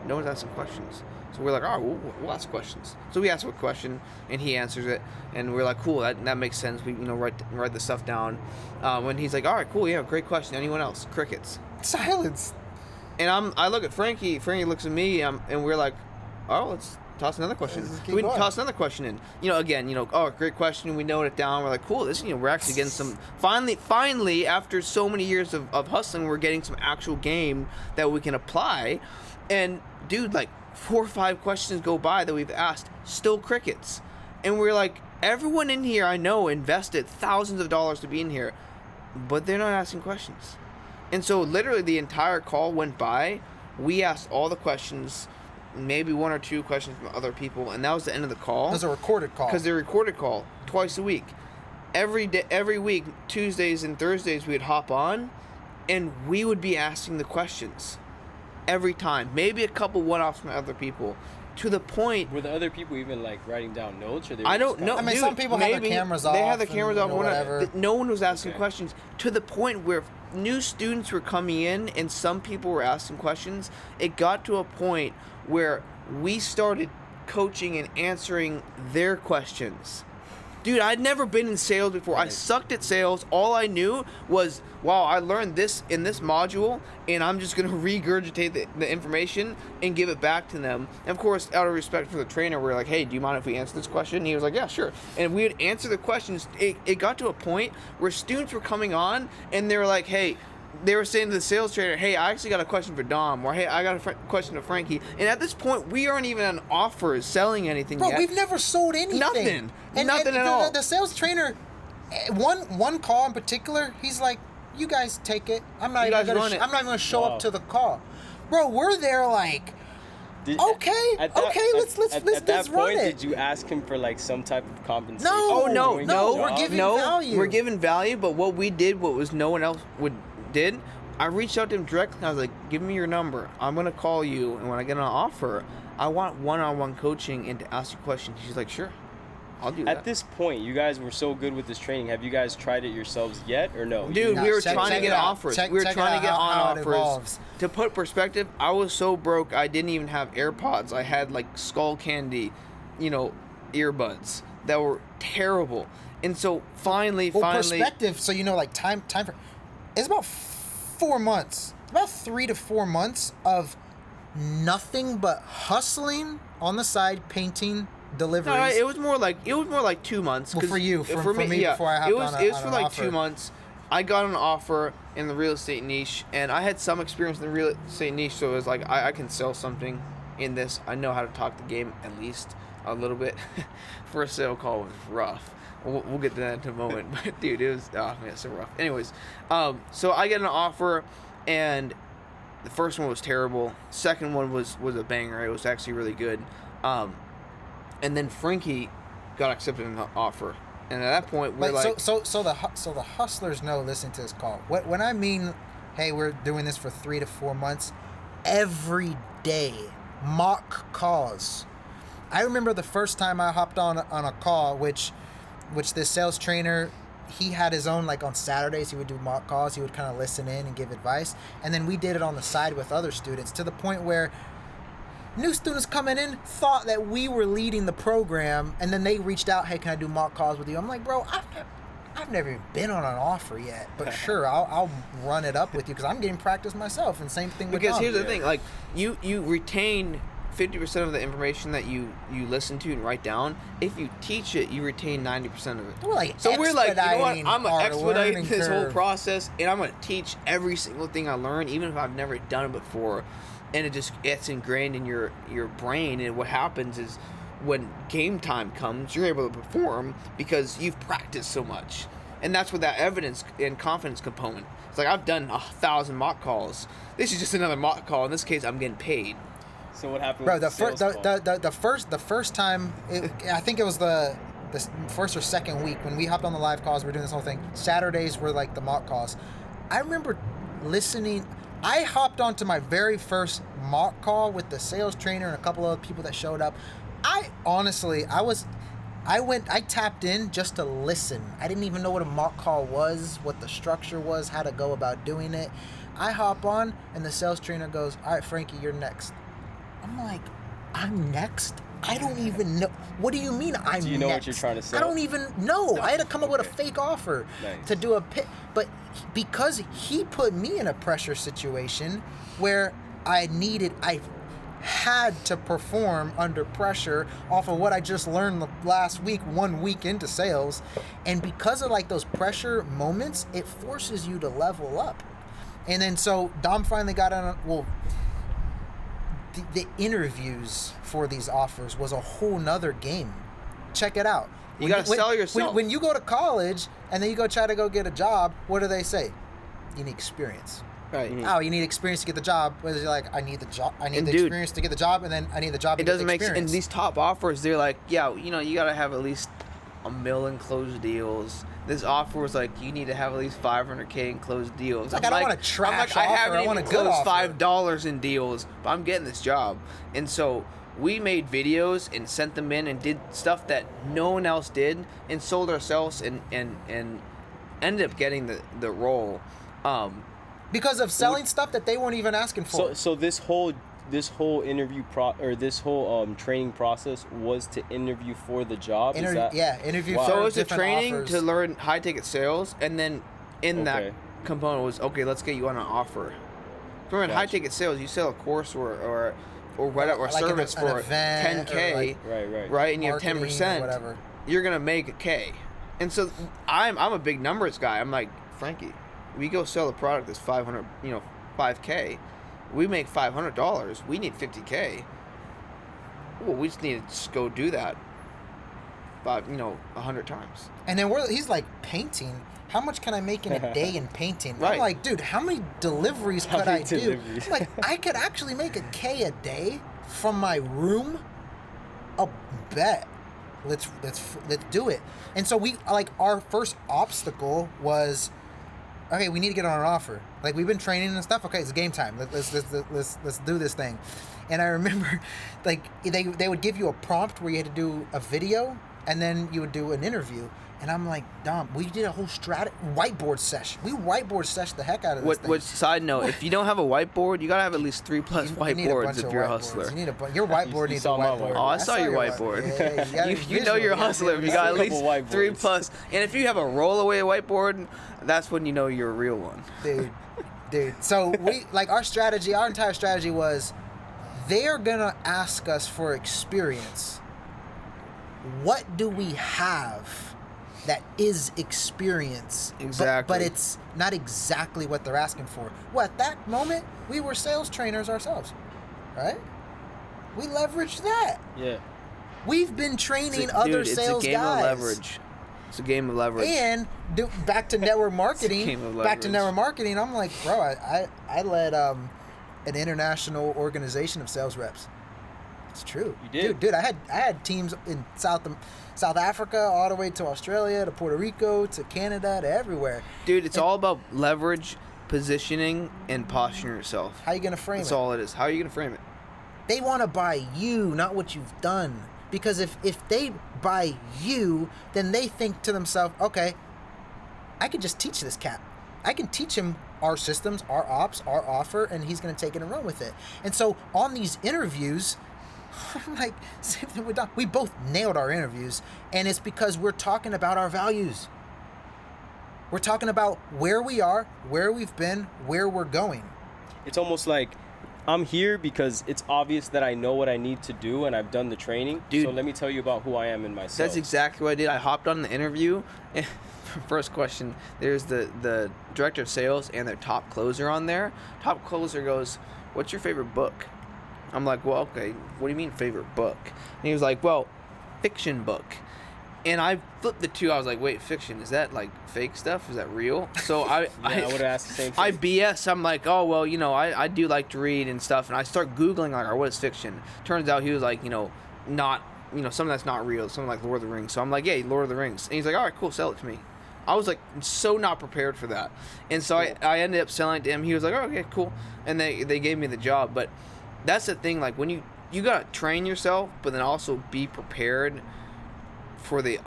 no one's asking questions. So we're like, all right, we'll ask questions. So we ask him a question, and he answers it, and we're like, cool, that makes sense. We write the stuff down. When he's like, all right, cool, yeah, great question. Anyone else? Crickets.
Silence.
And I look at Franky. Franky looks at me, and we're like, oh, let's toss another question. We toss another question in. Again, oh, great question. We note it down. We're like, cool. This, we're actually getting some. Finally, after so many years of hustling, we're getting some actual game that we can apply. And dude, like 4 or 5 questions go by that we've asked, still crickets. And we're like, everyone in here I know invested thousands of dollars to be in here, but they're not asking questions. And so literally the entire call went by. We asked all the questions, maybe 1 or 2 questions from other people, and that was the end of the call.
It was a recorded call.
Because they're a recorded call twice a week. Every day, every week, Tuesdays and Thursdays, we would hop on, and we would be asking the questions every time. Maybe a couple one-offs from other people. To the point...
Were the other people even, like, writing down notes? Or they were
I don't know.
I mean,
dude,
some people have their cameras off.
They had their cameras off.
Whatever.
No one was asking questions. To the point where new students were coming in and some people were asking questions. It got to a point where we started coaching and answering their questions. Dude, I'd never been in sales before. Right. I sucked at sales. All I knew was, wow, I learned this in this module, and I'm just going to regurgitate the information and give it back to them. And of course, out of respect for the trainer, we're like, hey, do you mind if we answer this question? And he was like, yeah, sure. And we would answer the questions. It got to a point where students were coming on, and they were like, hey, they were saying to the sales trainer, hey, I actually got a question for Dom, or hey, I got a question to Franky. And at this point, we aren't even on offers selling anything yet.
Bro, we've never sold anything.
Nothing.
And
Nothing at all.
The sales trainer, one call in particular, he's like, you guys take it. I'm not even going to show up to the call. Bro, we're there like, let's run it.
Did you ask him for like some type of compensation?
No,
we're
giving value.
We're giving value, but what we did, what was no one else did, I reached out to him directly. I was like, give me your number. I'm going to call you, and when I get an offer, I want one-on-one coaching and to ask you questions. She's like, sure, I'll do that.
At this point, you guys were so good with this training. Have you guys tried it yourselves yet or no?
Dude, we were trying to get offers. We were trying to get on offers. To put perspective, I was so broke, I didn't even have AirPods. I had like Skull Candy, earbuds that were terrible. And so finally...
perspective, so like time for... It's about 4 months. About 3 to 4 months of nothing but hustling on the side, painting, deliveries.
No, it was more like 2 months.
Well, for you, for me, yeah. Before I hopped on
it was for like 2 months. I got an offer in the real estate niche, and I had some experience in the real estate niche, so it was like I can sell something in this. I know how to talk the game at least a little bit. First sale call was rough. We'll get to that in a moment, but dude, it was so rough. Anyways, so I get an offer, and the first one was terrible. Second one was a banger. It was actually really good. And then Franky got accepted in the offer, and at that point we're like,
so the hustlers know listening to this call. When I mean, hey, we're doing this for 3 to 4 months, every day, mock calls. I remember the first time I hopped on a call, which this sales trainer, he had his own, like on Saturdays, he would do mock calls. He would kind of listen in and give advice. And then we did it on the side with other students to the point where new students coming in thought that we were leading the program. And then they reached out, hey, can I do mock calls with you? I'm like, bro, I've never even been on an offer yet. But sure, I'll run it up with you because I'm getting practice myself. And same thing with
Because
Dom.
here's the thing, like you retain 50% of the information that you listen to and write down. If you teach it, you retain 90% of it.
We're like,
so we're like, you know what? I'm gonna expedite this whole
curve.
Process, and I'm gonna teach every single thing I learn, even if I've never done it before. And it's ingrained in your brain. And what happens is, when game time comes, you're able to perform because you've practiced so much. And that's where that evidence and confidence component. It's like, I've done 1,000 mock calls. This is just another mock call. In this case, I'm getting paid.
So what happened?
Bro,
with
the first time, I think it was the first or second week when we hopped on the live calls. We're doing this whole thing. Saturdays were like the mock calls. I remember listening. I hopped onto my very first mock call with the sales trainer and a couple of people that showed up. I tapped in just to listen. I didn't even know what a mock call was, what the structure was, how to go about doing it. I hop on and the sales trainer goes, "All right, Franky, you're next." I'm like, "I'm next? I don't even know. What do you mean I'm next?"
Do you know what you're trying to say?
I don't even know. I had to come up with a fake offer to do a pit. But because he put me in a pressure situation where I had to perform under pressure off of what I just learned last week, 1 week into sales. And because of like those pressure moments, it forces you to level up. And then so Dom finally got on, the interviews for these offers was a whole nother game. Check it out.
You got to sell yourself.
When you go to college and then you go try to go get a job, what do they say? You need experience.
Right.
Mm-hmm.
Oh, you need experience to get the job. Whereas you're like, I need the job. I need the experience to get the job, and then I need the job to get the experience.
It doesn't make sense. In these top offers, they're like, yeah, you know, you got to have at least $1 million closed deals. This offer was like, you need to have at least $500K in closed deals.
Like, I don't want a trash offer.
I haven't even closed
offer.
$5 in deals, but I'm getting this job. And so we made videos and sent them in and did stuff that no one else did and sold ourselves and ended up getting the role.
Because of selling stuff that they weren't even asking for.
So this whole interview training process was to interview for the job.
Interview.
Wow.
So it was a
different
training
offers.
to learn high ticket sales, and then in that component was, okay, let's get you on an offer. Remember, in high ticket sales, you sell a course or whatever, or
like
service
an
for
event
10K,
right,
and you have 10%.
Whatever.
You're gonna make a K. And so I'm a big numbers guy. I'm like, Franky, we go sell a product that's 5K. We make $500. We need 50K. Well, we just need to just go do that 100 times.
And then he's like, painting. How much can I make in a day in painting?
Right.
I'm like, dude, how many deliveries could I do? I'm like, I could actually make a K a day from my room. I'll bet. Let's do it. And so our first obstacle was, okay, we need to get on an offer. Like, we've been training and stuff. Okay, it's game time. Let's do this thing. And I remember, like, they would give you a prompt where you had to do a video, and then you would do an interview. And I'm like, Dom, we did a whole whiteboard session. We whiteboard session the heck out of this thing.
Which, side note, if you don't have a whiteboard, you gotta have at least 3+ whiteboards if you're a hustler.
Your whiteboard needs a whiteboard.
Oh, I saw your whiteboard.
Yeah,
you know you're a hustler if you got at least 3+. And if you have a rollaway whiteboard, that's when you know you're a real one.
Dude. So our entire strategy was, they're gonna ask us for experience. What do we have that is experience?
Exactly.
But it's not exactly what they're asking for. Well, at that moment, we were sales trainers ourselves, right? We leveraged that.
Yeah.
We've been training other sales guys.
It's a game of leverage. It's a game of leverage.
And back to network marketing.
It's a game of
Back to
leverage.
network marketing. I'm like, bro, I led an international organization of sales reps. It's true.
You did,
dude. I had teams in South Africa, all the way to Australia, to Puerto Rico, to Canada, to everywhere.
Dude, it's all about leverage, positioning, and posturing yourself.
How you gonna frame it?
That's all it is. How are you gonna frame it?
They want to buy you, not what you've done. Because if they buy you, then they think to themselves, okay, I could just teach this cat. I can teach him our systems, our ops, our offer, and he's going to take it and run with it. And so on these interviews, like, same thing with Dom. We both nailed our interviews, and it's because we're talking about our values. We're talking about where we are, where we've been, where we're going.
It's almost like, I'm here because it's obvious that I know what I need to do and I've done the training.
Dude,
so let me tell you about who I am in myself.
That's exactly what I did. I hopped on the interview. First question, there's the director of sales and their top closer on there. Top closer goes, what's your favorite book? I'm like, well, okay, what do you mean favorite book? And he was like, well, fiction book. And I flipped the two. I was like, wait, fiction, is that like fake stuff? Is that real? So I
I would have asked the same thing.
I BS. I'm like, oh, well, I do like to read and stuff. And I start Googling, like, what is fiction? Turns out he was like, not, something that's not real, something like Lord of the Rings. So I'm like, yeah, Lord of the Rings. And he's like, all right, cool, sell it to me. I was like, so not prepared for that. And so I ended up selling it to him. He was like, oh, okay, cool. And they gave me the job. But that's the thing, like, when you got to train yourself, but then also be prepared for the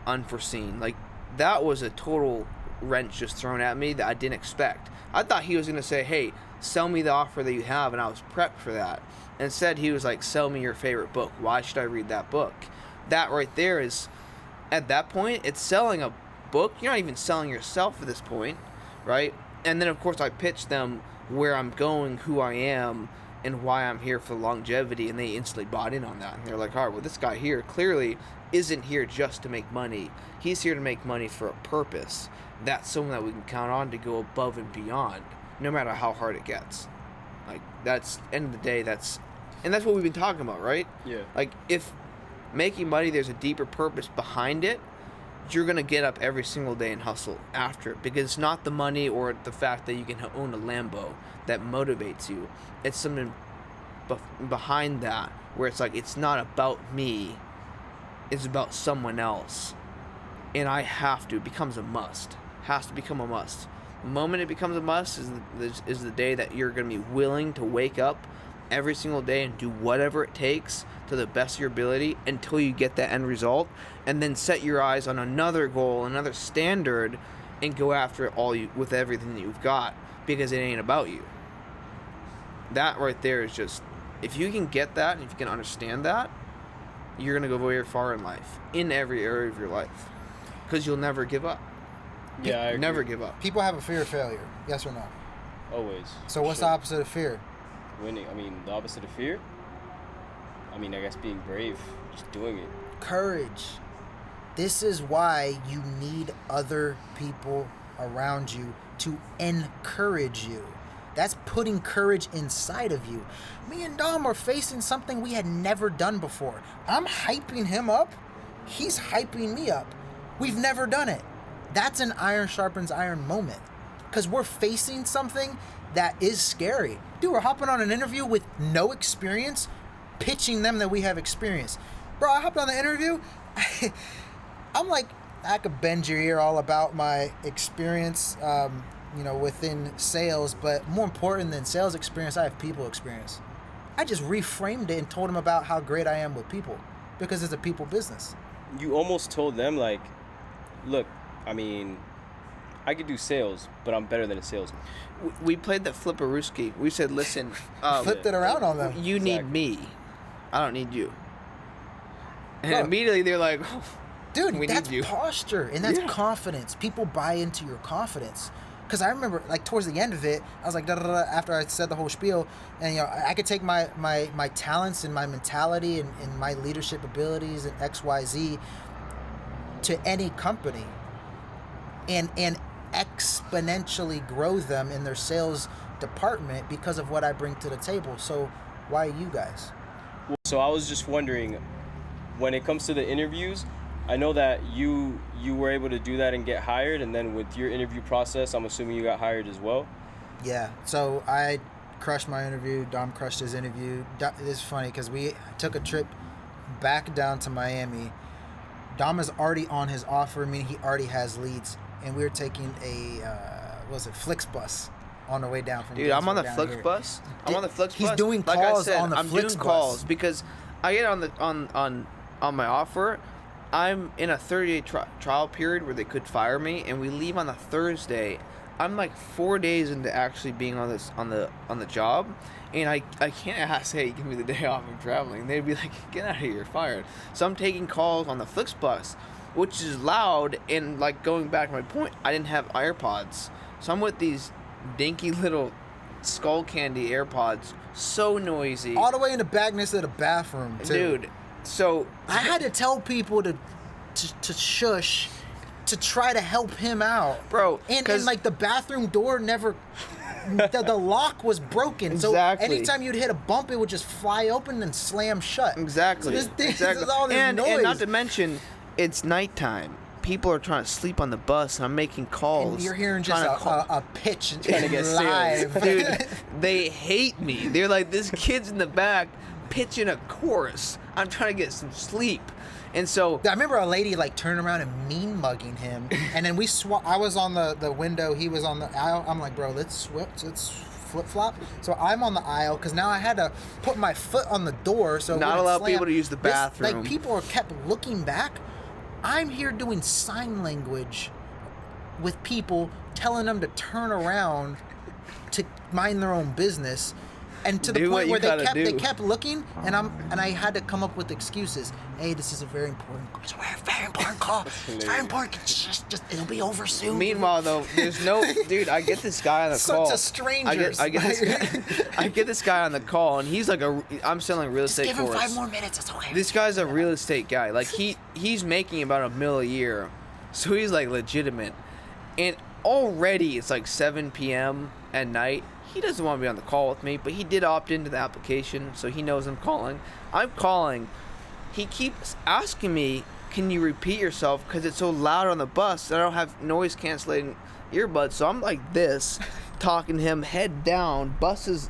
unforeseen. Like, that was a total wrench just thrown at me that I didn't expect. I thought he was going to say, hey, sell me the offer that you have, and I was prepped for that. Instead, he was like, sell me your favorite book. Why should I read that book? That right there is, at that point, it's selling a book. You're not even selling yourself at this point, right? And then, of course, I pitched them where I'm going, who I am, and why I'm here for longevity, and they instantly bought in on that. And they're like, all right, well, this guy here clearly isn't here just to make money. He's here to make money for a purpose. That's someone that we can count on to go above and beyond, no matter how hard it gets. Like, that's, end of the day, that's what we've been talking about, right?
Yeah.
Like, if making money, there's a deeper purpose behind it, you're going to get up every single day and hustle after it, because it's not the money or the fact that you can own a Lambo that motivates you. It's something behind that where it's like, it's not about me, it's about someone else. And I have to. It becomes a must. Has to become a must. The moment it becomes a must is the day that you're going to be willing to wake up every single day and do whatever it takes to the best of your ability until you get that end result, and then set your eyes on another goal, another standard, and go after it with everything that you've got, because it ain't about you. That right there is just, if you can get that, and if you can understand that, you're going to go very far in life, in every area of your life, because you'll never give up.
Yeah, I agree.
Never give up.
People have a fear of failure. Yes or no?
Always.
So what's the opposite of fear?
Winning. I mean, the opposite of fear? I mean, I guess being brave. Just doing it.
Courage. This is why you need other people around you to encourage you. That's putting courage inside of you. Me and Dom are facing something we had never done before. I'm hyping him up. He's hyping me up. We've never done it. That's an iron sharpens iron moment. Because we're facing something that is scary. Dude, we're hopping on an interview with no experience, pitching them that we have experience. Bro, I hopped on the interview. I'm like, I could bend your ear all about my experience, within sales, but more important than sales experience, I have people experience. I just reframed it and told them about how great I am with people, because it's a people business.
You almost told them, like, look, I mean, I could do sales, but I'm better than a salesman.
We played the flipperooski. We said, listen,
flipped it around on them.
You
Exactly.
need me. I don't need you. And
Bro.
immediately they're like, oh,
Dude,
we
that's
need you.
posture, and that's
Yeah.
confidence. People buy into your confidence. Because I remember, like, towards the end of it, I was like, da-da-da, after I said the whole spiel, and, I could take my talents and my mentality and my leadership abilities and XYZ to any company and exponentially grow them in their sales department because of what I bring to the table. So why you guys?
So I was just wondering, when it comes to the interviews, I know that you were able to do that and get hired, and then with your interview process, I'm assuming you got hired as well?
Yeah, so I crushed my interview. Dom crushed his interview. It's funny because we took a trip back down to Miami. Dom is already on his offer, meaning he already has leads, and we were taking a Flixbus on the way down from.
Dude, I'm on the
Gainesville down here.
Flixbus. I'm on the Flixbus.
He's doing
like
calls
I said,
on the
I'm doing
Flixbus.
calls because I get on my offer. I'm in a 30-day trial period where they could fire me, and we leave on a Thursday. I'm like 4 days into actually being on the job, and I can't ask, hey, give me the day off, I'm traveling. They'd be like, get out of here, you're fired. So I'm taking calls on the Flixbus, which is loud, and like going back to my point, I didn't have AirPods. So I'm with these dinky little skull candy AirPods, so noisy.
All the way in the back next to the bathroom, too.
Dude, so
I had to tell people to shush to try to help him out,
bro.
And like the bathroom door never, the lock was broken.
Exactly.
So anytime you'd hit a bump, it would just fly open and slam shut.
Exactly.
So this thing,
exactly.
This is all this
and
noise.
not to mention, it's nighttime. People are trying to sleep on the bus, and I'm making calls.
And you're hearing just a pitch
Trying to get
live.
Dude, they hate me. They're like, this kid's in the back pitching a chorus. I'm trying to get some sleep. And so
I remember a lady like turning around and mean mugging him, and then I was on the window, he was on the aisle. I'm like, bro, let's flip flop. So I'm on the aisle because now I had to put my foot on the door so
not allow people to use the bathroom.
Like people are kept looking back. I'm here doing sign language with people, telling them to turn around to mind their own business. And to the point where they kept looking, and I had to come up with excuses. Hey, this is a very important call. It's a very important call. It's very important. Just it'll be over soon.
Meanwhile, though, there's no dude. I get this guy on the call.
Such a stranger.
I get this guy on the call, and he's like I'm selling real estate.
Just give him 5 more minutes. It's okay.
This guy's a real estate guy. Like he's making about $1 million a year, so he's like legitimate. And already it's like 7 p.m. at night. He doesn't want to be on the call with me, but he did opt into the application, so he knows I'm calling. I'm calling. He keeps asking me, can you repeat yourself? Because it's so loud on the bus that I don't have noise canceling earbuds. So I'm like this, talking to him, head down. Bus is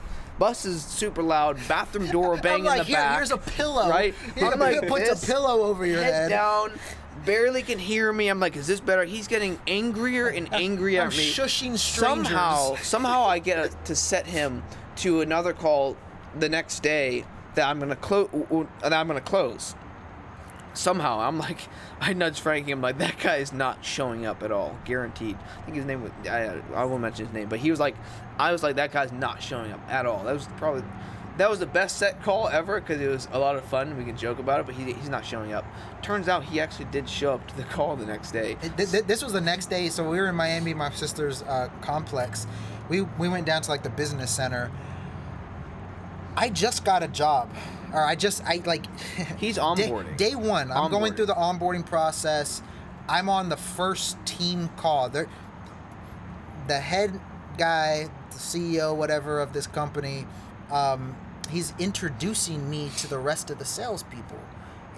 super loud. Bathroom door banging
like,
in the back.
Here's a pillow.
Right?
I'm like, puts a pillow over your head.
Down. Barely can hear me. I'm like, is this better? He's getting angrier and angrier at me.
Shushing strangers.
Somehow I get to set him to another call the next day that I'm gonna close. Somehow I'm like, I nudge Frankie. I'm like, that guy is not showing up at all, guaranteed. I think his name was I won't mention his name, but he was like, I was like, that guy's not showing up at all. That was the best set call ever because it was a lot of fun. We can joke about it, but he's not showing up. Turns out he actually did show up to the call the next day.
This was the next day. So we were in Miami, my sister's complex. We went down to like the business center. I just got a job.
He's onboarding.
Day one. I'm going through the onboarding process. I'm on the first team call. The head guy, the CEO, whatever of this company, he's introducing me to the rest of the salespeople.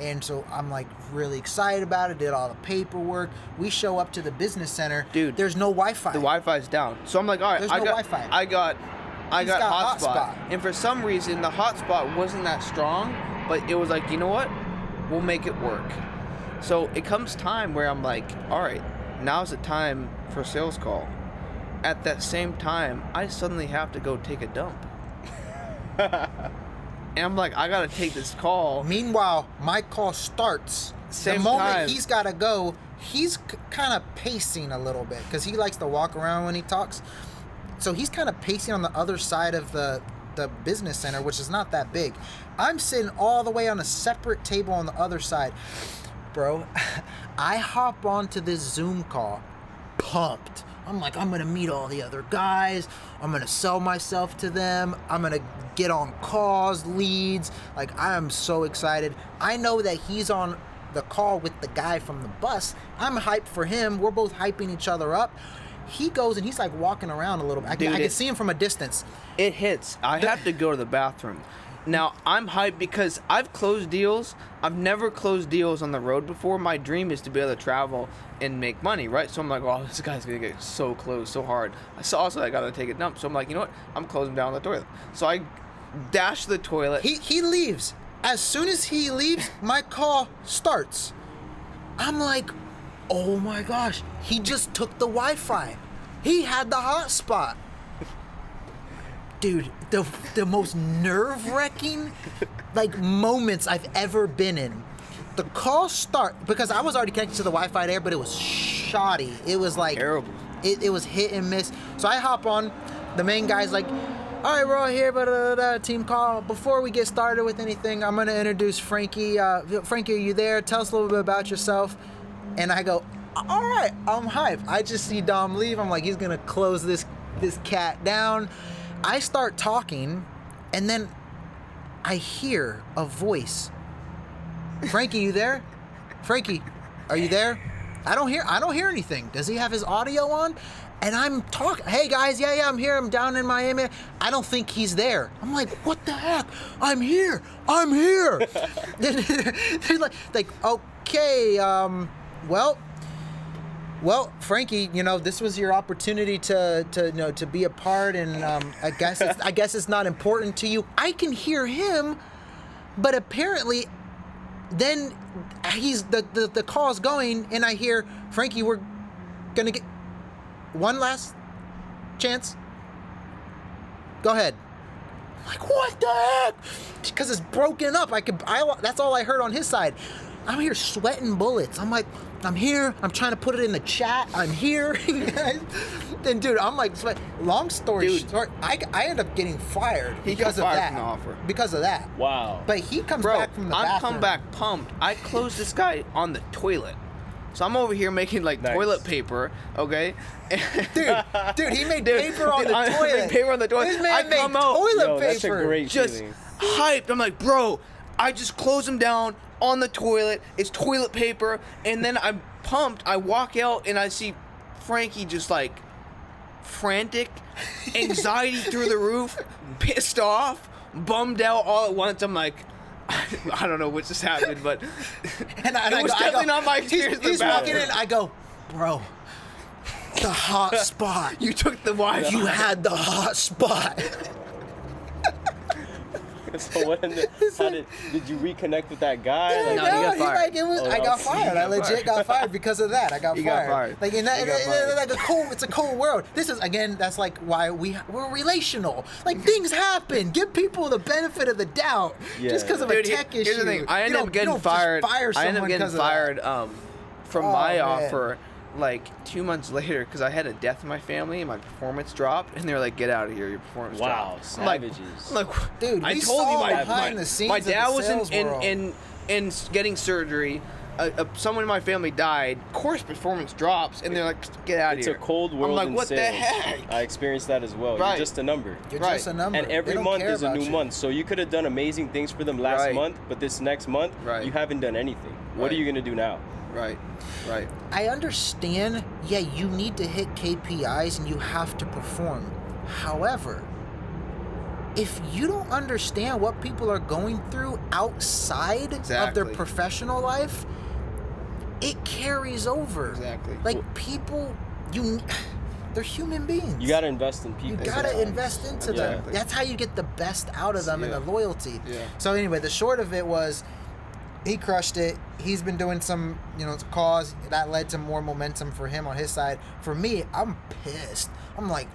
And so I'm like really excited about it, did all the paperwork. We show up to the business center. Dude, there's no Wi-Fi.
The Wi-Fi's down. So I'm like, all right,
there's no Wi-Fi.
I got hotspot. And for some reason, the hotspot wasn't that strong, but it was like, you know what? We'll make it work. So it comes time where I'm like, all right, now's the time for a sales call. At that same time, I suddenly have to go take a dump. And I'm like, I gotta take this call.
Meanwhile, my call starts. The moment he's gotta go, he's kind of pacing a little bit because he likes to walk around when he talks. So he's kind of pacing on the other side of the business center, which is not that big. I'm sitting all the way on a separate table on the other side. Bro, I hop onto this Zoom call, pumped. I'm like, I'm going to meet all the other guys. I'm going to sell myself to them. I'm going to get on calls, leads. Like, I am so excited. I know that he's on the call with the guy from the bus. I'm hyped for him. We're both hyping each other up. He goes and he's like walking around a little bit. I can see him from a distance.
It hits. I have to go to the bathroom. Now, I'm hyped because I've closed deals. I've never closed deals on the road before. My dream is to be able to travel and make money, right? So I'm like, oh, this guy's going to get so close, so hard. Also, I got to take a dump. So I'm like, you know what? I'm closing down the toilet. So I dash to the toilet.
He leaves. As soon as he leaves, my call starts. I'm like, oh my gosh, he just took the Wi-Fi. He had the hotspot. Dude, the most nerve-wracking moments I've ever been in. The call because I was already connected to the Wi-Fi there, but it was shoddy. It was like
terrible.
It was hit and miss. So I hop on. The main guy's like, all right, we're all here, team call. Before we get started with anything, I'm gonna introduce Franky. Franky, are you there? Tell us a little bit about yourself. And I go, all right, I'm hyped. I just see Dom leave. I'm like, he's gonna close this cat down. I start talking, and then I hear a voice. Franky, you there? Franky, are you there? I don't hear anything. Does he have his audio on? And I'm talking, hey guys, yeah, I'm here, I'm down in Miami. I don't think he's there. I'm like, what the heck? I'm here. They're like, okay, well, Franky, this was your opportunity to be a part, and I guess it's not important to you. I can hear him, but apparently, then he's the call's going, and I hear, Franky, we're gonna get one last chance. Go ahead. I'm like, what the heck? Because it's broken up. That's all I heard on his side. I'm here sweating bullets. I'm like, I'm here. I'm trying to put it in the chat. I'm here. And dude, I'm like, long story short, I end up getting fired because of that.
From the offer.
Because of that.
Wow.
But he comes back from the bathroom.
I'm come back pumped. I closed this guy on the toilet. So I'm over here making like toilet paper, okay?
Dude, he made paper on the toilet.
Made paper on the toilet.
This man
I
made
come out,
toilet paper.
That's a great
just
feeling.
hyped. I'm like, bro, I just closed him down on the toilet. It's toilet paper, and then I'm pumped. I walk out and I see Franky just like frantic, anxiety through the roof, pissed off, bummed out all at once. I'm like, I don't know what just happened, but it was definitely not my experience.
He's walking in. I go, bro, the hot spot.
You took the Wi-Fi.
You had the hot spot.
So what did you reconnect with that guy?
Yeah,
Like,
No, he got fired.
I got fired. I legit got fired because of that. I got
He
fired.
got fired.
Like, it's a cold world. This is, again, that's like why we're relational. Like, things happen. Give people the benefit of the doubt.
Yeah.
Just because of a tech issue.
Here's the thing. I ended up getting fired. From my offer like 2 months later because I had a death in my family and my performance dropped, and they were like, "Get out of here, your performance dropped."
Savages.
I'm like,
dude,
I
we
told
saw
you
behind the scenes
my
of the
dad was
sales world.
in getting surgery. Someone in my family died. Of course, performance drops, and they're like, "Get out of here."
It's a cold world.
I'm like,
in
what
sales.
the heck?
I experienced that as well.
Right.
You're just a number.
You're
Right.
just a number.
And every
They don't
month
care
is a
about
new
you.
month. So you could have done amazing things for them last
Right.
month, but this next month,
Right.
you haven't done anything. What are
Right.
you going to do now?
Right.
I understand, yeah, you need to hit KPIs and you have to perform. However, if you don't understand what people are going through outside of their
Exactly.
professional life, it carries over.
Exactly.
Like, people, they're human beings.
You got to invest in
You
people.
gotta invest into them.
Exactly.
That's how you get the best out of them and the loyalty.
Yeah.
So anyway, the short of it was, he crushed it. He's been doing some, calls that led to more momentum for him on his side. For me, I'm pissed. I'm like,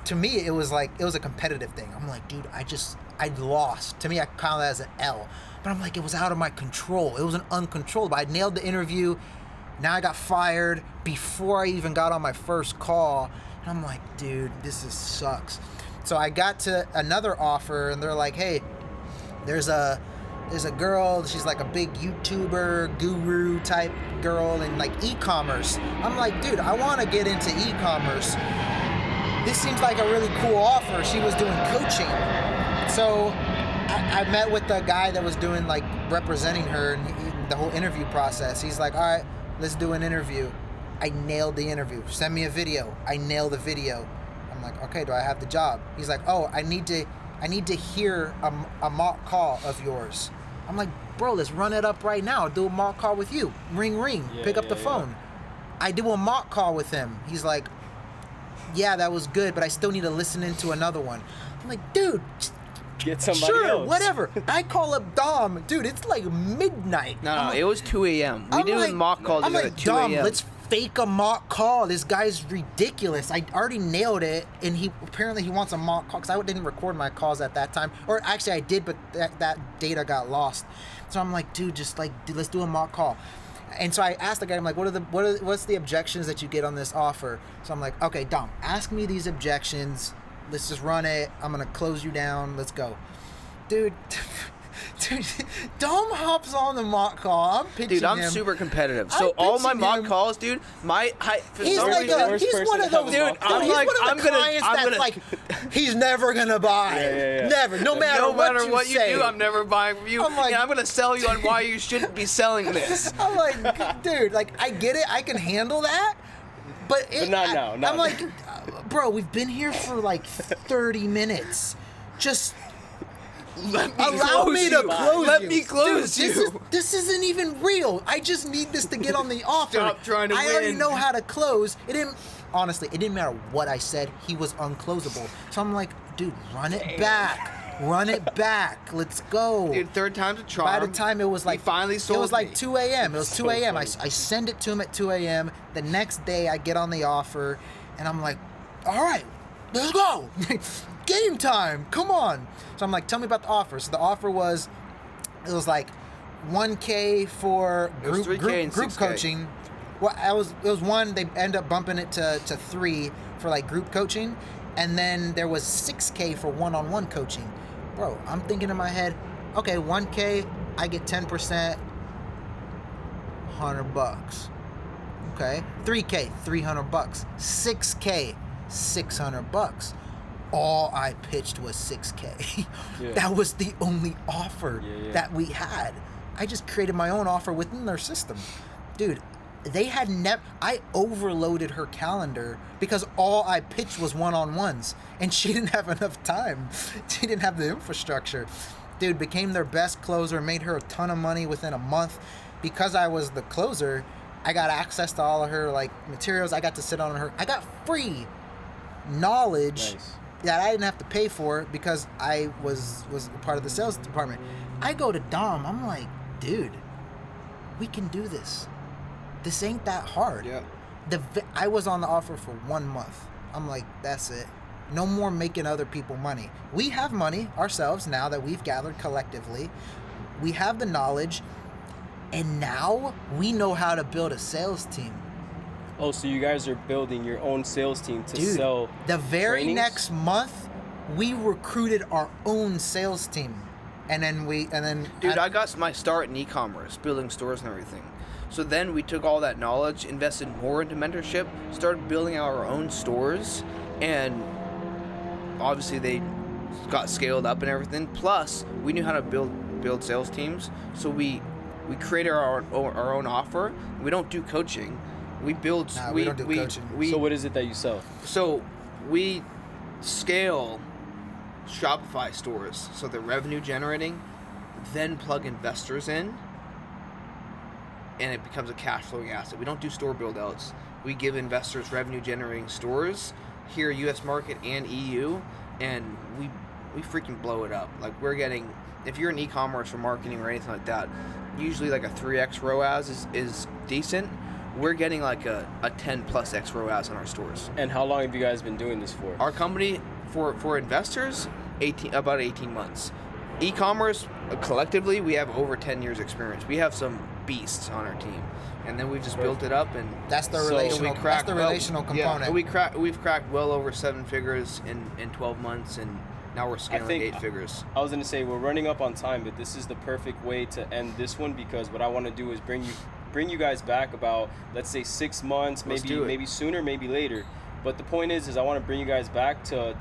to me, it was a competitive thing. I'm like, dude, I lost. To me, I count that as an L. But I'm like, it was out of my control. It was an uncontrollable. I nailed the interview. Now I got fired before I even got on my first call. And I'm like, dude, this sucks. So I got to another offer, and they're like, hey, there's a girl, she's like a big YouTuber guru type girl in like e-commerce. I'm like, dude, I want to get into e-commerce. This seems like a really cool offer. She was doing coaching. So I met with the guy that was doing like representing her and the whole interview process. He's like, all right, let's do an interview. I nailed the interview. Send me a video. I nailed the video. I'm like, okay, do I have the job? He's like, oh, I need to hear a mock call of yours. I'm like, bro, let's run it up right now. Do a mock call with you. Ring, ring. Pick up the phone. I do a mock call with him. He's like, yeah, that was good, but I still need to listen into another one. I'm like, dude,
Get somebody else.
Whatever. I call up Dom. Dude, it's like midnight.
No, it was 2 a.m. We did a mock call
I'm
together
like,
at 2 a.m.
Dom, let's fake a mock call. This guy's ridiculous. I already nailed it, and he wants a mock call, because I didn't record my calls at that time. Or actually, I did, but that data got lost. So I'm like, dude, let's do a mock call. And so I asked the guy, I'm like, what's the objections that you get on this offer? So I'm like, okay, Dom, ask me these objections. Let's just run it. I'm going to close you down. Let's go. Dude, Dude, Dom hops on the mock call. I'm pitching
Dude, I'm
him.
super competitive.
I'm
So all my
pitching
mock
him.
calls, dude,
He's like he's one of those.
Dude, I'm
he's
like,
one of
I'm
the
gonna-
clients
I'm
that's
gonna-
like, he's never gonna buy.
Yeah.
Never, no matter
no matter
what
what you
say.
do, I'm never buying from you.
I'm like-
and I'm gonna sell you on why you shouldn't be selling this.
I'm like, dude, like I get it, I can handle that, but
not now, not
I'm
now.
like, bro, we've been here for like 30 minutes. Just
Let me
allow
close
me
you.
to close
Let
you.
me close
Dude,
you.
This isn't even real. I just need this to get on the offer.
Stop trying to
I already
win.
know how to close. Honestly, it didn't matter what I said. He was unclosable. So I'm like, dude, run it back. Run it back. Let's go.
Dude, third time's a charm.
By the time it was like
he finally sold
it was like
me.
2 a.m. It was 2 a.m. I
funny.
send it to him at 2 a.m. The next day I get on the offer and I'm like, all right, let's go. Game time. Come on. So I'm like, tell me about the offer. So the offer was, it was like 1K for
It was
group
3K and
group
6K.
coaching. Well, it was one. They end up bumping it to 3 for like group coaching, and then there was 6K for one-on-one coaching. Bro, I'm thinking in my head, okay, 1K, I get 10%, $100. Okay, 3K, $300. 6K, $600. All I pitched was 6K.
Yeah.
That was the only offer
Yeah.
that we had. I just created my own offer within their system. Dude, they had I overloaded her calendar because all I pitched was one-on-ones, and she didn't have enough time. She didn't have the infrastructure. Dude, became their best closer, made her a ton of money within a month. Because I was the closer, I got access to all of her like materials. I got to sit on her. I got free knowledge
Nice.
that I didn't have to pay for because I was a part of the sales department. I go to Dom. I'm like, dude, we can do this. This ain't that hard.
Yeah.
I was on the offer for 1 month. I'm like, that's it. No more making other people money. We have money ourselves now that we've gathered collectively. We have the knowledge, and now we know how to build a sales team.
Oh, so you guys are building your own sales team to
Dude,
sell
the very
trainings?
next month, we recruited our own sales team. And then
Dude, I got my start in e-commerce, building stores and everything. So then we took all that knowledge, invested more into mentorship, started building our own stores, and obviously they got scaled up and everything. Plus, we knew how to build sales teams, so we created our own offer. We don't do coaching. We build.
Nah, we don't do coaching.
So what is it that you sell?
So we scale Shopify stores, so they're revenue generating, then plug investors in, and it becomes a cash flowing asset. We don't do store build outs. We give investors revenue generating stores here, US market and EU, and we freaking blow it up. Like we're getting, if you're in e-commerce or marketing or anything like that, usually like a 3x ROAS is decent. We're getting like a 10 plus X ROAS on our stores.
And how long have you guys been doing this for?
Our company, for investors, about 18 months. E-commerce, collectively, we have over 10 years experience. We have some beasts on our team. And then we've just built it up, and
that's the
So
relational.
we
That's the relational component.
Yeah, we've cracked well over 7 figures in 12 months, and now we're scaling
think-
8 figures.
I was gonna say we're running up on time, but this is the perfect way to end this one because what I want to do is bring you guys back about, let's say 6 months,
Let's do it.
maybe sooner, maybe later. But the point is I want to bring you guys back to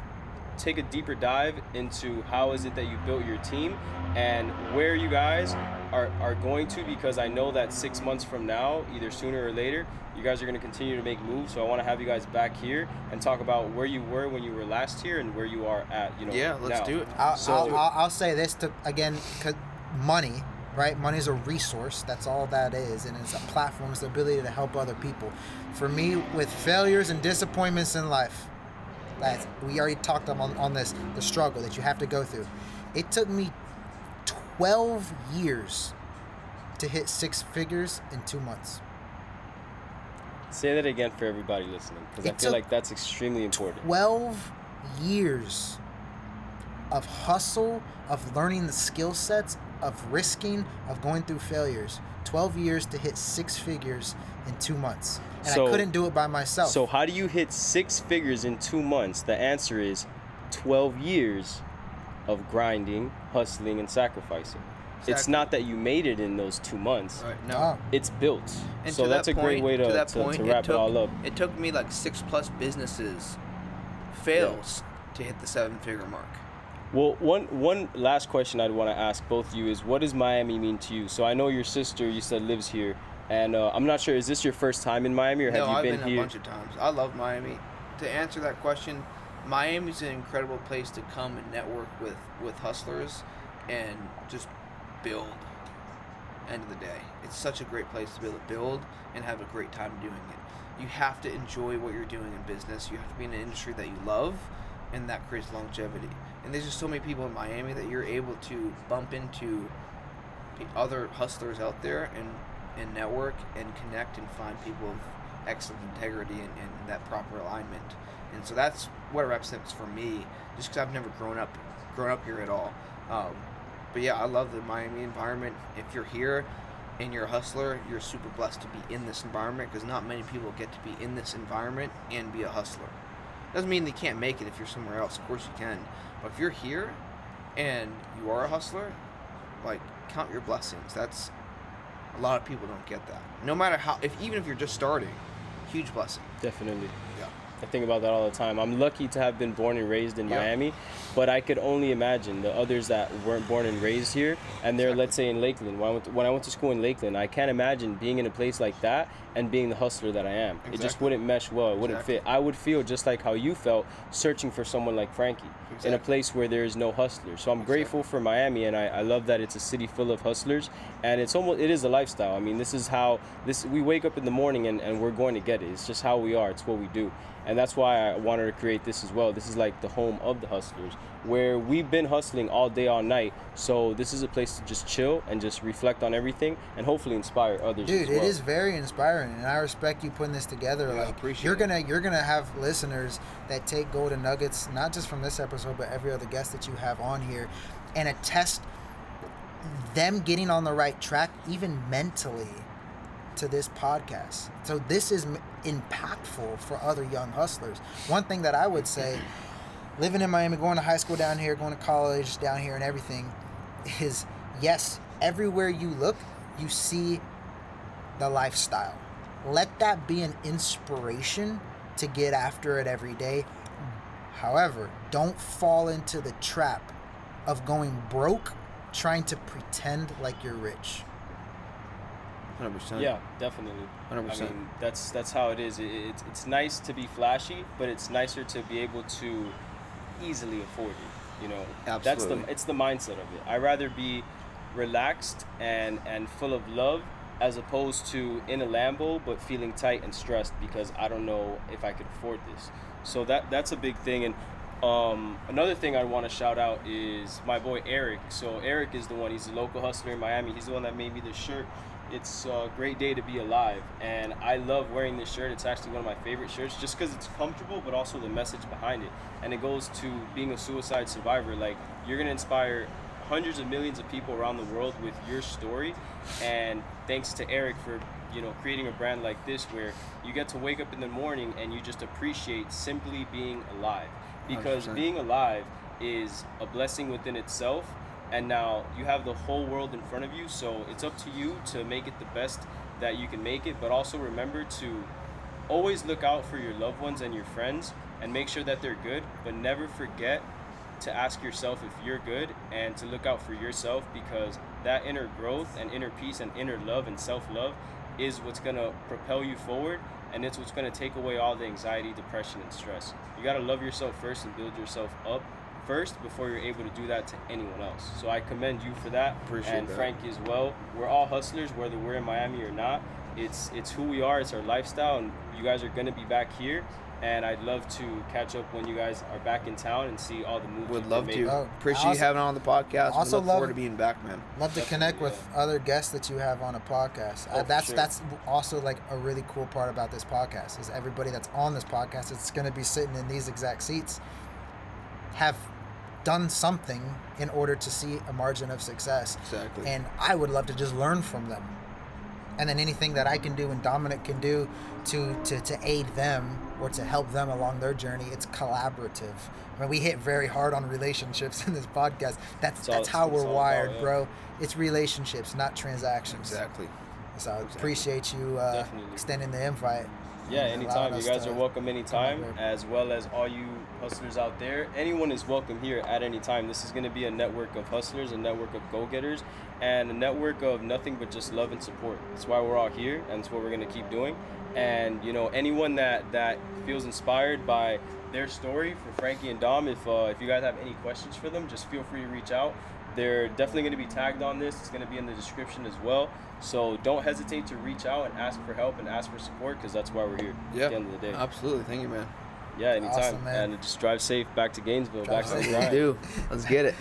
take a deeper dive into how is it that you built your team and where you guys are going to, because I know that 6 months from now, either sooner or later, you guys are going to continue to make moves. So I want to have you guys back here and talk about where you were when you were last here and where you are at,
Yeah, let's
now.
do it.
I'll say this to again, 'cause money, right? Money is a resource. That's all that is, and it's a platform. It's the ability to help other people. For me, with failures and disappointments in life, we already talked on this, the struggle that you have to go through. It took me 12 years to hit 6 figures in 2 months.
Say that again for everybody listening, because I
It
feel
took
like that's extremely important.
12 years of hustle, of learning the skill sets, of risking, of going through failures. 12 years to hit 6 figures in 2 months. And
So-
I couldn't do it by myself.
So how do you hit 6 figures in 2 months? The answer is 12 years of grinding, hustling, and sacrificing. It's
Exactly.
not that you made it in those 2 months.
Right. No.
Oh.
It's built.
And
So
to
that's
that
a great
point-
way to
that point,
wrap it all up.
It took me like 6+ businesses fails to hit the 7-figure mark.
Well, one last question I'd want to ask both of you is, what does Miami mean to you? So I know your sister, you said, lives here, and I'm not sure, is this your first time in Miami, or have
No,
you
I've
been
been
here?
a bunch of times. I love Miami. To answer that question, Miami's an incredible place to come and network with hustlers and just build. End of the day, it's such a great place to be able to build and have a great time doing it. You have to enjoy what you're doing in business. You have to be in an industry that you love, and that creates longevity. And there's just so many people in Miami that you're able to bump into other hustlers out there and network and connect and find people of excellent integrity and that proper alignment. And so that's what it represents for me, just because I've never grown up here at all. But yeah, I love the Miami environment. If you're here and you're a hustler, you're super blessed to be in this environment, because not many people get to be in this environment and be a hustler. Doesn't mean they can't make it if you're somewhere else. Of course you can. But if you're here and you are a hustler, like, count your blessings. That's, a lot of people don't get that. No matter how, even if you're just starting, huge blessing.
Definitely.
Yeah.
I think about that all the time. I'm lucky to have been born and raised in
Yeah.
Miami, but I could only imagine the others that weren't born and raised here, and they're, let's say, in Lakeland. When I went to school in Lakeland, I can't imagine being in a place like that and being the hustler that I am. It just
Exactly.
wouldn't mesh well. It wouldn't
Exactly.
fit. I would feel just like how you felt searching for someone like Franky in a
Exactly.
place where there is no hustler. So I'm grateful for Miami, and I love that it's a city full of hustlers, and it is a lifestyle. I mean, this is how we wake up in the morning and we're going to get it. It's just how we are. It's what we do. And that's why I wanted to create this as well. This is like the home of the hustlers, where we've been hustling all day, all night. So this is a place to just chill and just reflect on everything and hopefully inspire others
Dude,
as well.
it is very inspiring, and I respect you putting this together.
Yeah, I
like,
appreciate
you're
it.
you're gonna have listeners that take golden nuggets, not just from this episode, but every other guest that you have on here, and attest them getting on the right track, even mentally, to this podcast. So this is impactful for other young hustlers. One thing that I would say, living in Miami, going to high school down here, going to college down here and everything, is yes, everywhere you look, you see the lifestyle. Let that be an inspiration to get after it every day. However, don't fall into the trap of going broke trying to pretend like you're rich.
100%.
Yeah, definitely.
100%.
I mean, that's how it is. It's nice to be flashy, but it's nicer to be able to easily afford it. You know,
Absolutely.
it's the mindset of it. I'd rather be relaxed and full of love, as opposed to in a Lambo but feeling tight and stressed because I don't know if I could afford this. So that's a big thing. And another thing I want to shout out is my boy Eric. So Eric is the one. He's a local hustler in Miami. He's the one that made me this shirt. It's a great day to be alive, and I love wearing this shirt. It's actually one of my favorite shirts just because it's comfortable, but also the message behind it. And it goes to being a suicide survivor. Like, you're going to inspire hundreds of millions of people around the world with your story. And thanks to Eric for, creating a brand like this, where you get to wake up in the morning and you just appreciate simply being alive. Because
100%.
being alive is a blessing within itself. And now you have the whole world in front of you, so it's up to you to make it the best that you can make it. But also remember to always look out for your loved ones and your friends and make sure that they're good, but never forget to ask yourself if you're good and to look out for yourself, because that inner growth and inner peace and inner love and self-love is what's going to propel you forward, and it's what's going to take away all the anxiety, depression, and stress. You got to love yourself first and build yourself up first before you're able to do that to anyone else. So I commend you for that.
Appreciate
and
that.
Franky as well. We're all hustlers, whether we're in Miami or not. It's who we are. It's our lifestyle, and you guys are going to be back here. And I'd love to catch up when you guys are back in town and see all the moves.
Would
you've
love
been
to.
making.
Oh,
Appreciate
also-
you having on the podcast.
also
We look
love-
forward to being back, man.
Love to
Definitely,
connect with
yeah.
other guests that you have on a podcast.
Oh, for
That's
sure.
that's also like a really cool part about this podcast, is everybody that's on this podcast, it's going to be sitting in these exact seats, have done something in order to see a margin of success.
Exactly.
And I would love to just learn from them. And then anything that I can do and Dominic can do to aid them or to help them along their journey, it's collaborative. I mean, we hit very hard on relationships in this podcast. That's how we're wired,
about, yeah.
bro. It's relationships, not transactions.
Exactly.
So I appreciate you extending the invite.
Yeah,
and
anytime.
allowing
You
us
guys
to
are welcome anytime,
come over.
as well as all you hustlers out there. Anyone is welcome here at any time. This is going to be a network of hustlers, a network of go-getters, and a network of nothing but just love and support. That's why we're all here, and that's what we're going to keep doing. And, you know, anyone that feels inspired by their story for Franky and Dom, if you guys have any questions for them, just feel free to reach out. They're definitely going to be tagged on this. It's going to be in the description as well. So don't hesitate to reach out and ask for help and ask for support, because that's why we're here at the end of the day.
Absolutely. Thank you, man.
Yeah, anytime.
Awesome, man.
And just drive safe back to Gainesville, back to the
That's what
grind.
we do. Let's get it.